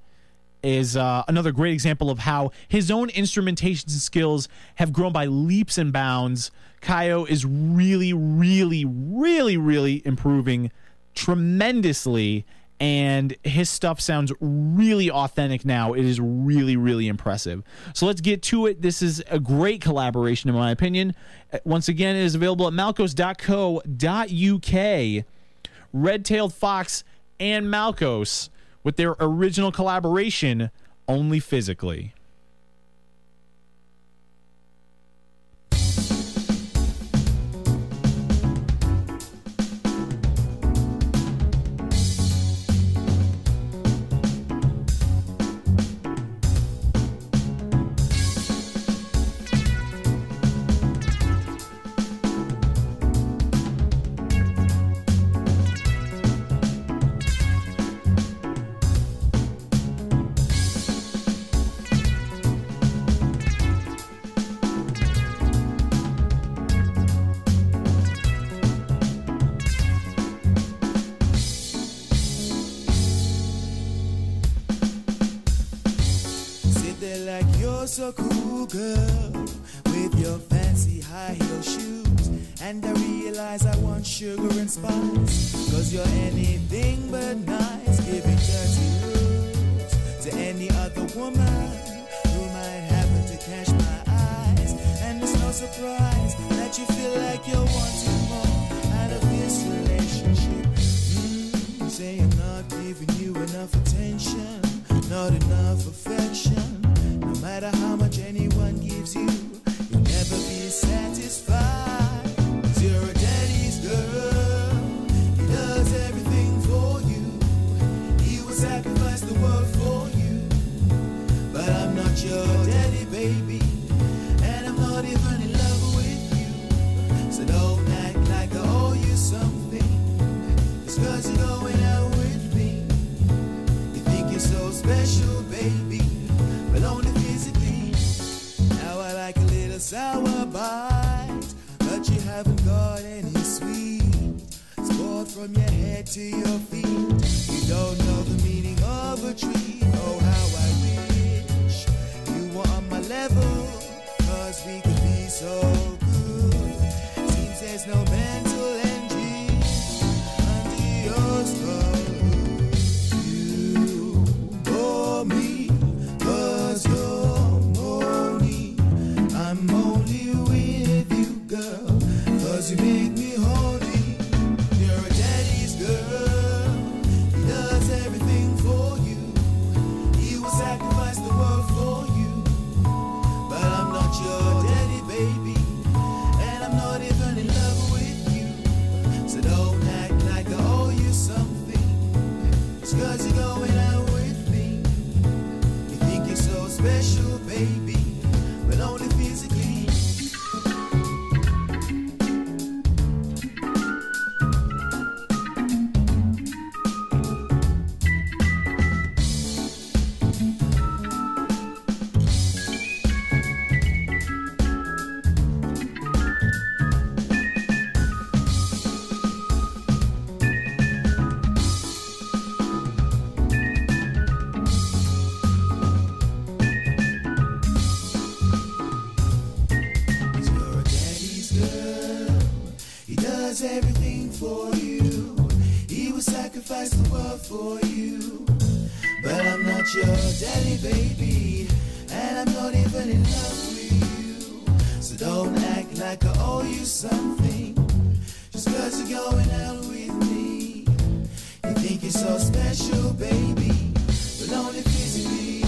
is another great example of how his own instrumentation skills have grown by leaps and bounds. Kaio is really, really, really, really improving tremendously, and his stuff sounds really authentic now. It is really, really impressive. So let's get to it. This is a great collaboration, in my opinion. Once again, it is available at malkos.co.uk. Red-Tailed Fox and Malkos with their original collaboration, Only Physically. So cool, girl, with your fancy high heel shoes. And I realize I want sugar and spice, 'cause you're anything but nice, giving dirty looks to any other woman who might happen to catch my eyes. And it's no surprise that you feel like you're wanting more out of this relationship. You say I'm not giving you enough attention, not enough affection. No matter how much anyone gives you, you'll never be satisfied. 'Cause you're a daddy's girl, he does everything for you. He will sacrifice the world for you. But I'm not your daddy, baby, and I'm not even in love with you. So don't act like I owe you something, just 'cause you're going out with me. You think you're so special, baby, but only physically. Now I like a little sour bite, but you haven't got any sweet. Sport from your head to your feet. You don't know the meaning of a treat. Oh, how I wish you were on my level, 'cause we could be so good. Seems there's no mental engine under your skull. You bore me, 'cause you're moaning. I'm only with you, girl, 'cause you make me horny. You're a daddy's girl, he does everything for you. He will sacrifice the world for you. But I'm not your daddy, baby, and I'm not even in love with you. was everything for you. He would sacrifice the world for you. But I'm not your daddy, baby, and I'm not even in love with you. So don't act like I owe you something just 'cause you're going out with me. You think you're so special, baby, but only physically.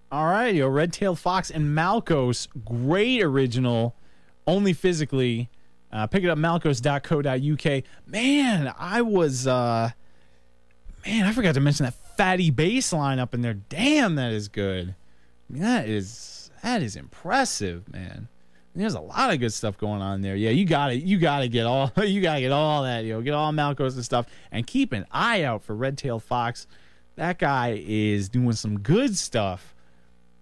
All right, yo, Red-Tailed Fox and Malkos, great original, only physically. Pick it up, malkos.co.uk. Man, I forgot to mention that fatty bass line up in there. Damn, that is good. I mean, that is impressive, man. There's a lot of good stuff going on there. Yeah, you gotta get all that, yo. Get all Malkos and stuff, and keep an eye out for Red-Tailed Fox. That guy is doing some good stuff.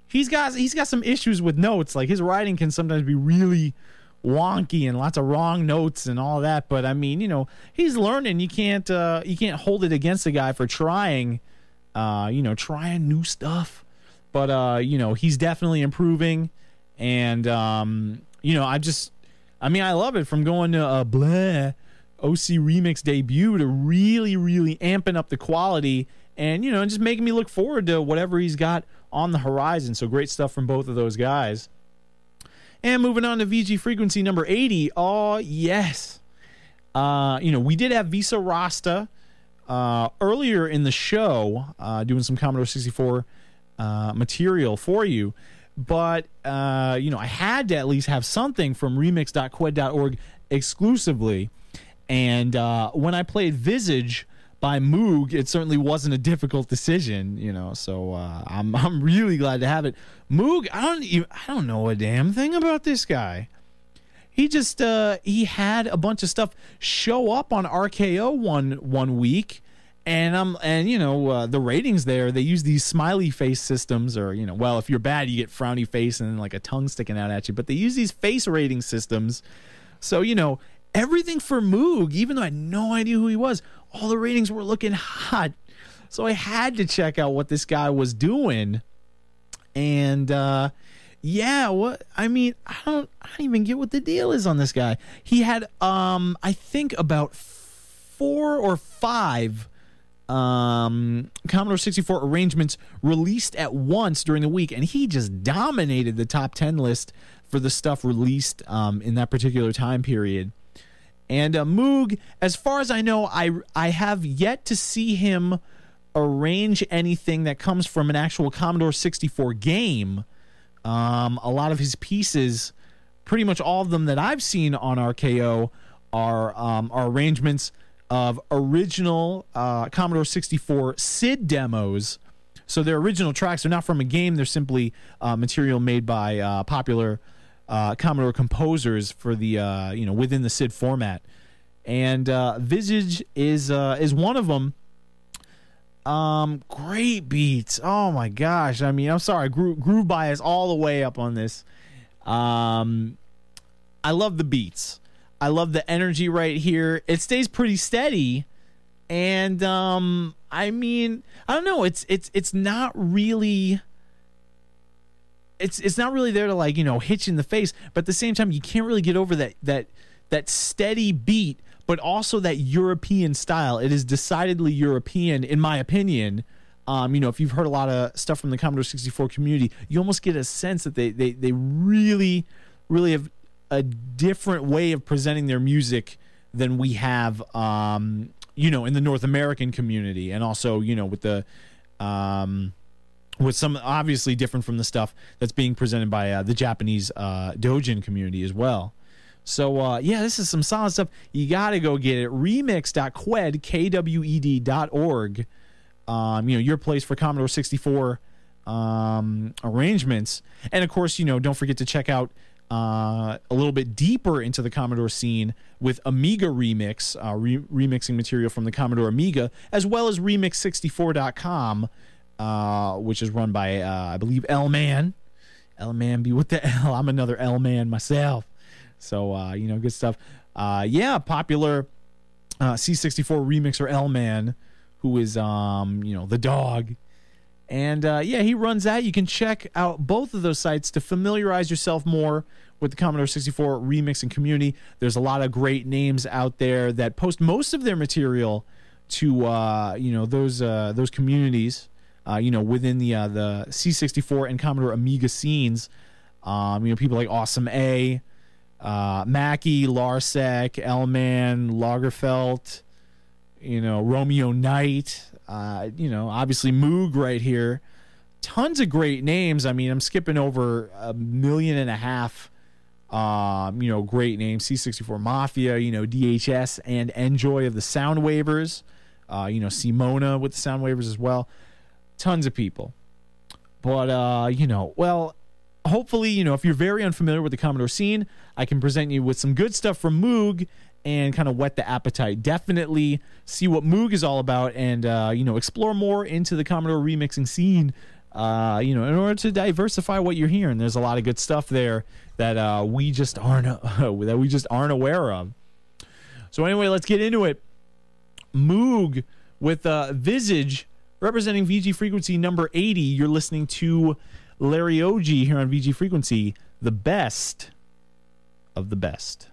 He's got some issues with notes. Like, his writing can sometimes be really wonky and lots of wrong notes and all that. But I mean, he's learning. You can't hold it against the guy for trying new stuff. But he's definitely improving. And I love it, from going to OC Remix debut to really, really amping up the quality and just making me look forward to whatever he's got on the horizon. So great stuff from both of those guys. And moving on to VG Frequency number 80. Oh, yes. We did have Visa Rasta earlier in the show, doing some Commodore 64 material for you. But, I had to at least have something from remix.qued.org exclusively. And when I played Visage by Moog, it certainly wasn't a difficult decision, so I'm really glad to have it. Moog, I don't know a damn thing about this guy. He just he had a bunch of stuff show up on RKO one week, and the ratings there, they use these smiley face systems, or well, if you're bad you get frowny face and like a tongue sticking out at you, but they use these face rating systems. So everything for Moog, even though I had no idea who he was, all the ratings were looking hot. So I had to check out what this guy was doing. And I don't even get what the deal is on this guy. He had I think about 4 or 5 Commodore 64 arrangements released at once during the week, and he just dominated the top 10 list for the stuff released in that particular time period. And Moog, as far as I know, I have yet to see him arrange anything that comes from an actual Commodore 64 game. A lot of his pieces, pretty much all of them that I've seen on RKO, are arrangements of original Commodore 64 SID demos. So they're original tracks. They're not from a game. They're simply material made by popular Commodore composers for the within the SID format, and Visage is one of them. Great beats. Oh my gosh! I mean, I'm sorry, groove bias all the way up on this. I love the beats. I love the energy right here. It stays pretty steady, and I don't know. It's not really. It's not really there to hit you in the face, but at the same time you can't really get over that steady beat, but also that European style. It is decidedly European, in my opinion. If you've heard a lot of stuff from the Commodore 64 community, you almost get a sense that they really, really have a different way of presenting their music than we have, in the North American community, and also, with the with some obviously different from the stuff that's being presented by the Japanese Dojin community as well. So, this is some solid stuff. You got to go get it. Remix.qued.org. Your place for Commodore 64 arrangements. And, of course, don't forget to check out a little bit deeper into the Commodore scene with Amiga Remix, remixing material from the Commodore Amiga, as well as Remix64.com. Which is run by, I believe, L-Man. L-Man be with the L. I'm another L-Man myself. So, good stuff. Popular C64 remixer L-Man, who is, the dog. And yeah, he runs that. You can check out both of those sites to familiarize yourself more with the Commodore 64 remixing community. There's a lot of great names out there that post most of their material to those communities. Within the C64 and Commodore Amiga scenes. People like Awesome A, Mackie, Larsec, L-Man, Lagerfeld, Romeo Knight, obviously Moog right here. Tons of great names. I mean, I'm skipping over 1.5 million, great names. C64 Mafia, DHS and Enjoy of the Soundwavers, Simona with the Soundwavers as well. Tons of people. But, hopefully, if you're very unfamiliar with the Commodore scene, I can present you with some good stuff from Moog and kind of whet the appetite. Definitely see what Moog is all about and, explore more into the Commodore remixing scene, in order to diversify what you're hearing. There's a lot of good stuff there that we just aren't aware of. So anyway, let's get into it. Moog with Visage, representing VG Frequency number 80. You're listening to Larry Oji here on VG Frequency, the best of the best.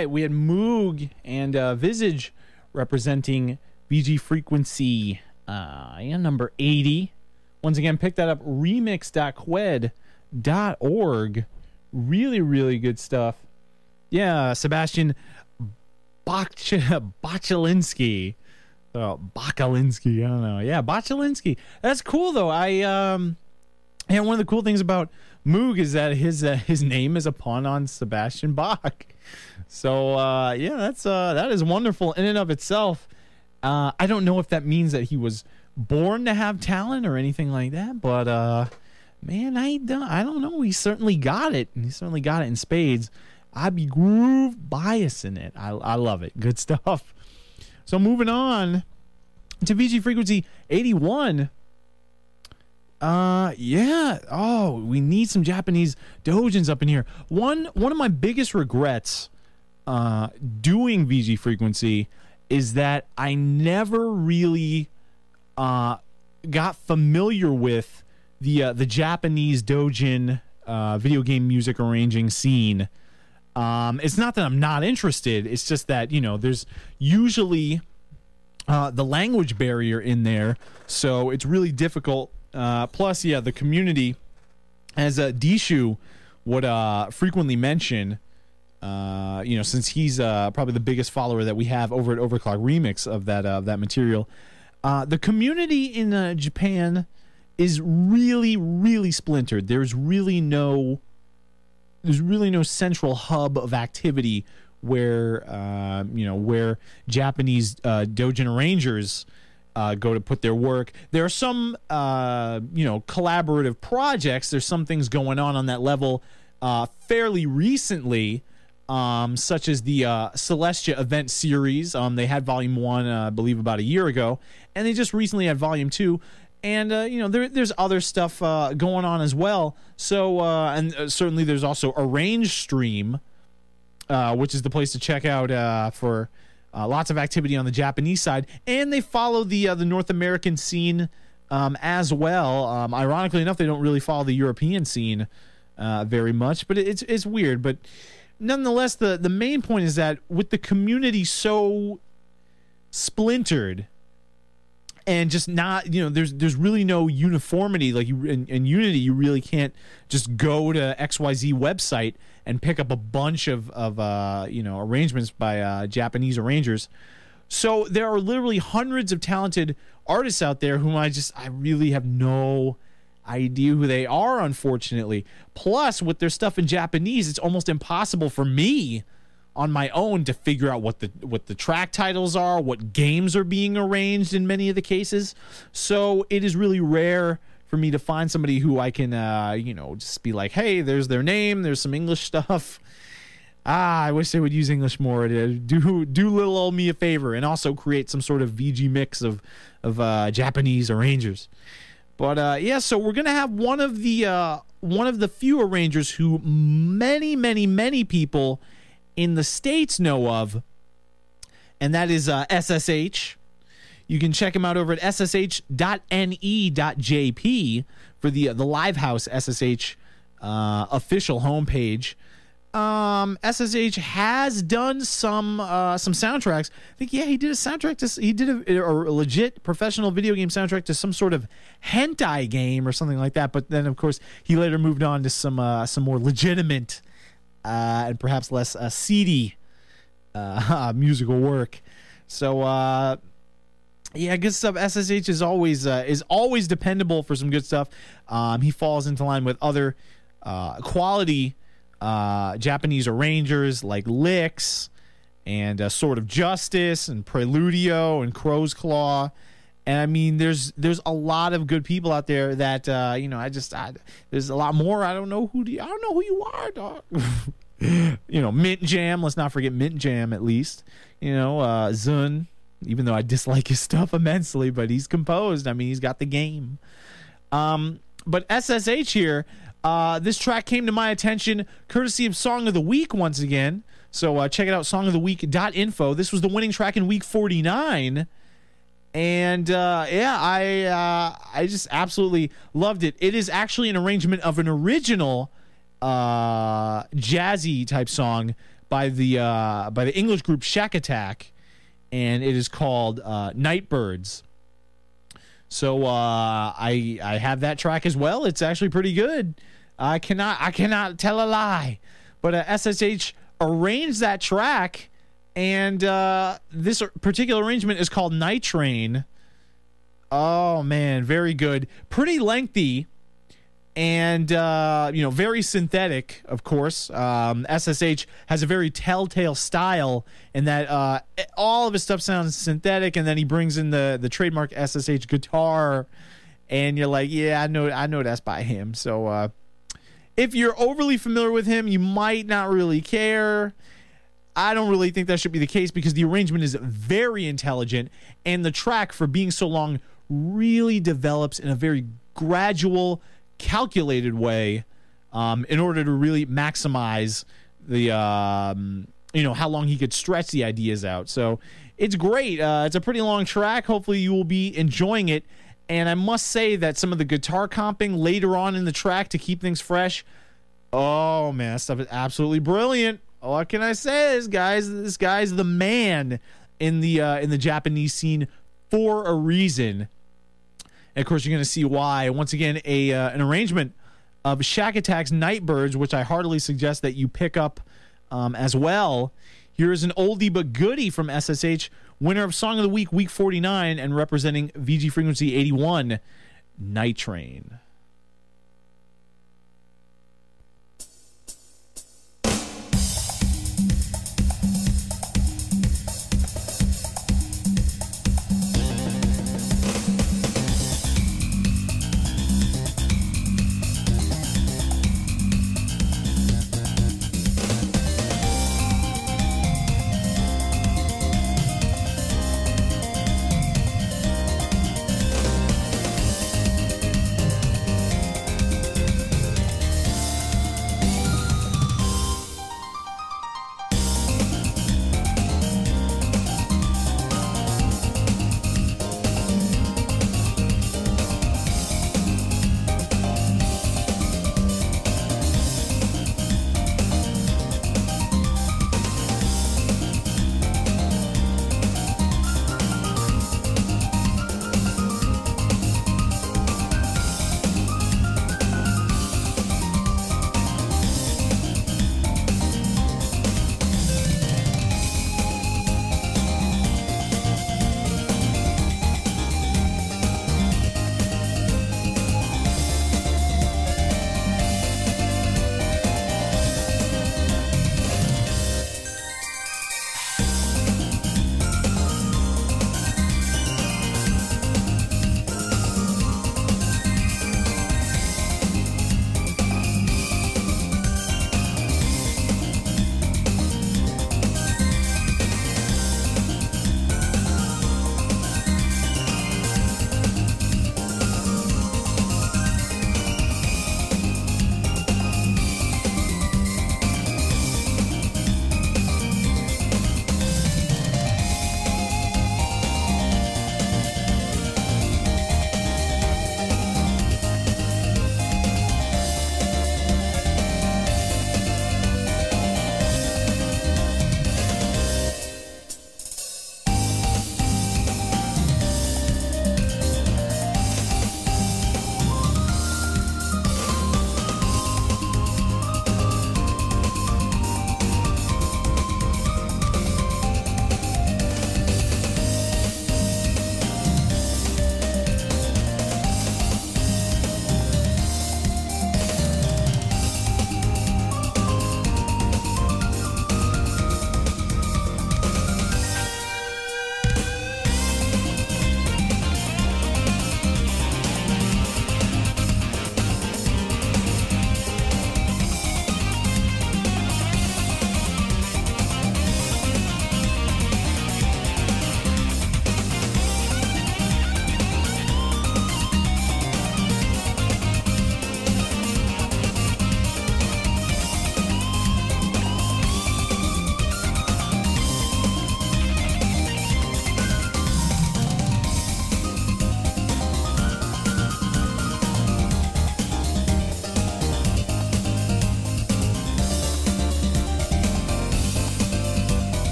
right, we had Moog and Visage representing VG Frequency, number 80. Once again, pick that up, remix.qued.org. Really, really good stuff. Yeah, Sebastian Bachalinsky. Bachalinsky, I don't know. Yeah, Bachalinsky. That's cool, though. One of the cool things about Moog is that his name is a pun on Sebastian Bach. So, that is wonderful in and of itself. I don't know if that means that he was born to have talent or anything like that, but man, I don't know. He certainly got it, and he certainly got it in spades. I'd be groove biasing it. I love it. Good stuff. So moving on to VG Frequency 81. We need some Japanese doujins up in here. One of my biggest regrets doing VG Frequency is that I never really got familiar with the Japanese doujin video game music arranging scene. It's not that I'm not interested. It's just that, there's usually the language barrier in there, so it's really difficult. Plus, the community, as Dishu would frequently mention, since he's probably the biggest follower that we have over at Overclock Remix of that material, the community in Japan is really, really splintered. There's really no central hub of activity where Japanese doujin arrangers go to put their work. There are some collaborative projects. There's some things going on that level fairly recently, such as the Celestia event series. They had volume 1 I believe about a year ago, and they just recently had volume 2. And, there's other stuff going on as well. So, certainly there's also Arrange Stream, which is the place to check out for lots of activity on the Japanese side. And they follow the North American scene as well. Ironically enough, they don't really follow the European scene very much. But it's weird. But nonetheless, the main point is that with the community so splintered, and just not, there's really no uniformity. Like in Unity, you really can't just go to XYZ website and pick up a bunch of arrangements by Japanese arrangers. So there are literally hundreds of talented artists out there whom I really have no idea who they are, unfortunately. Plus, with their stuff in Japanese, it's almost impossible for me on my own to figure out what the track titles are, what games are being arranged in many of the cases. So it is really rare for me to find somebody who I can, just be like, hey, there's their name, there's some English stuff. I wish they would use English more. Do little old me a favor and also create some sort of VG mix of Japanese arrangers. But so we're gonna have one of the few arrangers who many people in the States know of, and that is SSH. You can check him out over at ssh.ne.jp for the Livehouse SSH official homepage. SSH has done some soundtracks. I think he did a soundtrack he did a legit professional video game soundtrack to some sort of hentai game or something like that. But then of course he later moved on to some more legitimate and perhaps less seedy musical work. So good stuff. SSH is always dependable for some good stuff. He falls into line with other quality Japanese arrangers like Licks and Sword of Justice and Preludio and Crow's Claw. And I mean, there's a lot of good people out there that there's a lot more. I don't know who you are, dog. Mint Jam. Let's not forget Mint Jam at least. Zun. Even though I dislike his stuff immensely, but he's composed. I mean, he's got the game. But SSH here. This track came to my attention courtesy of Song of the Week once again. So check it out, songoftheweek.info. This was the winning track in week 49. And I just absolutely loved it. It is actually an arrangement of an original jazzy type song by the English group Shack Attack, and it is called Nightbirds. So I have that track as well. It's actually pretty good. I cannot tell a lie. But SSH arranged that track, and this particular arrangement is called Night Train. Oh man, very good. Pretty lengthy, and very synthetic. Of course, SSH has a very telltale style in that all of his stuff sounds synthetic, and then he brings in the trademark SSH guitar, and you're like, yeah, I know that's by him. So if you're overly familiar with him, you might not really care. I don't really think that should be the case because the arrangement is very intelligent, and the track, for being so long, really develops in a very gradual, calculated way in order to really maximize the how long he could stretch the ideas out. So it's great. It's a pretty long track. Hopefully you will be enjoying it. And I must say that some of the guitar comping later on in the track to keep things fresh, oh man, that stuff is absolutely brilliant. What can I say? This guy's the man in the Japanese scene for a reason. And of course, you're going to see why. Once again, an arrangement of Shack Attack's Nightbirds, which I heartily suggest that you pick up as well. Here's an oldie but goodie from SSH, winner of Song of the Week, Week 49, and representing VG Frequency 81, Night Train.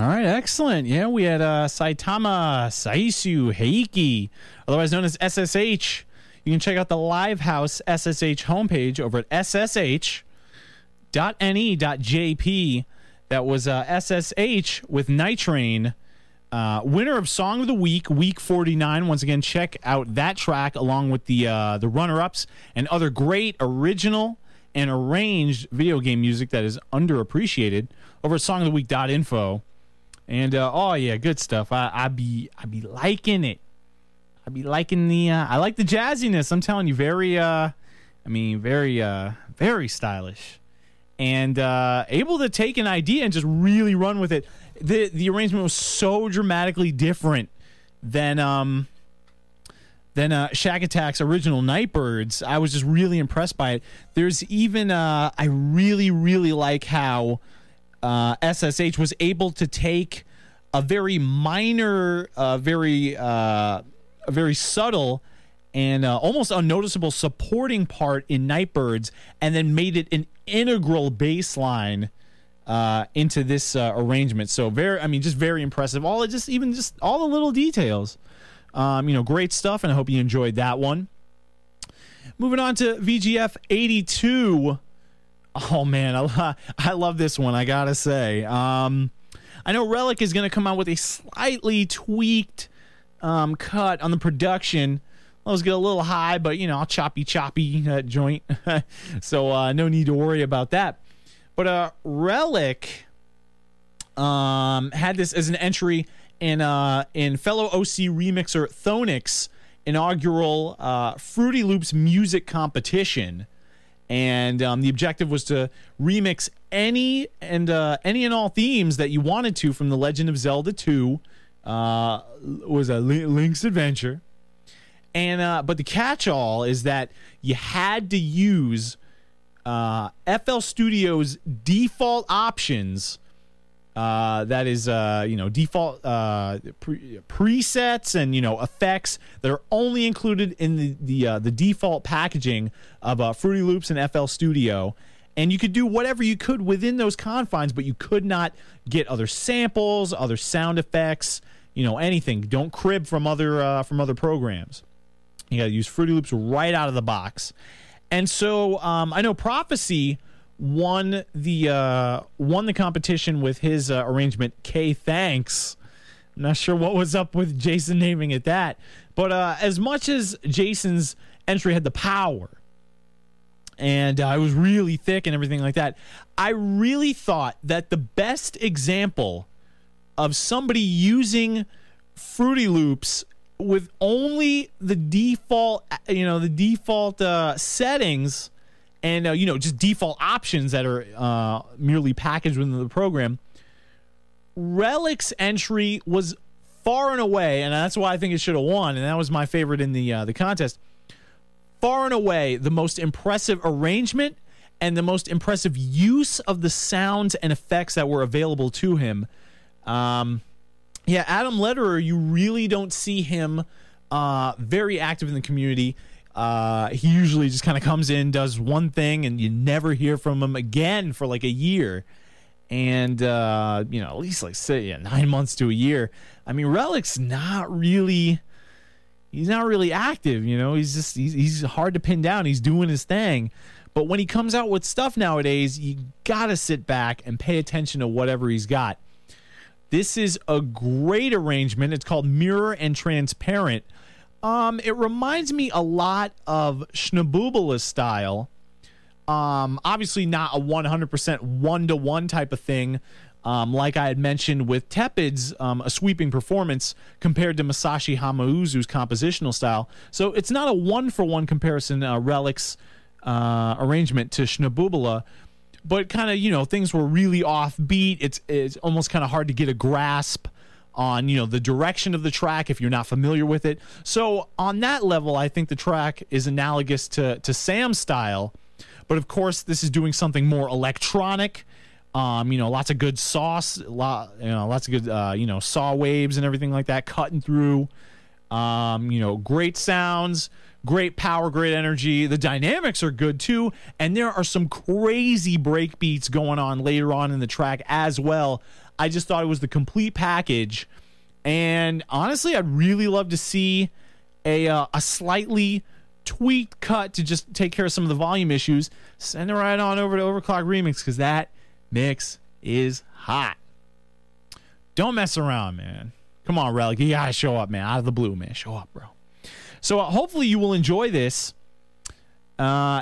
All right, excellent. Yeah, we had Saitama Saisu Heiki, otherwise known as SSH. You can check out the Livehouse SSH homepage over at ssh.ne.jp. That was SSH with Night Train. Winner of Song of the Week, Week 49. Once again, check out that track along with the runner-ups and other great original and arranged video game music that is underappreciated over at songoftheweek.info. And oh yeah, good stuff. I be liking it. I be liking the I like the jazziness. I'm telling you, very very stylish. And able to take an idea and just really run with it. The arrangement was so dramatically different than Shack Attack's original Nightbirds. I was just really impressed by it. There's even I really like how SSH was able to take a very minor, very subtle and almost unnoticeable supporting part in Nightbirds, and then made it an integral bass line into this arrangement. So just very impressive. All the little details. Great stuff, and I hope you enjoyed that one. Moving on to VGF 82. Oh man, I love this one, I gotta say. I know Relic is going to come out with a slightly tweaked cut on the production. Let's get a little high, but I'll choppy that joint. So no need to worry about that. But Relic had this as an entry in fellow OC remixer Thonic's inaugural Fruity Loops music competition. And the objective was to remix any and all themes that you wanted to from The Legend of Zelda 2, was a Link's Adventure. And but the catch-all is that you had to use FL Studio's default options. That is, default presets and effects that are only included in the default packaging of Fruity Loops and FL Studio. And you could do whatever you could within those confines, but you could not get other samples, other sound effects, anything. Don't crib from other programs. You got to use Fruity Loops right out of the box. And so I know Prophecy won the competition with his arrangement K Thanks. I'm not sure what was up with Jason naming it that, but as much as Jason's entry had the power and it was really thick and everything like that, I really thought that the best example of somebody using Fruity Loops with only the default settings and just default options that are merely packaged within the program, Relic's entry was far and away, and that's why I think it should have won, and that was my favorite in the contest, far and away the most impressive arrangement and the most impressive use of the sounds and effects that were available to him. Adam Lederer, you really don't see him very active in the community. He usually just kind of comes in, does one thing, and you never hear from him again for like a year. And, at least 9 months to a year. I mean, Relic's not really active, he's hard to pin down. He's doing his thing. But when he comes out with stuff nowadays, you got to sit back and pay attention to whatever he's got. This is a great arrangement. It's called Mirror and Transparent. It reminds me a lot of Schnaboobala's style. Obviously not a 100% one-to-one type of thing, like I had mentioned with Tepid's a sweeping performance compared to Masashi Hamauzu's compositional style. So it's not a one-for-one comparison, Relic's arrangement to Schnaboobala, but kind of, things were really offbeat. It's almost kind of hard to get a grasp on, the direction of the track if you're not familiar with it. So on that level, I think the track is analogous to Sam's style. But of course, this is doing something more electronic. Lots of good lots of good, saw waves and everything like that cutting through. Great sounds, great power, great energy. The dynamics are good too, and there are some crazy break beats going on later on in the track as well. I just thought it was the complete package. And honestly, I'd really love to see a slightly tweaked cut to just take care of some of the volume issues. Send it right on over to Overclock Remix, because that mix is hot. Don't mess around, man. Come on, Relic. You gotta show up, man. Out of the blue, man. Show up, bro. So hopefully you will enjoy this.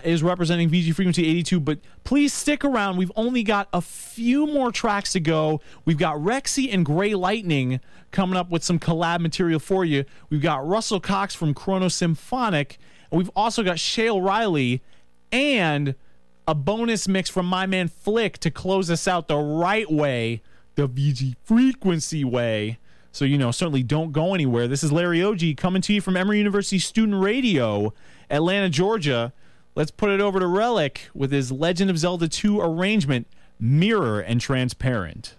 Is representing VG Frequency 82, but please stick around. We've only got a few more tracks to go. We've got Rexy and Grey Lightning coming up with some collab material for you. We've got Russell Cox from Chrono Symphonic, and we've also got Shale Riley and a bonus mix from my man Flick to close us out the right way, the VG Frequency way. So, certainly don't go anywhere. This is Larry Oji coming to you from Emory University Student Radio, Atlanta, Georgia. Let's put it over to Relic with his Legend of Zelda 2 arrangement, Mirror and Transparent.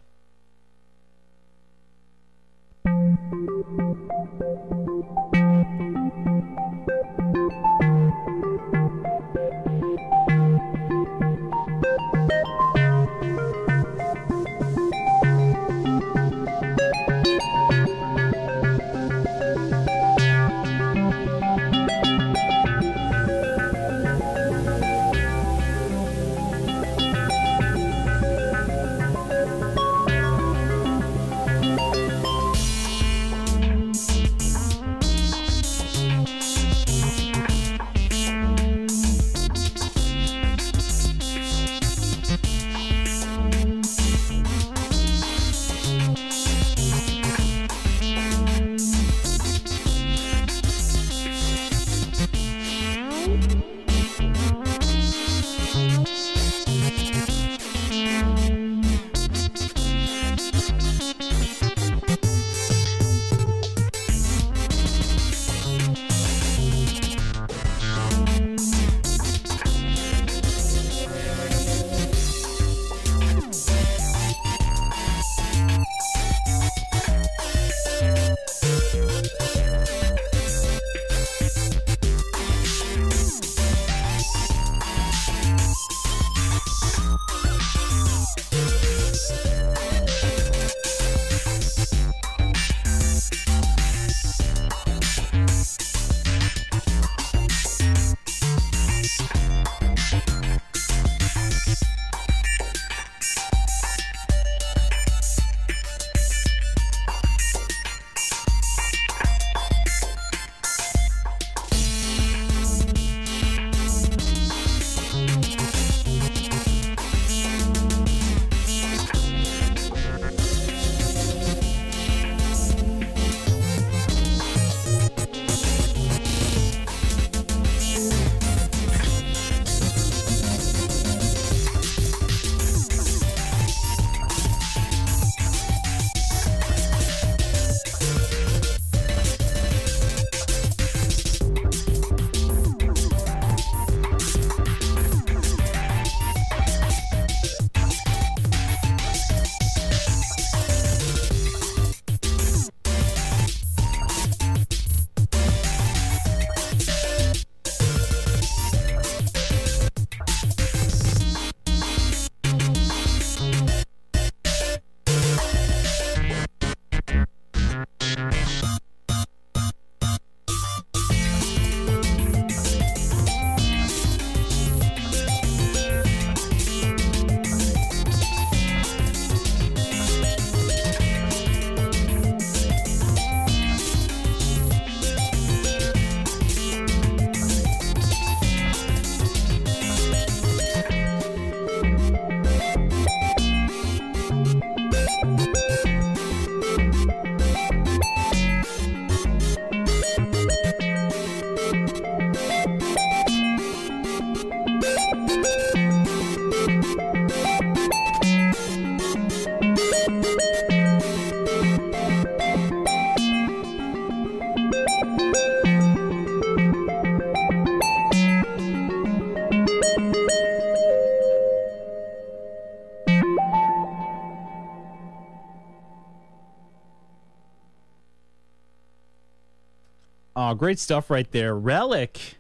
Oh, great stuff right there. Relic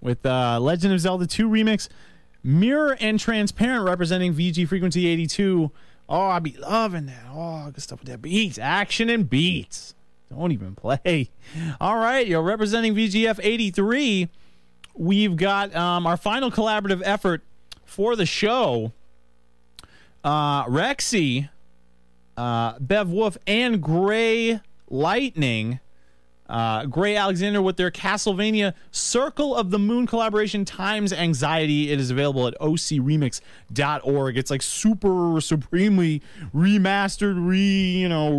with Legend of Zelda 2 remix. Mirror and Transparent representing VG Frequency 82 Oh, I'd be loving that. Oh, good stuff with that. Beats, action and beats. Don't even play. All right, you're representing VGF 83. We've got our final collaborative effort for the show. Rexy, Bev Wolf, and Gray Lightning. Gray Alexander with their Castlevania Circle of the Moon collaboration Times Anxiety. It is available at ocremix.org. It's like super supremely remastered,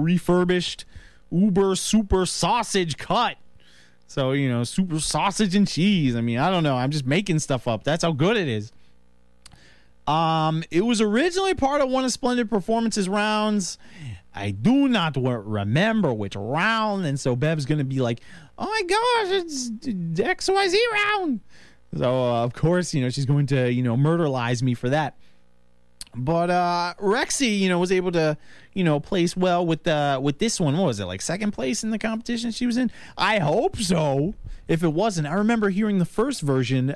refurbished, uber super sausage cut. So, super sausage and cheese. I mean, I don't know. I'm just making stuff up. That's how good it is. It was originally part of one of Splendid Performances rounds. I do not remember which round, and so Bev's going to be like, oh my gosh, it's XYZ round. So, of course, she's going to, murderlize me for that. But Rexy, was able to, place well with this one. What was it, like second place in the competition she was in? I hope so. If it wasn't, I remember hearing the first version.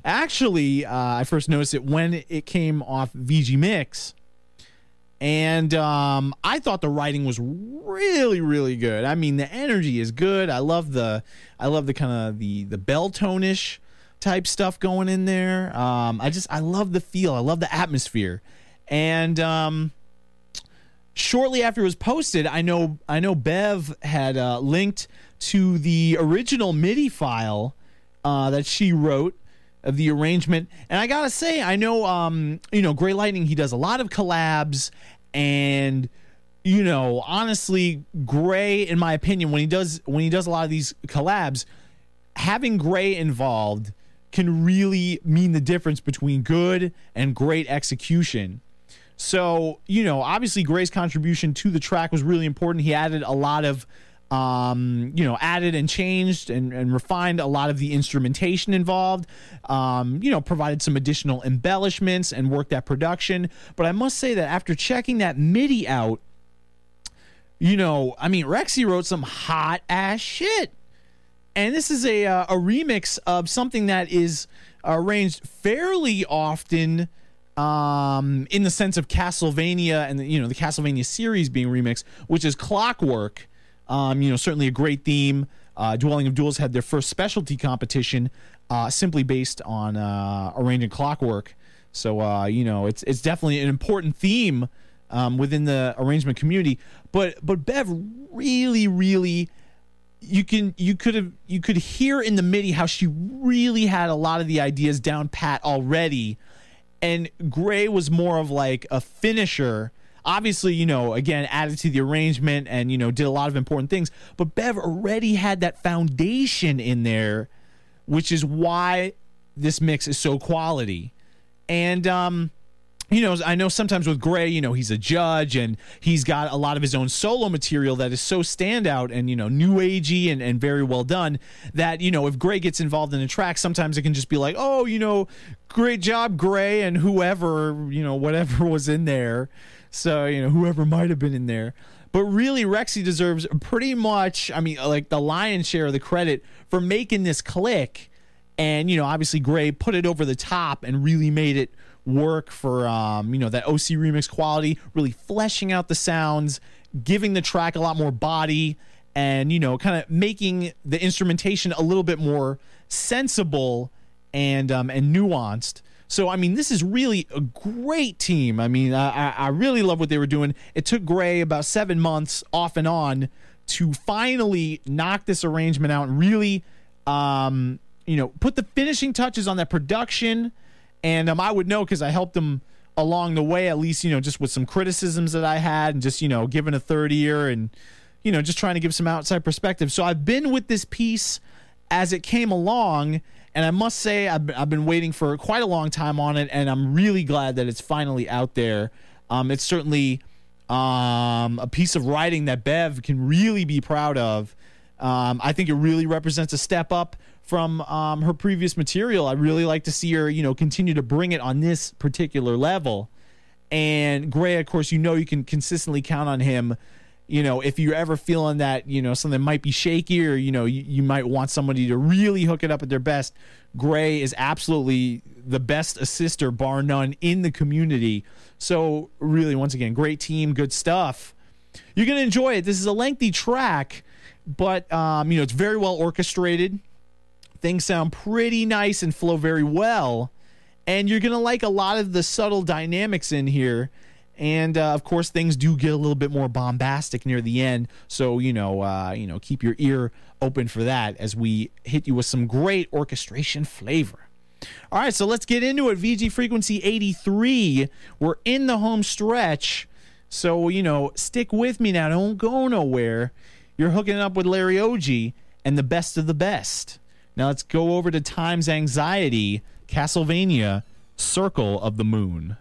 Actually, I first noticed it when it came off VG Mix. And I thought the writing was really, really good. I mean, the energy is good. I love the kind of the bell tone-ish type stuff going in there. I love the feel. I love the atmosphere. And shortly after it was posted, I know Bev had linked to the original MIDI file that she wrote of the arrangement. And I gotta say, I know Gray Lightning, he does a lot of collabs, and honestly, Gray, in my opinion, when he does a lot of these collabs, having Gray involved can really mean the difference between good and great execution. So, obviously Gray's contribution to the track was really important. He added a lot of added and changed and refined a lot of the instrumentation involved, provided some additional embellishments and worked that production. But I must say that after checking that MIDI out, Rexy wrote some hot ass shit. And this is a remix of something that is arranged fairly often in the sense of Castlevania and the Castlevania series being remixed, which is Clockwork. Certainly a great theme. Dwelling of Duels had their first specialty competition simply based on arranging Clockwork. So, it's definitely an important theme within the arrangement community. But Bev really, really, you could hear in the MIDI how she really had a lot of the ideas down pat already. And Gray was more of like a finisher. Obviously, again, added to the arrangement and, did a lot of important things. But Bev already had that foundation in there, which is why this mix is so quality. And, I know sometimes with Gray, he's a judge and he's got a lot of his own solo material that is so standout and, new agey and very well done that, if Gray gets involved in a track, sometimes it can just be like, oh, great job, Gray, and whoever, whatever was in there. So, whoever might have been in there. But really, Rexy deserves pretty much, like the lion's share of the credit for making this click. And, obviously Gray put it over the top and really made it work for, that OC remix quality, really fleshing out the sounds, giving the track a lot more body, and, kind of making the instrumentation a little bit more sensible and nuanced. So, this is really a great team. I really love what they were doing. It took Gray about 7 months off and on to finally knock this arrangement out and really, put the finishing touches on that production. And I would know because I helped them along the way, at least, just with some criticisms that I had and just, giving a third ear and, just trying to give some outside perspective. So I've been with this piece as it came along. And I must say, I've been waiting for quite a long time on it, and I'm really glad that it's finally out there. It's certainly a piece of writing that Bev can really be proud of. I think it really represents a step up from her previous material. I'd really like to see her, continue to bring it on this particular level. And Gray, of course, you can consistently count on him, if you're ever feeling that, something might be shaky, or, you might want somebody to really hook it up at their best, Gray is absolutely the best assister, bar none, in the community. So really, once again, great team, good stuff. You're going to enjoy it. This is a lengthy track, but, it's very well orchestrated. Things sound pretty nice and flow very well. And you're going to like a lot of the subtle dynamics in here. And, of course, things do get a little bit more bombastic near the end. So, keep your ear open for that as we hit you with some great orchestration flavor. All right, so let's get into it. VG Frequency 83. We're in the home stretch. So, stick with me now. Don't go nowhere. You're hooking up with Larry Oji and the best of the best. Now let's go over to Time's Anxiety, Castlevania, Circle of the Moon.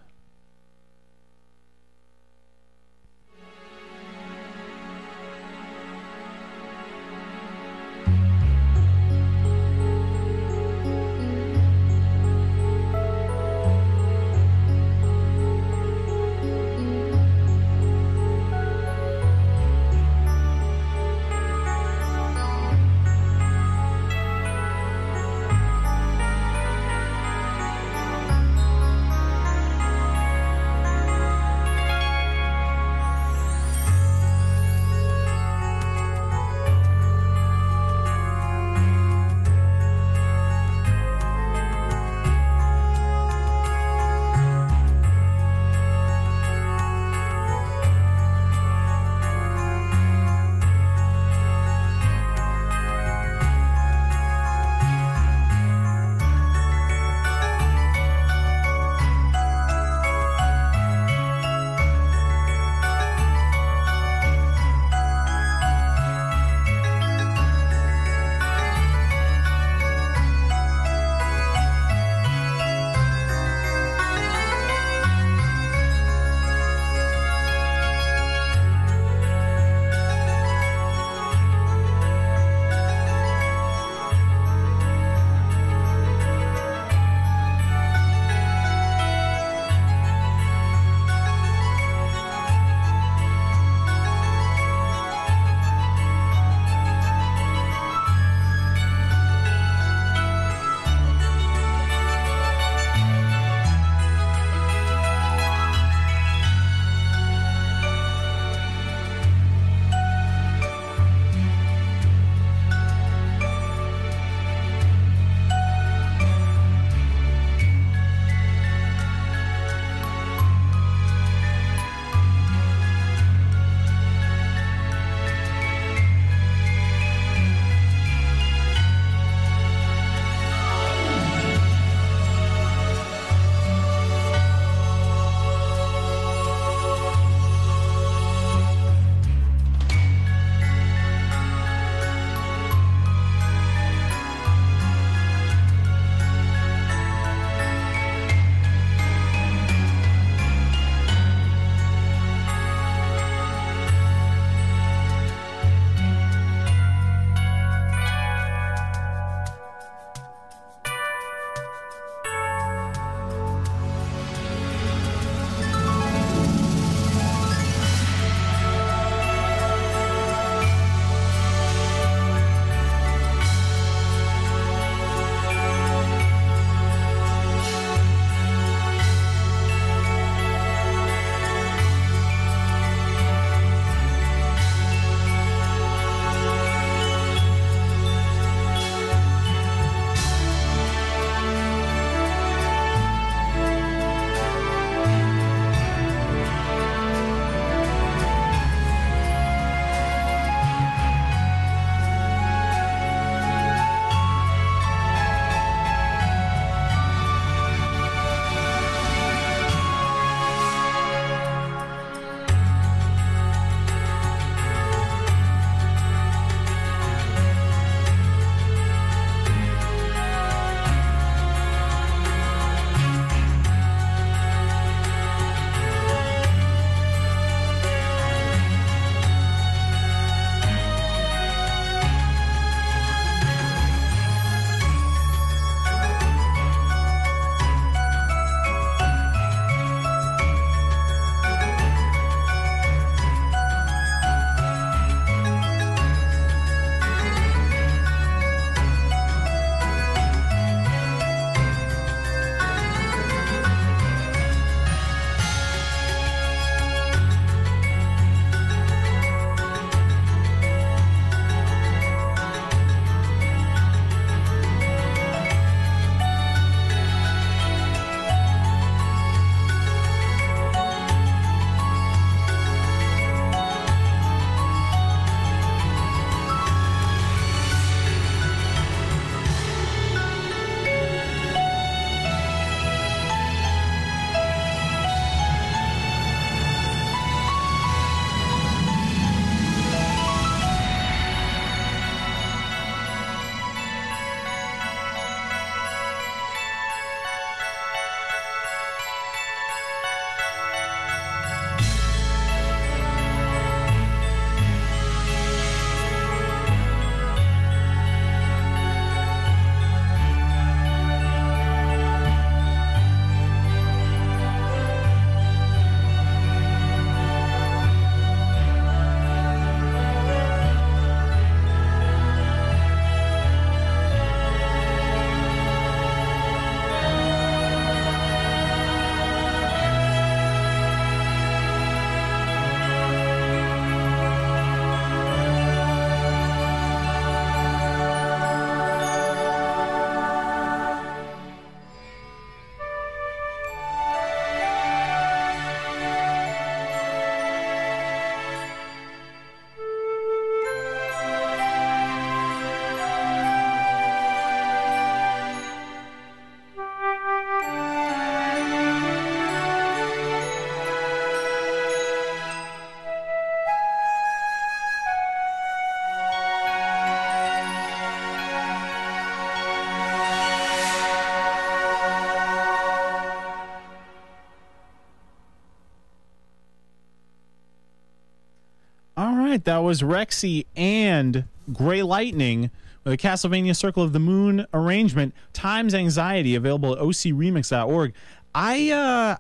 right, that was Rexy and Gray Lightning with a Castlevania Circle of the Moon arrangement, Time's Anxiety, available at ocremix.org. I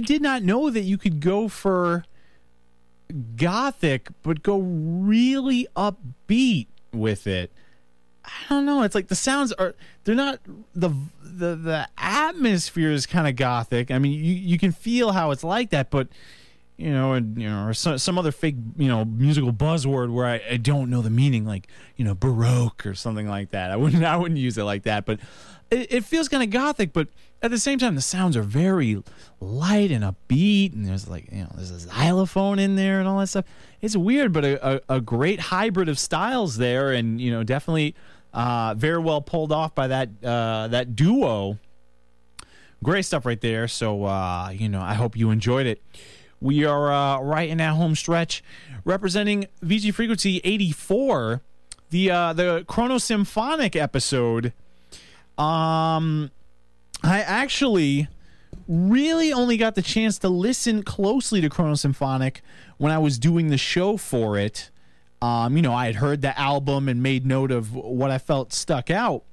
did not know that you could go for gothic, but go really upbeat with it. I don't know. It's like the sounds they're not the atmosphere is kind of gothic. I mean, you can feel how it's like that, but or some other fake, musical buzzword where I don't know the meaning, like, Baroque or something like that. I wouldn't use it like that, but it feels kind of gothic, but at the same time, the sounds are very light and upbeat, and there's there's a xylophone in there and all that stuff. It's weird, but a great hybrid of styles there, and, definitely very well pulled off by that duo. Great stuff right there. So, I hope you enjoyed it. We are right in that home stretch, representing VG Frequency 84, the Chrono Symphonic episode. I actually really only got the chance to listen closely to Chrono Symphonic when I was doing the show for it. I had heard the album and made note of what I felt stuck out.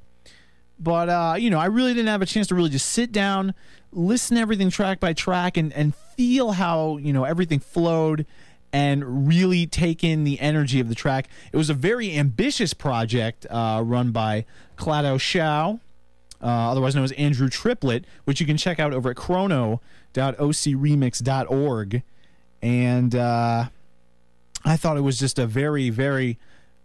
But, I really didn't have a chance to really just sit down, listen to everything track by track, and feel how, everything flowed and really take in the energy of the track. It was a very ambitious project run by Clado Shao, otherwise known as Andrew Triplett, which you can check out over at chrono.ocremix.org. And I thought it was just a very, very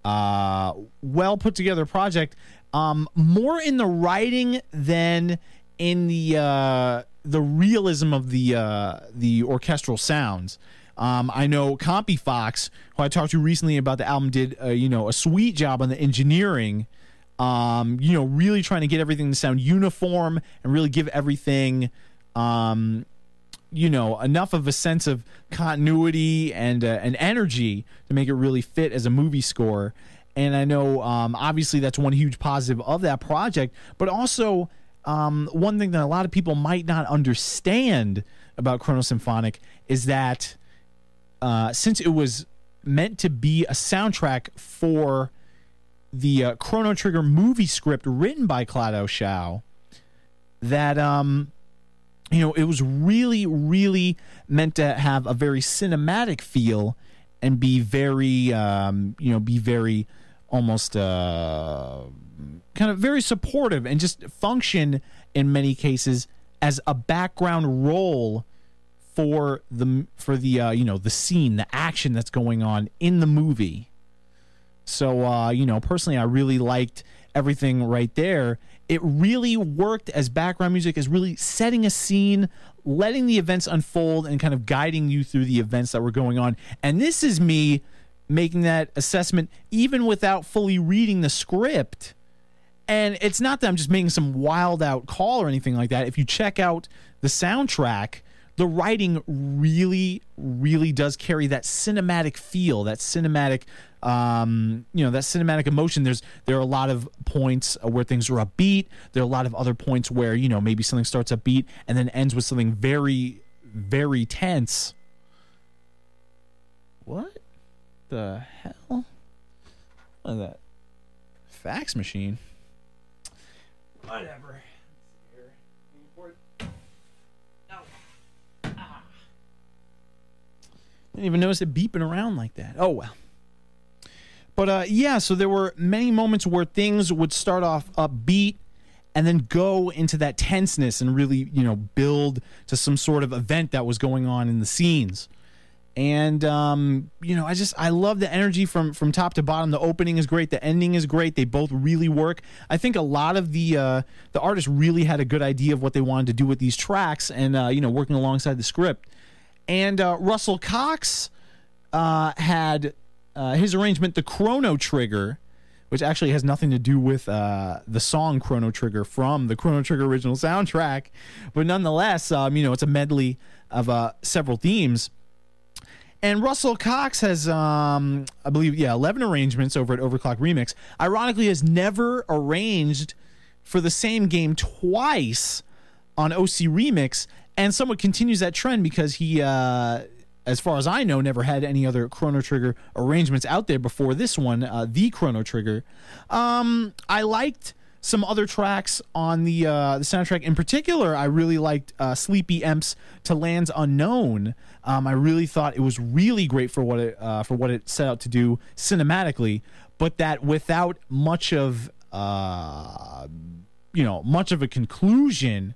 well put together project. More in the writing than in the realism of the orchestral sounds. I know Compy Fox, who I talked to recently about the album, did a sweet job on the engineering. Really trying to get everything to sound uniform and really give everything, enough of a sense of continuity and energy to make it really fit as a movie score. And I know, obviously, that's one huge positive of that project. But also, one thing that a lot of people might not understand about Chrono Symphonic is that since it was meant to be a soundtrack for the Chrono Trigger movie script written by Clado Shao, that it was really, really meant to have a very cinematic feel and be very, almost kind of very supportive and just function in many cases as a background role for the scene, the action that's going on in the movie. So, personally, I really liked everything right there. It really worked as background music, as really setting a scene, letting the events unfold, and kind of guiding you through the events that were going on. And this is me making that assessment even without fully reading the script. And it's not that I'm just making some wild out call or anything like that. If you check out the soundtrack, the writing really, really does carry that cinematic feel, that cinematic, that cinematic emotion. There are a lot of points where things are upbeat. There are a lot of other points where, maybe something starts upbeat and then ends with something very, very tense. What the hell? What is that? Fax machine? Whatever. Didn't even notice it beeping around like that. Oh, well. But, so there were many moments where things would start off upbeat and then go into that tenseness and really, build to some sort of event that was going on in the scenes. And, I love the energy from top to bottom. The opening is great. The ending is great. They both really work. I think a lot of the artists really had a good idea of what they wanted to do with these tracks and, working alongside the script. And Russell Cox had his arrangement, the Chrono Trigger, which actually has nothing to do with the song Chrono Trigger from the Chrono Trigger original soundtrack. But nonetheless, it's a medley of several themes. And Russell Cox has, I believe, 11 arrangements over at Overclock Remix. Ironically, has never arranged for the same game twice on OC Remix, and somewhat continues that trend because he as far as I know, never had any other Chrono Trigger arrangements out there before this one, the Chrono Trigger. I liked some other tracks on the soundtrack. In particular, I really liked Sleepy Emp's "To Lands Unknown." I really thought it was really great for what it set out to do cinematically, but that without much of much of a conclusion,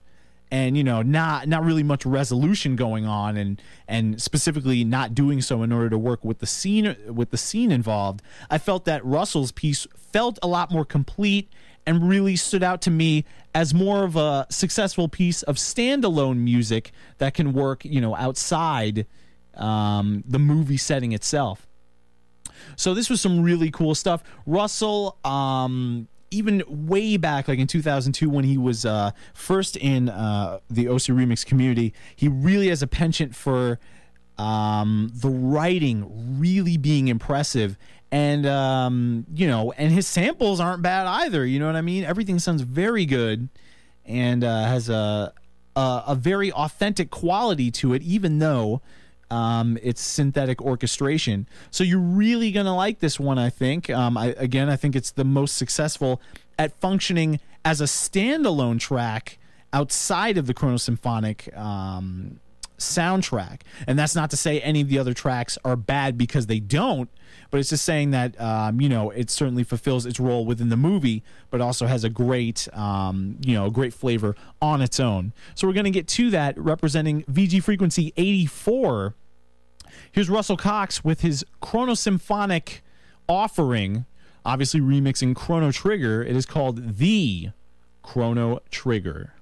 and not really much resolution going on, and specifically not doing so in order to work with the scene involved. I felt that Russell's piece felt a lot more complete and really stood out to me as more of a successful piece of standalone music that can work outside the movie setting itself. So this was some really cool stuff. Russell, even way back, like in 2002, when he was first in the OC Remix community, he really has a penchant for the writing really being impressive. And, and his samples aren't bad either. You know what I mean? Everything sounds very good and has a very authentic quality to it, even though it's synthetic orchestration. So you're really going to like this one, I think. I think it's the most successful at functioning as a standalone track outside of the Chrono Symphonic soundtrack. And that's not to say any of the other tracks are bad, because they don't, but it's just saying that it certainly fulfills its role within the movie, but also has a great great flavor on its own. So we're going to get to that. Representing VG Frequency 84, here's Russell Cox with his Chrono Symphonic offering, obviously remixing Chrono Trigger. It is called The Chrono Trigger.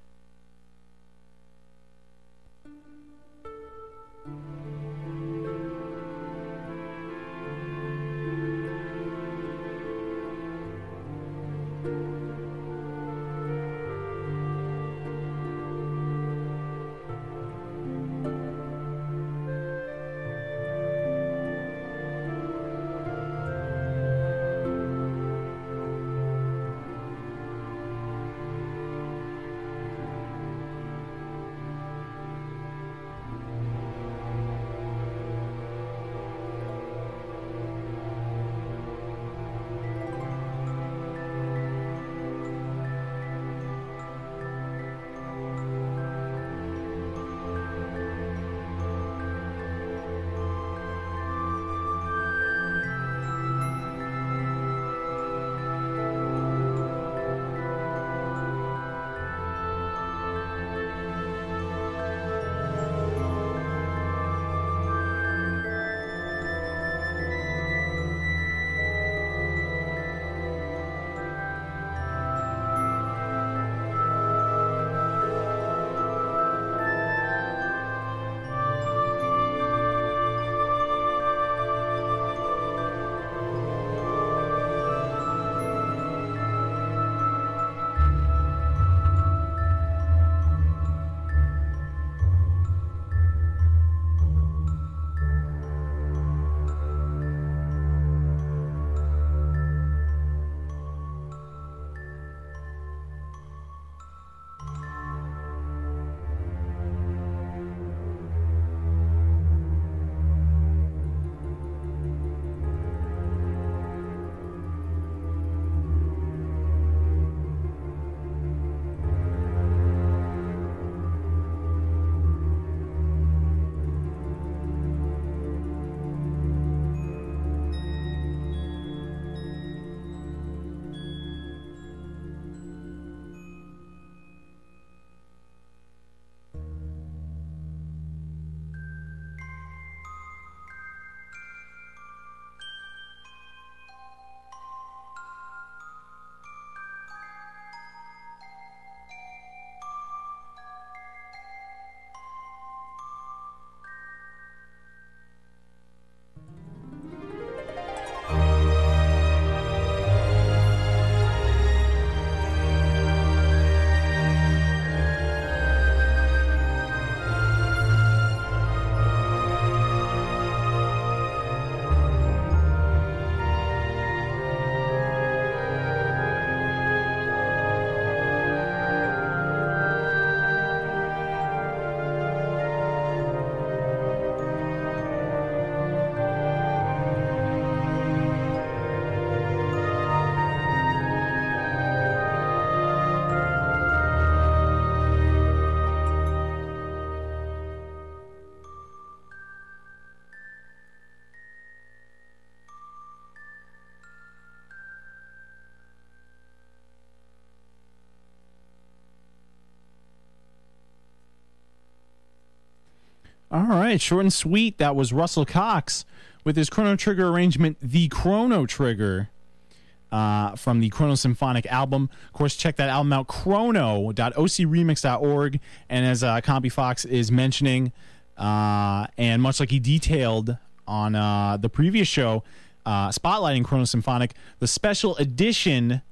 All right, short and sweet. That was Russell Cox with his Chrono Trigger arrangement, The Chrono Trigger, from the Chrono Symphonic album. Of course, check that album out, chrono.ocremix.org. And as Compy Fox is mentioning, and much like he detailed on the previous show, spotlighting Chrono Symphonic, the special edition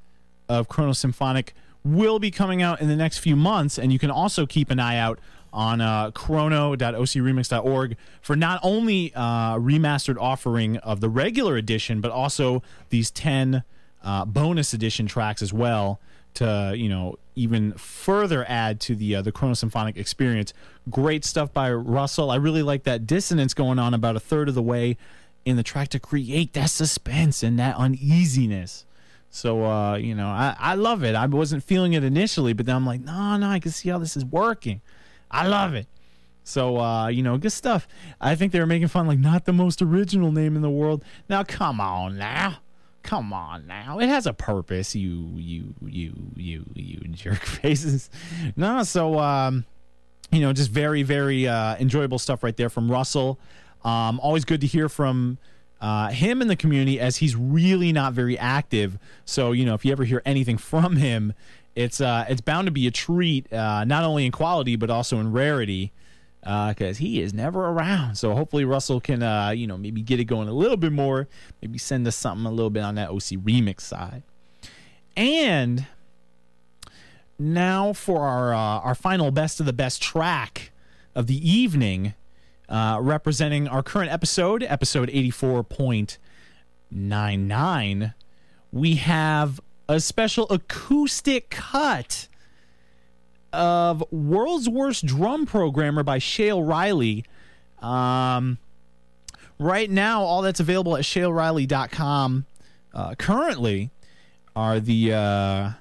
of Chrono Symphonic will be coming out in the next few months, and you can also keep an eye out on chrono.ocremix.org for not only remastered offering of the regular edition, but also these 10 bonus edition tracks as well to, even further add to the Chrono Symphonic experience. Great stuff by Russell. I really like that dissonance going on about a third of the way in the track to create that suspense and that uneasiness. So, I love it. I wasn't feeling it initially, but then I'm like, no, I can see how this is working. I love it. So, good stuff. I think they were making fun, like, not the most original name in the world. Now, come on now. It has a purpose, you jerk faces. No, so, just very, very enjoyable stuff right there from Russell. Always good to hear from him in the community, as he's really not very active. So, if you ever hear anything from him, it's bound to be a treat, not only in quality but also in rarity, because he is never around. So hopefully Russell can maybe get it going a little bit more, maybe send us something a little bit on that OC remix side. And now for our final best of the best track of the evening, representing our current episode 84.99, we have a special acoustic cut of World's Worst Drum Programmer by Shale Riley. Right now, all that's available at shaleriley.com currently are the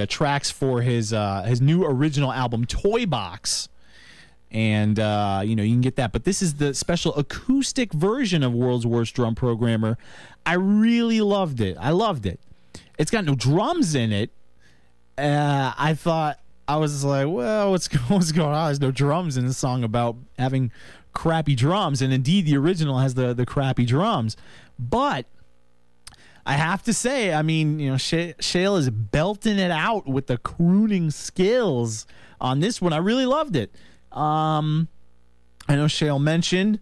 tracks for his new original album, Toy Box. And, you can get that. But this is the special acoustic version of World's Worst Drum Programmer. I really loved it. It's got no drums in it. I was like, well, what's going on? There's no drums in the song about having crappy drums. And indeed, the original has the crappy drums. But I have to say, Shale is belting it out with the crooning skills on this one. I really loved it. I know Shale mentioned,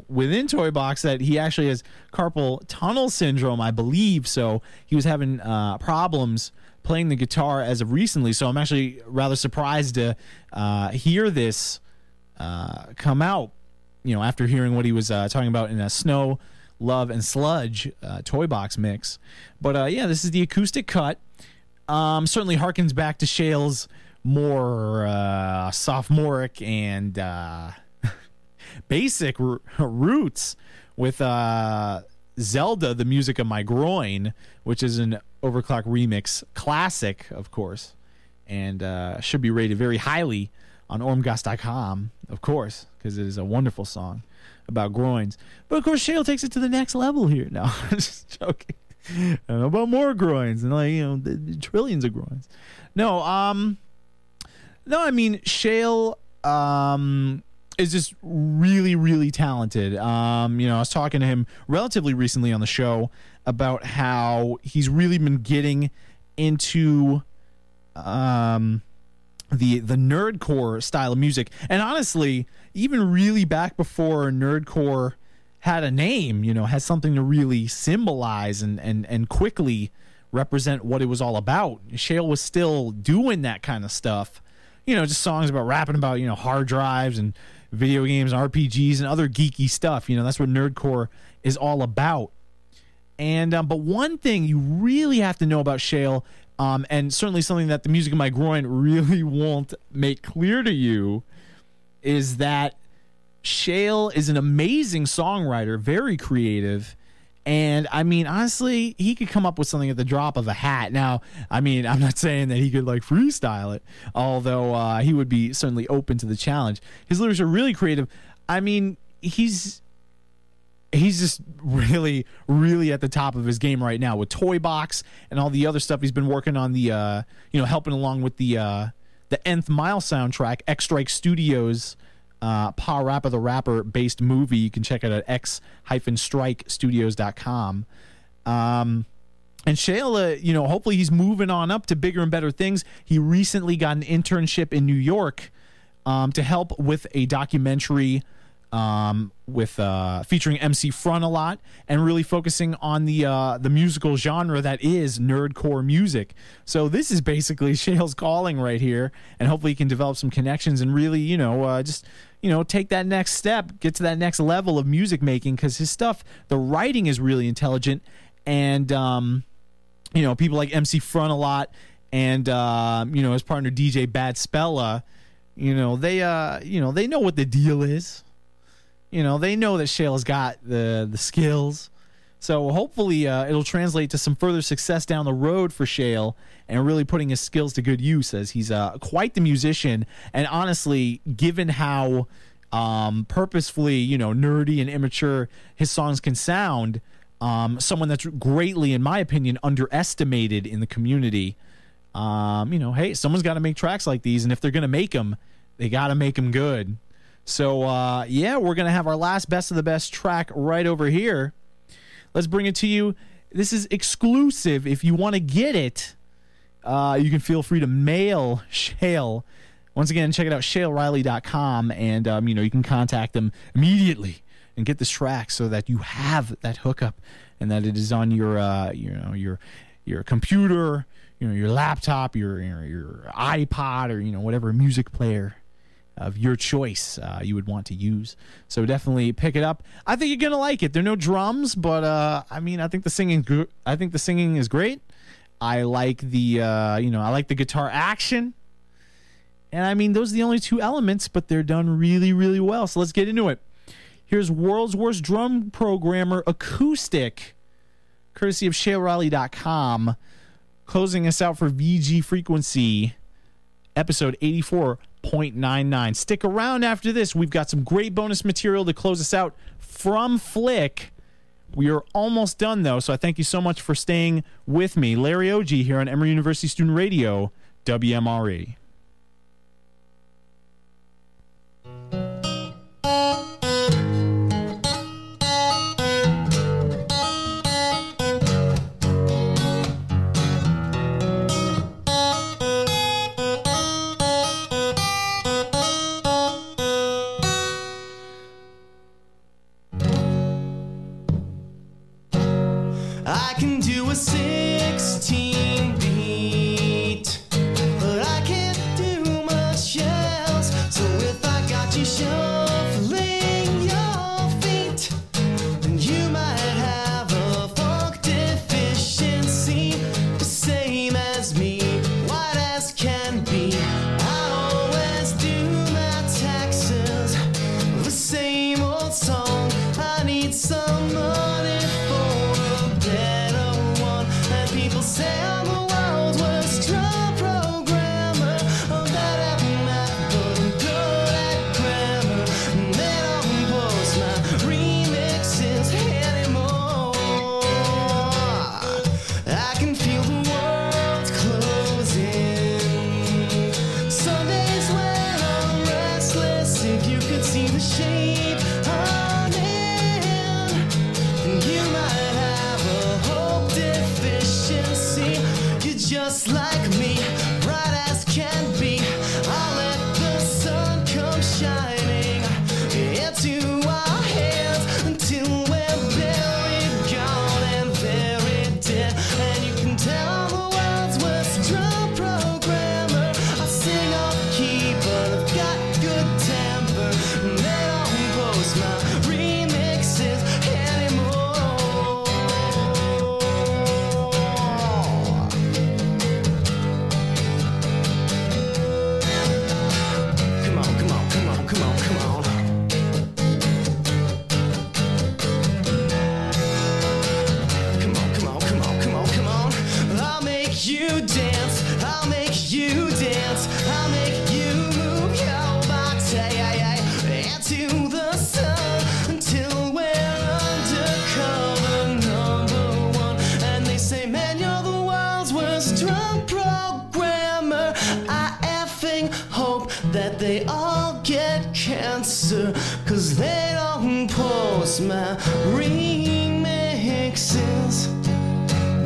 within Toy Box that he actually has carpal tunnel syndrome, I believe. So he was having problems playing the guitar as of recently. So I'm actually rather surprised to hear this come out, after hearing what he was talking about in a Snow, Love, and Sludge Toy Box mix. But this is the acoustic cut. Certainly harkens back to Shale's more sophomoric and basic roots with Zelda, The Music of My Groin, which is an Overclock remix classic, of course, and should be rated very highly on ormgas.com, of course, because it is a wonderful song about groins. But of course, Shale takes it to the next level here. No, I'm just joking. I don't know about more groins and the trillions of groins. No, Shale is just really, really talented. I was talking to him relatively recently on the show about how he's really been getting into the nerdcore style of music. And honestly, even really back before nerdcore had a name, has something to really symbolize and quickly represent what it was all about. Shale was still doing that kind of stuff. Just songs about rapping about, hard drives and video games, RPGs, and other geeky stuff. That's what nerdcore is all about. And but one thing you really have to know about Shale, and certainly something that The Music of My Groin really won't make clear to you, is that Shale is an amazing songwriter, very creative. And honestly, he could come up with something at the drop of a hat. Now, I'm not saying that he could freestyle it, although he would be certainly open to the challenge. His lyrics are really creative. He's just really, really at the top of his game right now with Toy Box and all the other stuff he's been working on. The helping along with the the Nth Mile soundtrack, X Strike Studios, Pa Rappa the Rapper based movie. You can check it out at x-strikestudios.com. And Shale, hopefully he's moving on up to bigger and better things. He recently got an internship in New York to help with a documentary featuring MC Front a lot and really focusing on the musical genre that is nerdcore music. So this is basically Shale's calling right here, and hopefully he can develop some connections and really, take that next step, get to that next level of music making, because his stuff, the writing is really intelligent, and people like MC Front a lot, and his partner DJ Bad Spella, they know what the deal is. They know that Shale's got the skills. So hopefully it'll translate to some further success down the road for Shale and really putting his skills to good use, as he's quite the musician. And honestly, given how purposefully, nerdy and immature his songs can sound, someone that's greatly, in my opinion, underestimated in the community. Hey, someone's got to make tracks like these, and if they're going to make them, they got to make them good. So, we're going to have our last Best of the Best track right over here. Let's bring it to you. This is exclusive. If you want to get it, you can feel free to mail Shale. Once again, check it out, shaleriley.com, and, you can contact them immediately and get this track so that you have that hookup and that it is on your computer, your laptop, your iPod, or, whatever music player of your choice you would want to use. So definitely pick it up. I think you're gonna like it. There are no drums, but I think the singing is great. I like the I like the guitar action, and those are the only two elements, but they're done really, really well. So let's get into it. Here's World's Worst Drum Programmer Acoustic, courtesy of ShaleRiley.com, closing us out for VG Frequency, episode 84.99. Stick around after this. We've got some great bonus material to close us out from Flick. We are almost done, though, so I thank you so much for staying with me. Larry Oji here on Emory University Student Radio, WMRE. I can do a 16 beat, but I can't do much else. So if I got you shuffling your feet, then you might have a funk deficiency, the same as me, white as can be. I always do my taxes, the same old song. I need some money for a better one, and people say I'm the world's worst drum programmer. I'm bad at math, but I'm good at grammar, and they don't post my remixes anymore. I can feel the world closing Sundays when I'm restless. If you could see the shape I'm in, then you might have a hope deficiency. You're just like me, bright as can be. I'll let the sun come shining into our hands until we're buried, gone and very dead. And you can tell I'm the world's worst drum programmer. I sing off key, but I've got good temper, and they don't post my remixes anymore. Come on, come on, come on, come on, come on. Come on, come on, come on, come on, come on. I'll make you dance, I'll make you dance, I'll make you move your body into the sun until we're undercover #1. And they say, man, you're the world's worst drum programmer. I effing hope that they all get cancer, 'cause they don't post my remixes.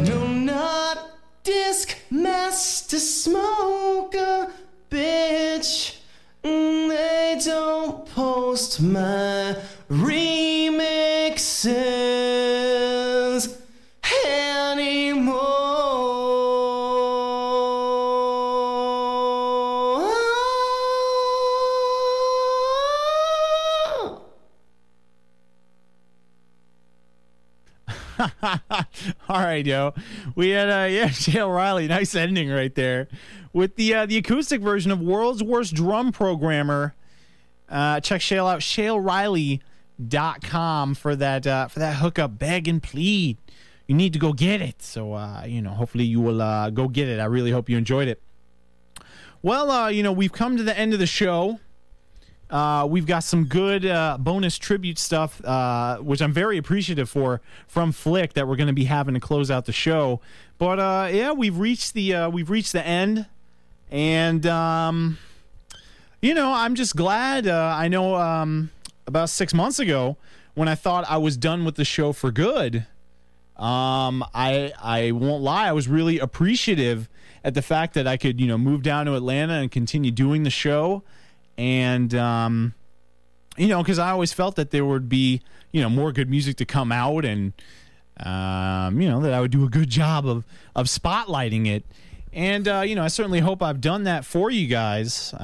No, not Disc Master Smoker, bitch. They don't post my remixes anymore. All right, yo. We had Shale Riley, nice ending right there with the acoustic version of World's Worst Drum Programmer. Check Shale out, shaleriley.com for that hookup, beg and plead. You need to go get it. So hopefully you will go get it. I really hope you enjoyed it. Well, we've come to the end of the show. We've got some good bonus tribute stuff, which I'm very appreciative for from Flick that we're going to be having to close out the show. But we've reached the end, and I'm just glad. I know about 6 months ago when I thought I was done with the show for good. I won't lie, I was really appreciative at the fact that I could move down to Atlanta and continue doing the show. And, because I always felt that there would be, more good music to come out and, that I would do a good job of spotlighting it. And, I certainly hope I've done that for you guys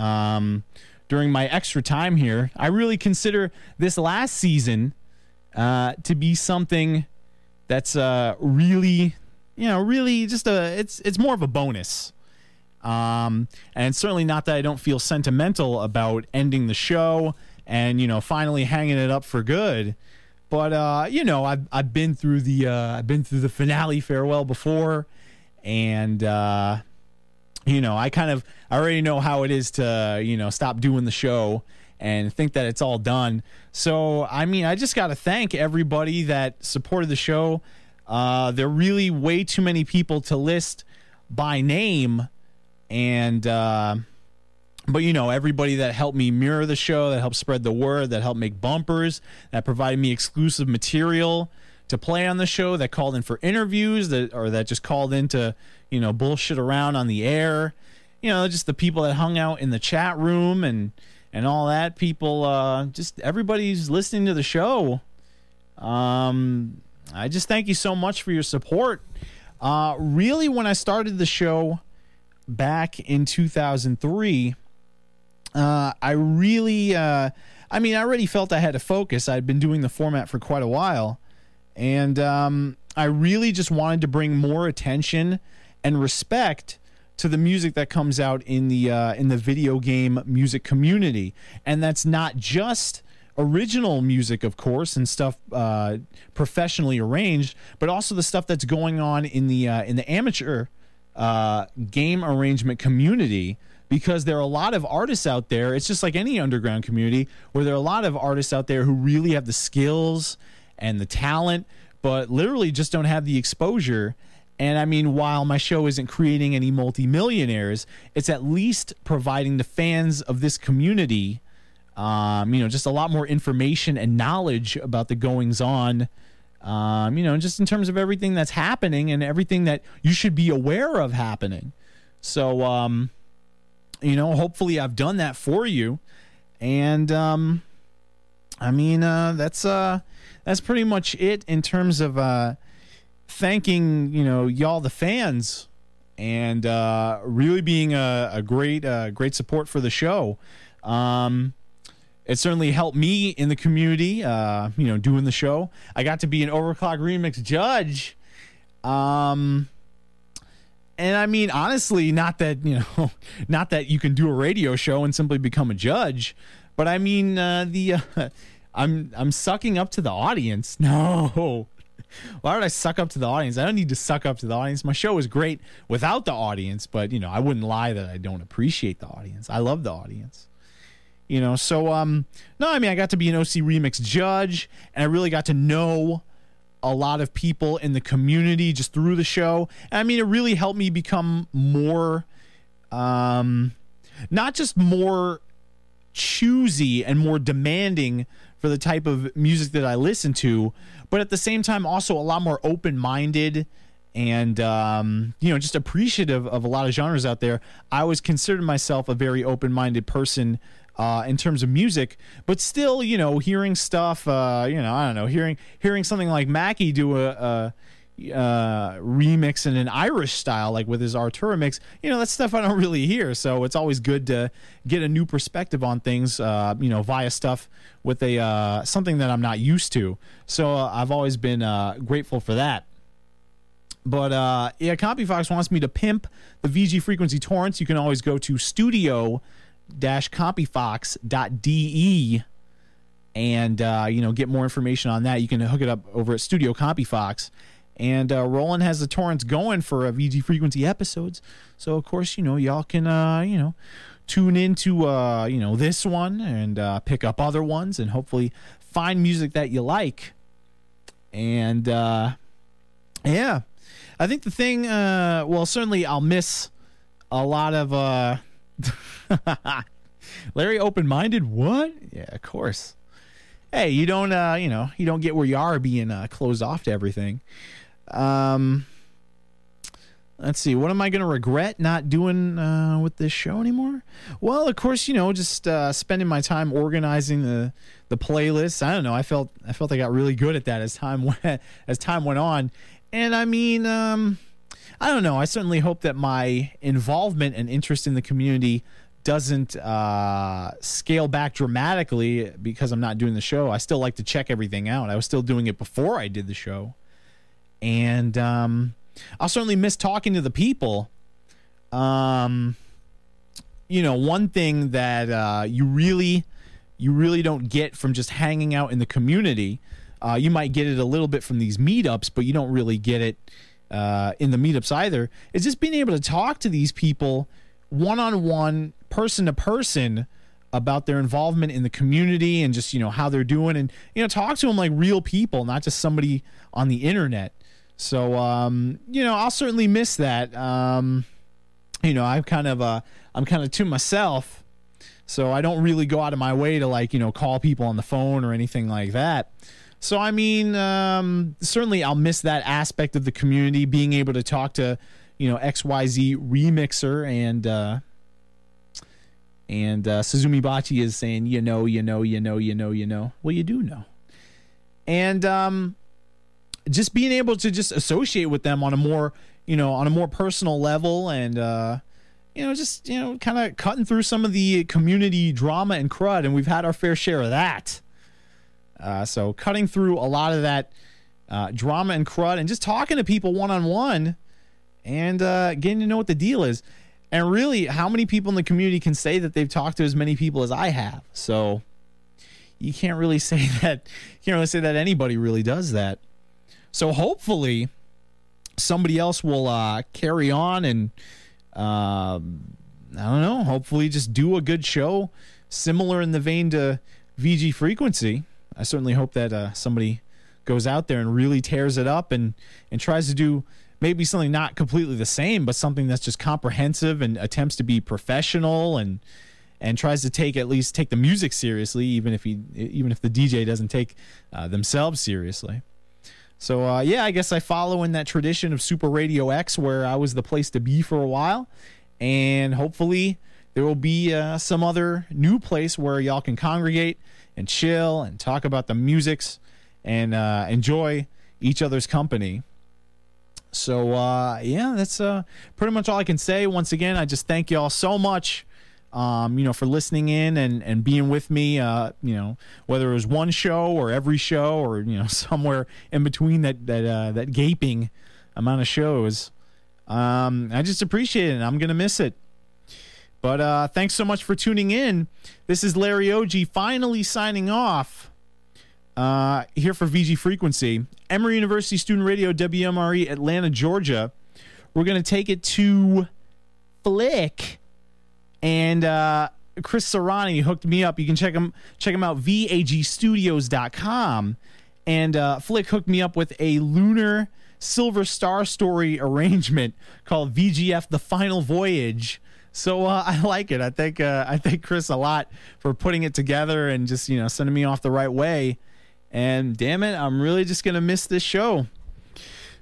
during my extra time here. I really consider this last season to be something that's really just it's more of a bonus. And certainly not that I don't feel sentimental about ending the show and finally hanging it up for good, but I've been through the finale farewell before, and I already know how it is to stop doing the show and think that it's all done. So I just got to thank everybody that supported the show. There are really way too many people to list by name. And, but everybody that helped me mirror the show, that helped spread the word, that helped make bumpers, that provided me exclusive material to play on the show, that called in for interviews, that just called in to, bullshit around on the air, just the people that hung out in the chat room and all that, people, just everybody's listening to the show. I just thank you so much for your support. Really, when I started the show back in 2003, I already felt I had to focus. I'd been doing the format for quite a while, and I really just wanted to bring more attention and respect to the music that comes out in the video game music community. And that's not just original music, of course, and stuff professionally arranged, but also the stuff that's going on in the amateur game arrangement community, because there are a lot of artists out there. It's just like any underground community where there are a lot of artists out there who really have the skills and the talent, but literally just don't have the exposure. And while my show isn't creating any multimillionaires, it's at least providing the fans of this community, just a lot more information and knowledge about the goings on. Just in terms of everything that's happening and everything that you should be aware of happening. So, hopefully I've done that for you. And, that's pretty much it in terms of, thanking, y'all, the fans, and, really being a great support for the show. It certainly helped me in the community, doing the show. I got to be an Overclock Remix judge. And honestly, not that you can do a radio show and simply become a judge, but I'm sucking up to the audience. No. Why would I suck up to the audience? I don't need to suck up to the audience. My show is great without the audience, but I wouldn't lie that I don't appreciate the audience. I love the audience. I got to be an OC Remix judge, and I really got to know a lot of people in the community just through the show. And it really helped me become more, not just more choosy and more demanding for the type of music that I listen to, but at the same time also a lot more open-minded and just appreciative of a lot of genres out there. I always considered myself a very open-minded person in terms of music, but still, hearing stuff, I don't know, hearing something like Mackie do a remix in an Irish style, like with his Artura mix, that stuff I don't really hear. So it's always good to get a new perspective on things, via stuff with a something that I'm not used to. So I've always been grateful for that. But CopyFox wants me to pimp the VG Frequency torrents. You can always go to studio-copyfox.de and get more information on that. You can hook it up over at Studio CopyFox. And Roland has the torrents going for VG Frequency episodes. So, of course, y'all can, tune into, this one and pick up other ones and hopefully find music that you like. And, yeah. I think the thing, certainly I'll miss a lot of, Larry open-minded? What? Yeah, of course. Hey, you don't get where you are being closed off to everything. Let's see. What am I going to regret not doing with this show anymore? Well, of course, just spending my time organizing the playlist. I don't know. I felt I got really good at that as time went on. And I mean, I don't know. I certainly hope that my involvement and interest in the community doesn't scale back dramatically because I'm not doing the show. I still like to check everything out. I was still doing it before I did the show. And I'll certainly miss talking to the people. One thing that you really don't get from just hanging out in the community, you might get it a little bit from these meetups, but you don't really get it in the meetups either, is just being able to talk to these people one-on-one, person to person, about their involvement in the community and just, how they're doing, and, talk to them like real people, not just somebody on the internet. So, I'll certainly miss that. I'm kind of to myself, so I don't really go out of my way to call people on the phone or anything like that. So, I mean, certainly I'll miss that aspect of the community, being able to talk to, XYZ Remixer and Suzumi Bachi is saying, you know. Well, you do know. And just being able to just associate with them on a more, personal level and, kind of cutting through some of the community drama and crud. And we've had our fair share of that. So cutting through a lot of that drama and crud and just talking to people one-on-one and getting to know what the deal is. And really, how many people in the community can say that they've talked to as many people as I have? So you can't really say that. Anybody really does that. So hopefully, somebody else will carry on and I don't know. Hopefully, just do a good show, similar in the vein to VG Frequency. I certainly hope that somebody goes out there and really tears it up and tries to do maybe something not completely the same, but something that's just comprehensive and attempts to be professional and tries to take the music seriously, even if the DJ doesn't take themselves seriously. So I guess I follow in that tradition of Super Radio X, where I was the place to be for a while, and hopefully there will be some other new place where y'all can congregate and chill and talk about the musics and enjoy each other's company. So, that's pretty much all I can say. Once again, I just thank y'all so much, for listening in and being with me, whether it was one show or every show or, somewhere in between that gaping amount of shows. I just appreciate it, and I'm going to miss it. But thanks so much for tuning in. This is Larry Oji finally signing off. Here for VG Frequency, Emory University Student Radio, WMRE, Atlanta, Georgia. We're going to take it to Flick, and Chris Serrani hooked me up. You can check him out, vagstudios.com. And Flick hooked me up with a lunar Silver Star Story arrangement called VGF The Final Voyage. So I like it. I thank Chris a lot for putting it together and just, sending me off the right way. And damn it, I'm really just going to miss this show.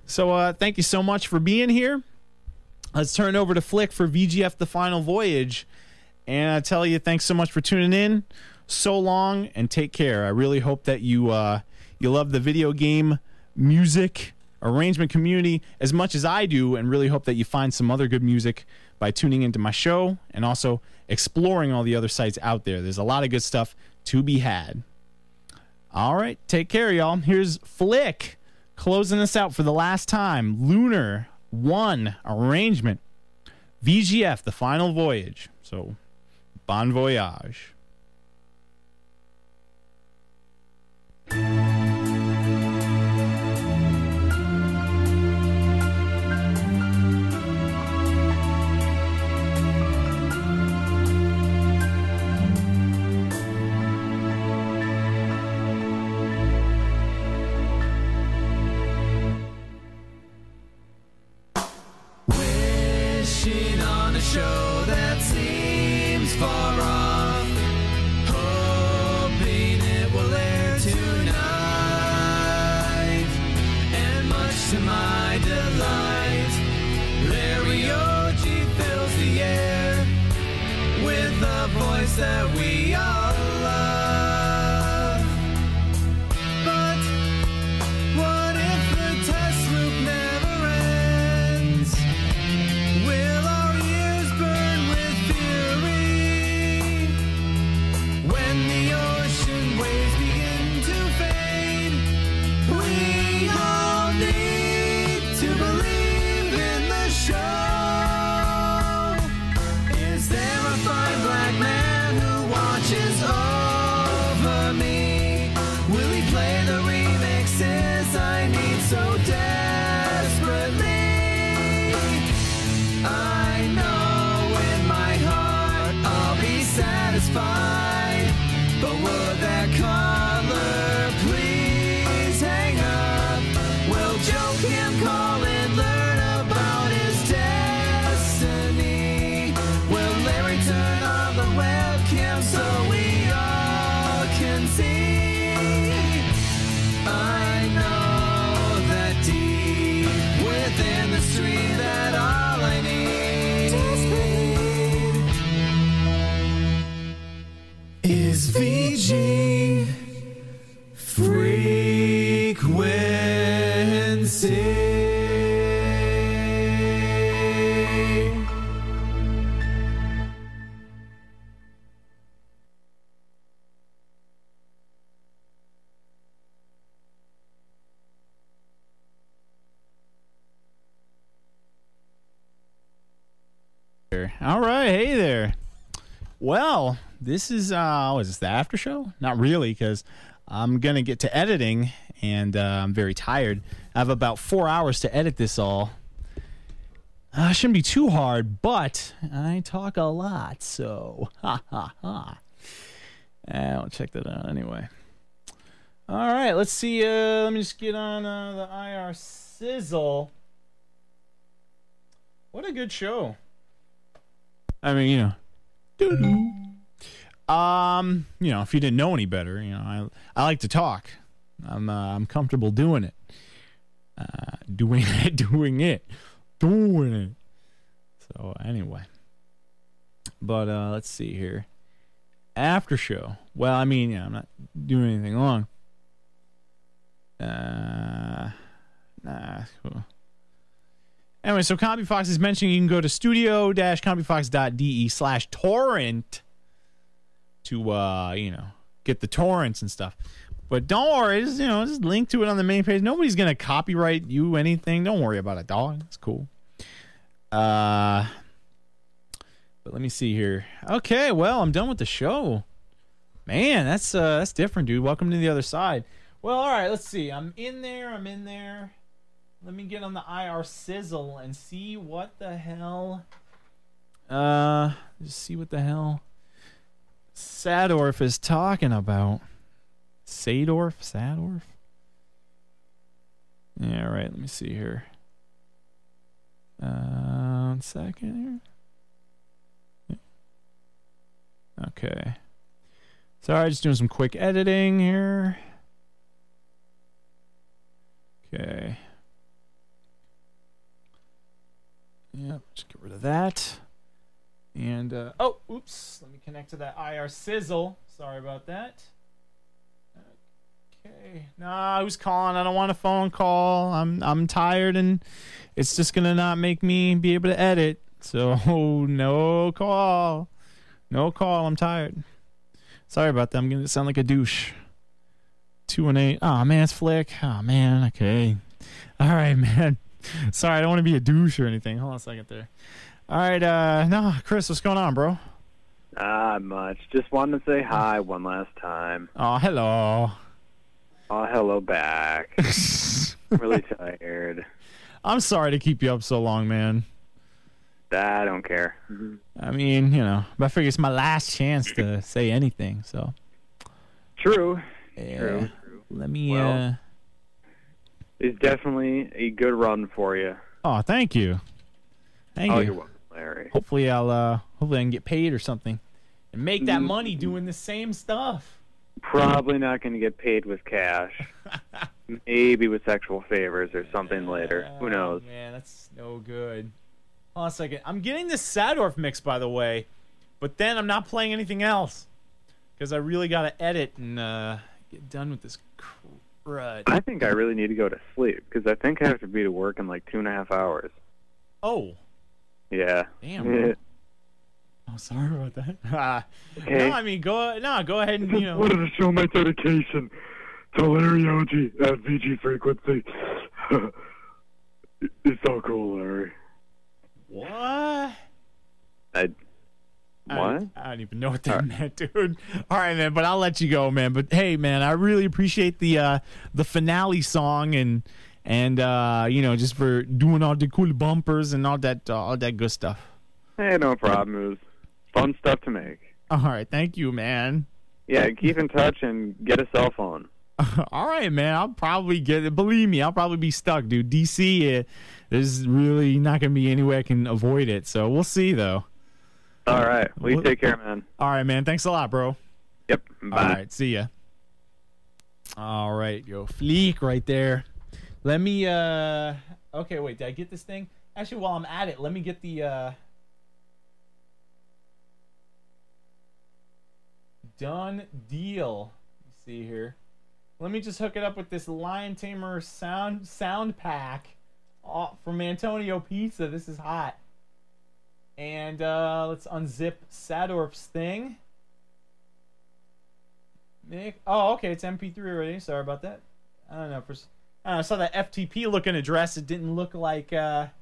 So thank you so much for being here. Let's turn it over to Flick for VGF The Final Voyage. And I tell you, thanks so much for tuning in. So long and take care. I really hope that you love the video game music arrangement community as much as I do, and really hope that you find some other good music by tuning into my show and also exploring all the other sites out there. There's a lot of good stuff to be had. All right, take care, y'all. Here's Flick closing us out for the last time. Lunar 1 arrangement. VGF, The Final Voyage. So, bon voyage. Wishing on a show that seems far off, hoping it will air tonight, and much to my delight, Larry Oji fills the air with a voice that we all love. But what if the test loop never ends? Will our ears burn with fury when the ocean waves begin to fade? We all need to believe in the show. Is there a fine black man who watches over me? Will he play the remixes I need so desperately? I know in my heart I'll be satisfied, but would that caller please hang up? We'll joke him, call and learn about his destiny. Will Larry turn on the webcam so we all can see? I know that deep within the stream that all I need is VG frequency. All right, hey there. Well, this is is this the after show? Not really, because I'm gonna get to editing, and I'm very tired. I have about 4 hours to edit this all. Shouldn't be too hard, but I talk a lot, so ha ha ha. I'll check that out anyway. All right, let's see. Let me just get on the IR sizzle. What a good show. I mean, if you didn't know any better, I like to talk. I'm comfortable doing it. Doing it. So anyway, but let's see here. After show. Well, I mean, I'm not doing anything long. Cool. Anyway, so CompuFox is mentioning you can go to studio-compufox.de/torrent to get the torrents and stuff. But don't worry, just link to it on the main page. Nobody's gonna copyright you anything. Don't worry about it, dog. It's cool. But let me see here. Okay, well, I'm done with the show. Man, that's different, dude. Welcome to the other side. Well, all right, let's see. I'm in there. Let me get on the IR sizzle and see what the hell. Just see what the hell Sadorf is talking about. Sadorf? Yeah, right. Let me see here. 1 second here. Okay. Sorry, just doing some quick editing here. Okay. Yep, just get rid of that. And, oh, oops. Let me connect to that IR sizzle. Sorry about that. Okay. Nah, who's calling? I don't want a phone call. I'm tired, and it's just gonna not make me be able to edit. So no call. No call. I'm tired. Sorry about that. I'm gonna sound like a douche. 218. Oh man, it's Flick. Oh man. Okay. All right, man. Sorry, I don't want to be a douche or anything. Hold on a second there. All right. No, Chris, what's going on, bro? Not much. Just wanted to say hi one last time. Oh, hello. Oh, hello back. I'm really tired. I'm sorry to keep you up so long, man. I don't care. I mean, you know, but I figure it's my last chance to say anything, so. True. Yeah. True. Let me, well, it's definitely a good run for you. Oh, thank you. Thank you. You're welcome, Larry. Hopefully I can get paid or something and make that money doing the same stuff. Probably not going to get paid with cash. Maybe with sexual favors or something later. Who knows? Man, that's no good. Hold on a second. I'm getting this Sadorf mix, by the way, but then I'm not playing anything else because I really got to edit and get done with this crud. I think I really need to go to sleep because I think I have to be to work in like 2.5 hours. Oh. Yeah. Damn. Oh, sorry about that. Okay. No, I mean, go ahead and, you know. Wanted to show my dedication to Larry Oji at VG Frequency. It's so cool, Larry. What? What? I don't even know what that meant, dude. All right, man, but I'll let you go, man. But hey, man, I really appreciate the finale song and you know, just for doing all the cool bumpers and all that good stuff. Hey, no problem. It was fun stuff to make. All right, thank you, man. Yeah, keep in touch and get a cell phone. All right, man. I'll probably get it. Believe me, I'll probably be stuck, dude. DC, there's really not going to be any way I can avoid it. So we'll see, though. All right. Well, you take care, man. All right, man. Thanks a lot, bro. Yep. Bye. All right. See ya. All right. Yo, Fleek right there. Let me, okay, wait. Did I get this thing? Actually, while I'm at it, let me get the, done deal. Let's see here. Let me just hook it up with this Lion Tamer sound pack from Antonio Pizza. This is hot. And let's unzip Sadorf's thing. Oh, okay, it's MP3 already. Sorry about that. I don't know. I saw that FTP looking address. It didn't look like a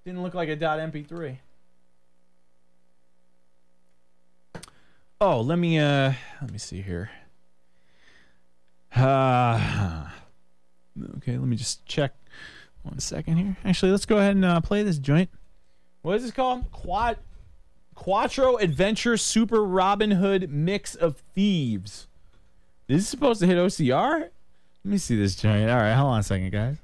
.mp3. Oh, let me see here. Okay, let me just check 1 second here. Actually, let's go ahead and play this joint. What is this called? Quattro Adventure Super Robin Hood Mix of Thieves. Is this supposed to hit OCR? Let me see this joint. All right, hold on a second, guys.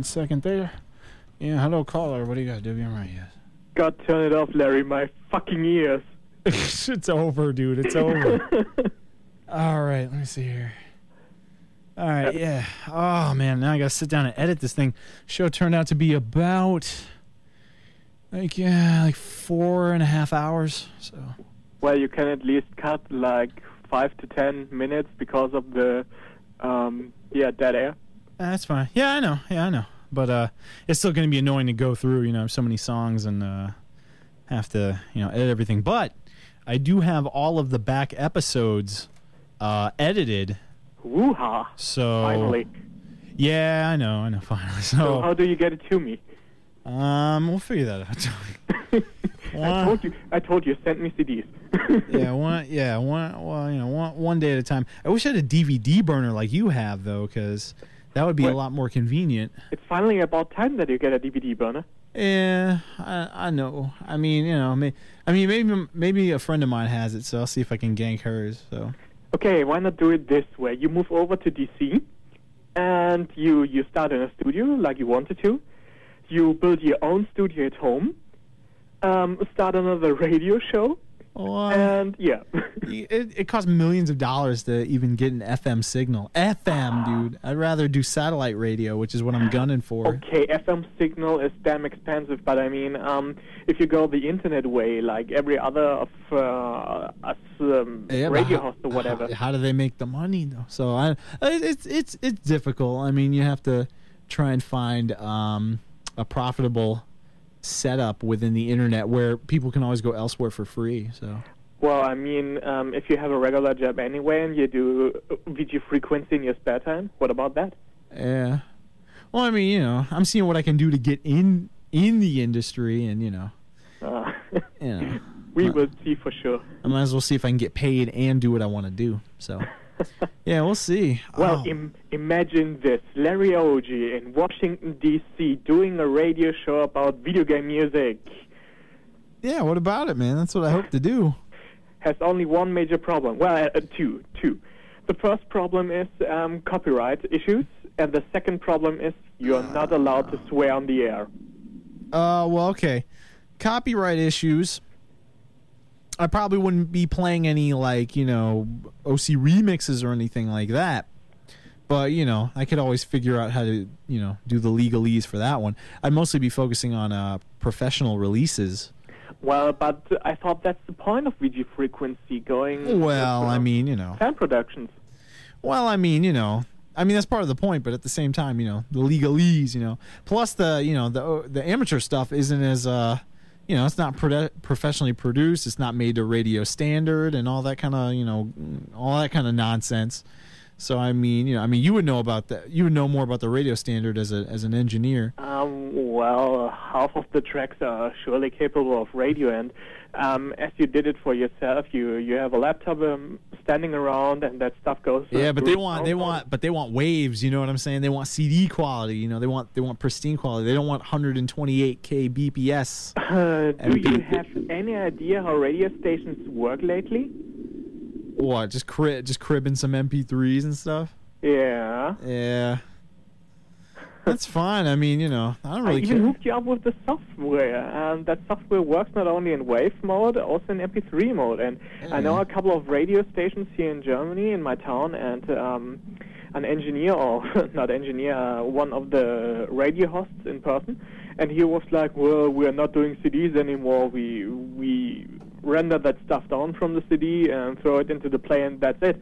second there. Yeah, hello, caller. What do you got, WMR? Yes. God, turn it off, Larry. My fucking ears. It's over, dude. It's over. All right, let me see here. All right, yeah. Oh, man, now I got to sit down and edit this thing. Show turned out to be about, like 4.5 hours, so. Well, you can at least cut like 5 to 10 minutes because of the, dead air. That's fine. Yeah, I know. But it's still going to be annoying to go through, so many songs and have to, edit everything. But I do have all of the back episodes edited. Woo-ha. So finally. Yeah, I know, finally. So how do you get it to me? We'll figure that out. I told you, send me CDs. one day at a time. I wish I had a DVD burner like you have, though, because that would be a lot more convenient. It's finally about time that you get a DVD burner. Yeah, I know. I mean, maybe a friend of mine has it, so I'll see if I can gank hers. So. Okay, why not do it this way? You move over to DC, and you start in a studio like you wanted to. You build your own studio at home. Start another radio show. And yeah. It costs millions of dollars to even get an FM signal. FM, dude. I'd rather do satellite radio, which is what I'm gunning for. Okay, FM signal is damn expensive, but I mean, if you go the internet way, like every other of us radio hosts or whatever. How do they make the money though? So it's difficult. I mean, you have to try and find a profitable setup within the internet where people can always go elsewhere for free. So. Well, I mean, if you have a regular job anyway and you do VG frequency in your spare time, what about that? Yeah. Well, I mean, I'm seeing what I can do to get in the industry, and we will see for sure. I might as well see if I can get paid and do what I want to do. So. Yeah, we'll see. Well, imagine this. Larry Oji in Washington, D.C. doing a radio show about video game music. Yeah, what about it, man? That's what I hope to do. Has only one major problem. Well, two. The first problem is copyright issues, and the second problem is you're not allowed to swear on the air. Well, okay. Copyright issues. I probably wouldn't be playing any, OC remixes or anything like that. But, I could always figure out how to, do the legalese for that one. I'd mostly be focusing on professional releases. Well, but I thought that's the point of VG frequency going... Well, I mean, fan productions. Well, I mean, that's part of the point, but at the same time, the legalese, Plus the amateur stuff isn't as... it's not professionally produced. It's not made to radio standard and all that kind of, nonsense. So I mean, you would know about that. You would know more about the radio standard as an engineer. Well, half of the tracks are surely capable of radio, and as you did it for yourself, you have a laptop standing around, and that stuff goes. Yeah, but they want waves. You know what I'm saying? They want CD quality. They want pristine quality. They don't want 128K BPS. Do you have any idea how radio stations work lately? What? Just cribbing some MP3s and stuff? Yeah. Yeah. That's fine. I mean, I don't really care. I even hooked you up with the software, and that software works not only in wave mode, also in MP3 mode. And I know a couple of radio stations here in Germany, in my town, and an engineer, or not engineer, one of the radio hosts in person, and he was like, well, we are not doing CDs anymore. We render that stuff down from the CD and throw it into the player, and that's it.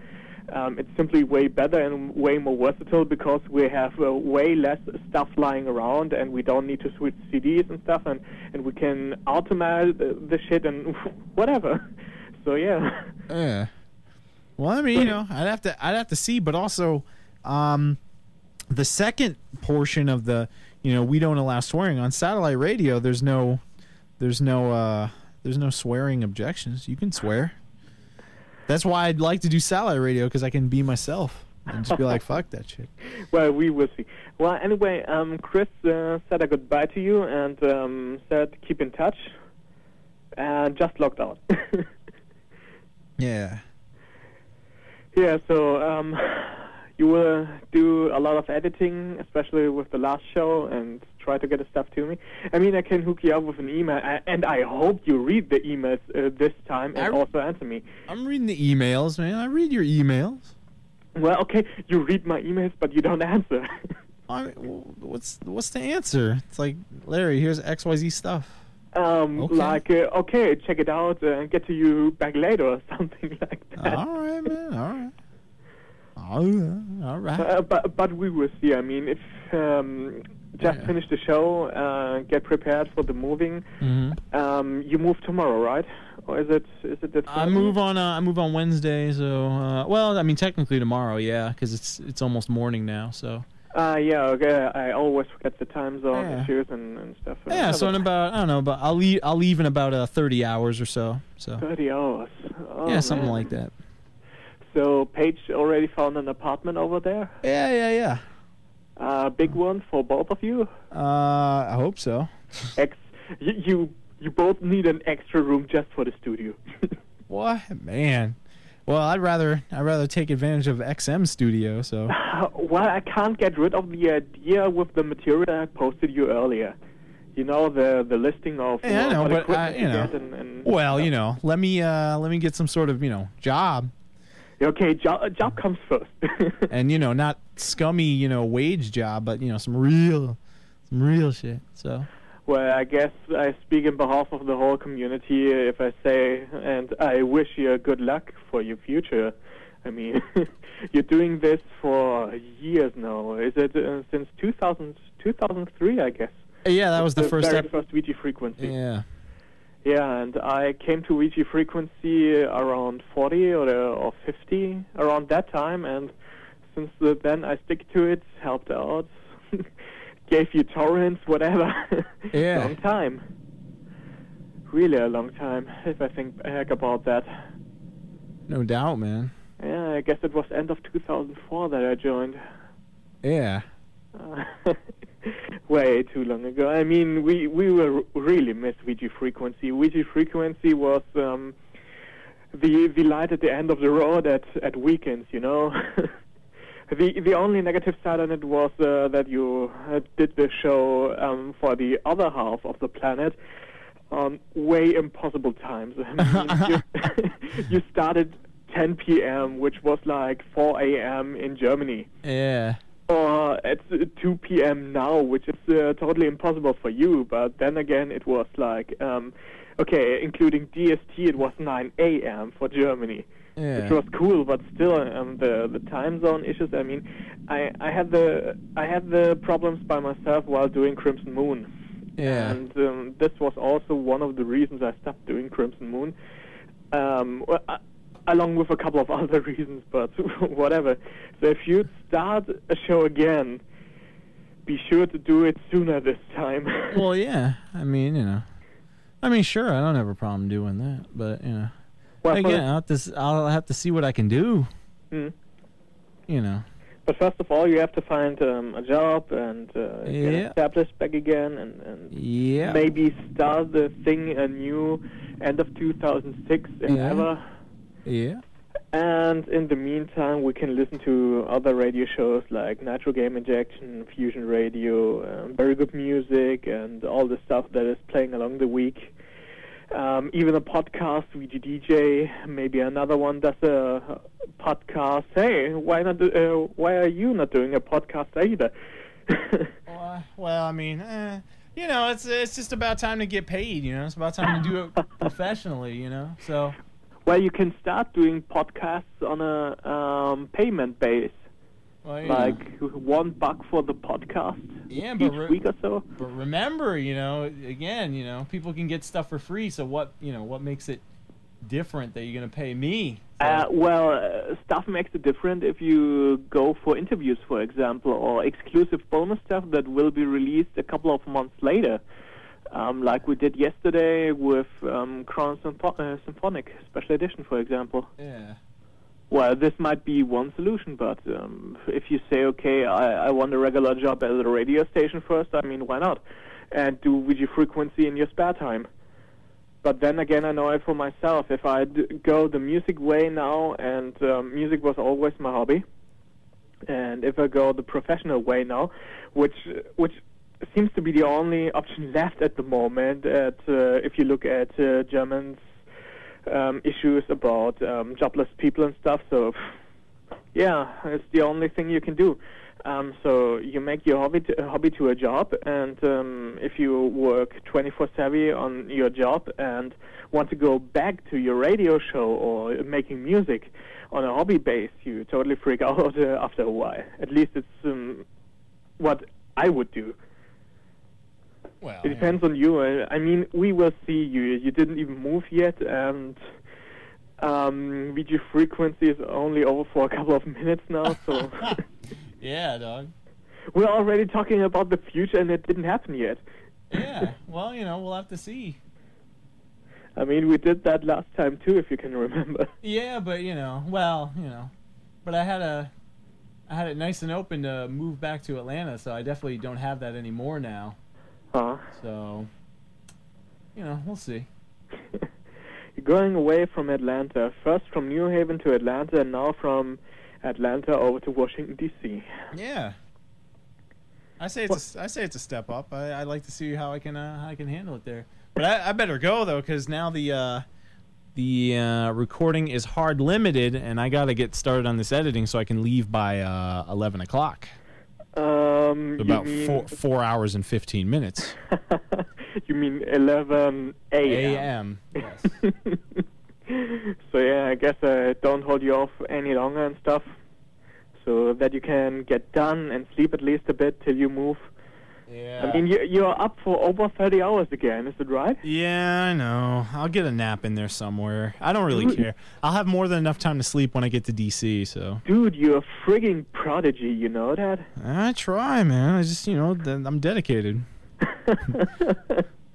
It's simply way better and way more versatile because we have way less stuff lying around, and we don't need to switch CDs and stuff, and we can automate the shit and whatever. So yeah. Yeah. Well, I mean, I'd have to see, but also, the second portion of the, we don't allow swearing on satellite radio. There's no swearing objections. You can swear. That's why I'd like to do satellite radio, because I can be myself and just be like, fuck that shit. Well, we will see. Well, anyway, Chris said a goodbye to you and said keep in touch, and just logged out. Yeah. Yeah, so you will do a lot of editing, especially with the last show, and try to get the stuff to me. I mean, I can hook you up with an email, and I hope you read the emails this time and also answer me. I'm reading the emails, man. I read your emails. Well, okay, you read my emails, but you don't answer. What's the answer? It's like, Larry, here's XYZ stuff. Okay, check it out and get to you back later or something like that. All right, man. All right. But we will see. I mean, if just finish the show, get prepared for the moving. Mm-hmm. You move tomorrow, right? Or is it the I move on Wednesday. So well, I mean, technically tomorrow, yeah, because it's almost morning now. So. Yeah, okay. I always forget the time zone issues and stuff. Yeah, so in about, I don't know, but I'll leave in about 30 hours or so. 30 hours. Oh, yeah, something man. like that. So Paige already found an apartment over there? Yeah. Big one for both of you? I hope so. You both need an extra room just for the studio. What, man? Well, I'd rather take advantage of XM Studio. So. Well, I can't get rid of the idea with the material I posted you earlier. You know, the listing of I know, what but equipment you know. get and Well, you know, let me get some sort of job. Okay, job comes first. And not scummy wage job, but some real shit. So. Well, I guess I speak in behalf of the whole community if I say, and I wish you good luck for your future. I mean, you're doing this for years now. Is it since 2003, I guess? Yeah, that was the first very first VG Frequency. Yeah. Yeah, and I came to VG Frequency around 40 or 50, around that time, and since then I stick to it, helped out. Gave you torrents, whatever. Yeah. Long time. Really a long time, if I think back about that. No doubt, man. Yeah, I guess it was end of 2004 that I joined. Yeah. Way too long ago. I mean, we were really miss VG Frequency. VG Frequency was the light at the end of the road at weekends, The only negative side on it was that you did the show for the other half of the planet on way impossible times. I mean, you started 10 p.m., which was like 4 a.m. in Germany. Yeah. Or it's 2 p.m. now, which is totally impossible for you. But then again, it was like, including DST, it was 9 a.m. for Germany. Yeah. Which was cool, but still, the time zone issues. I mean, I had the problems by myself while doing Crimson Moon. Yeah. And this was also one of the reasons I stopped doing Crimson Moon. Along with a couple of other reasons, but whatever. So if you start a show again, be sure to do it sooner this time. Well, yeah. I mean, sure, I don't have a problem doing that, but Well, again, I'll have to see what I can do. Mm. But first of all, you have to find a job and get established back again, and maybe start the thing anew end of 2006 and ever. Yeah. And in the meantime, we can listen to other radio shows like Nitro Game Injection, Fusion Radio, Very Good Music, and all the stuff that is playing along the week. Even a podcast, VG DJ, maybe another one does a podcast. Hey, why are you not doing a podcast either? Well, I mean, it's just about time to get paid. It's about time to do it professionally. So. Well, you can start doing podcasts on a payment base. Well, like $1 for the podcast each week or so. But remember, again, people can get stuff for free. So what makes it different that you're going to pay me? So. Stuff makes it different if you go for interviews, for example, or exclusive bonus stuff that will be released a couple of months later. Like we did yesterday with Crown Symphonic Special Edition, for example. Yeah. Well, this might be one solution, but if you say, okay, I want a regular job at a radio station first, I mean, why not? And do VG Frequency in your spare time. But then again, I know it for myself. If I go the music way now, and music was always my hobby, And if I go the professional way now, which seems to be the only option left at the moment, if you look at Germans' issues about jobless people and stuff, so yeah, it's the only thing you can do. So you make your hobby to a job, and if you work 24/7 on your job and want to go back to your radio show or making music on a hobby base, you totally freak out after a while. At least it's what I would do. Well, it depends on you. I mean, we will see you. You didn't even move yet, and VG frequency is only over for a couple of minutes now, so... Yeah, dog. We're already talking about the future, and it didn't happen yet. Yeah, well, we'll have to see. I mean, we did that last time, too, if you can remember. Yeah, but, but I had it nice and open to move back to Atlanta, so I definitely don't have that anymore now. Huh? So, we'll see. You're going away from Atlanta, first from New Haven to Atlanta, and now from Atlanta over to Washington, D.C. Yeah. I say it's a step up. I like to see how I can handle it there. But I better go though, because now the recording is hard limited, and I got to get started on this editing so I can leave by 11 o'clock. About 4 hours and 15 minutes. You mean 11 a.m. Yes. So yeah, I guess don't hold you off any longer and stuff, so that you can get done and sleep at least a bit till you move. Yeah. I mean, you're up for over 30 hours again, is it right? Yeah, I know. I'll get a nap in there somewhere. I don't really care. I'll have more than enough time to sleep when I get to DC, so. Dude, you're a frigging prodigy, you know that? I try, man. I just, I'm dedicated.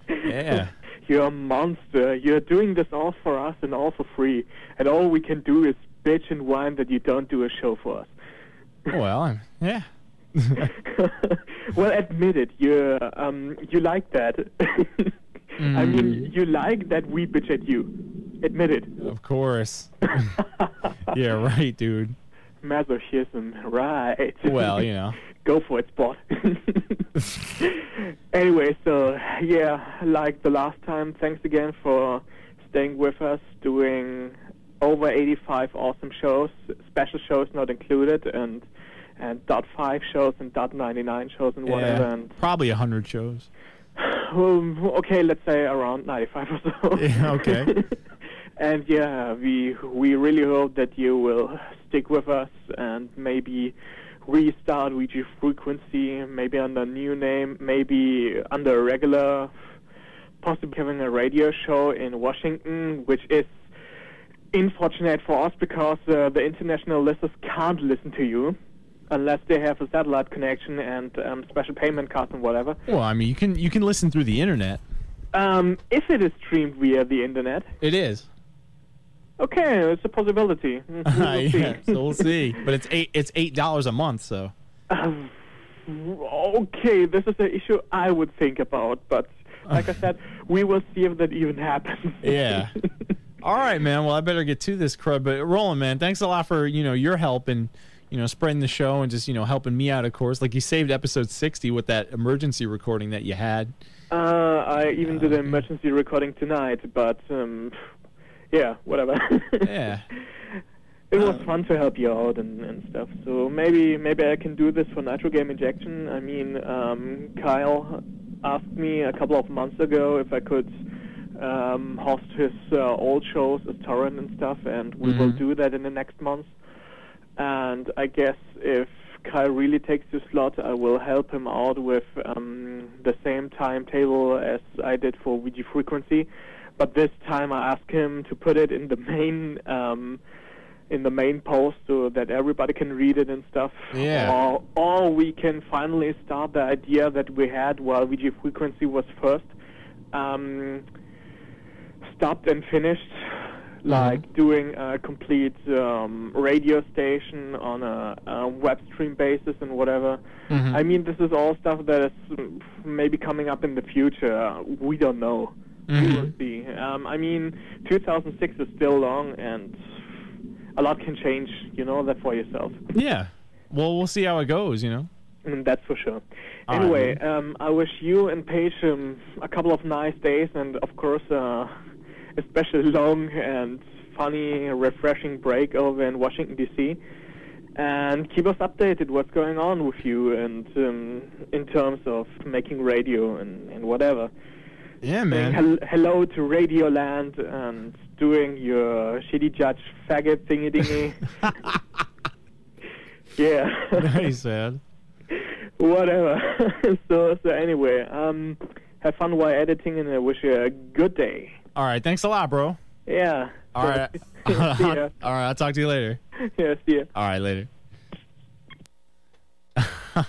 Yeah. You're a monster. You're doing this all for us and all for free. And all we can do is bitch and whine that you don't do a show for us. Well, yeah. Well, admit it. You like that. I mean, you like that we bitch at you. Admit it. Of course. Yeah, right, dude. Masochism, right. Well, Go for it, sport. Anyway, so, yeah, like the last time, thanks again for staying with us, doing over 85 awesome shows, special shows not included, and .5 shows and .99 shows and whatever. Yeah, and probably 100 shows. Okay, let's say around 95 or so. Yeah, okay. And yeah, we really hope that you will stick with us and maybe restart VG Frequency, maybe under a new name, maybe under a regular, possibly having a radio show in Washington, which is unfortunate for us because the international listeners can't listen to you unless they have a satellite connection and special payment cards and whatever. Well, I mean, you can listen through the internet. If it is streamed via the internet. It is. Okay, it's a possibility. Yeah, so we'll see. But it's $8 a month, so. Okay, this is an issue I would think about, but like I said, we will see if that even happens. Yeah. All right, man. Well, I better get to this crud. But Roland, man, thanks a lot for your help and spreading the show and just helping me out. Of course, like you saved episode 60 with that emergency recording that you had. I even did an emergency recording tonight, but yeah, whatever. Yeah. It was fun to help you out and stuff. So maybe I can do this for Nitro Game Injection. I mean, Kyle asked me a couple of months ago if I could host his old shows as torrent and stuff, and we will do that in the next month. And I guess if Kyle really takes the slot, I will help him out with the same timetable as I did for VG Frequency. But this time I asked him to put it in the main post so that everybody can read it and stuff. Yeah. Or we can finally start the idea that we had while VG Frequency was first stopped and finished, like doing a complete radio station on a web stream basis and whatever. I mean, this is all stuff that is maybe coming up in the future. We don't know. We will see. I mean, 2006 is still long, and a lot can change. You know that for yourself. Yeah. Well, we'll see how it goes, That's for sure. All Anyway, right, I wish you and Paige a couple of nice days, and of course, especially long and funny, refreshing break over in Washington D.C. And keep us updated what's going on with you, and in terms of making radio and whatever. Yeah, man. Saying hello to Radio Land and doing your shitty judge faggot thingy dingy. Yeah. Nice, man. Whatever. So anyway, have fun while editing, and I wish you a good day. All right, thanks a lot, bro. Yeah. All right. See ya. All right, I'll talk to you later. Yeah, see ya. All right, later. All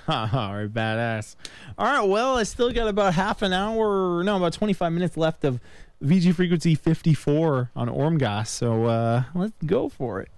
right, badass. All right, well, I still got about about 25 minutes left of VG Frequency 54 on Ormgas, so let's go for it.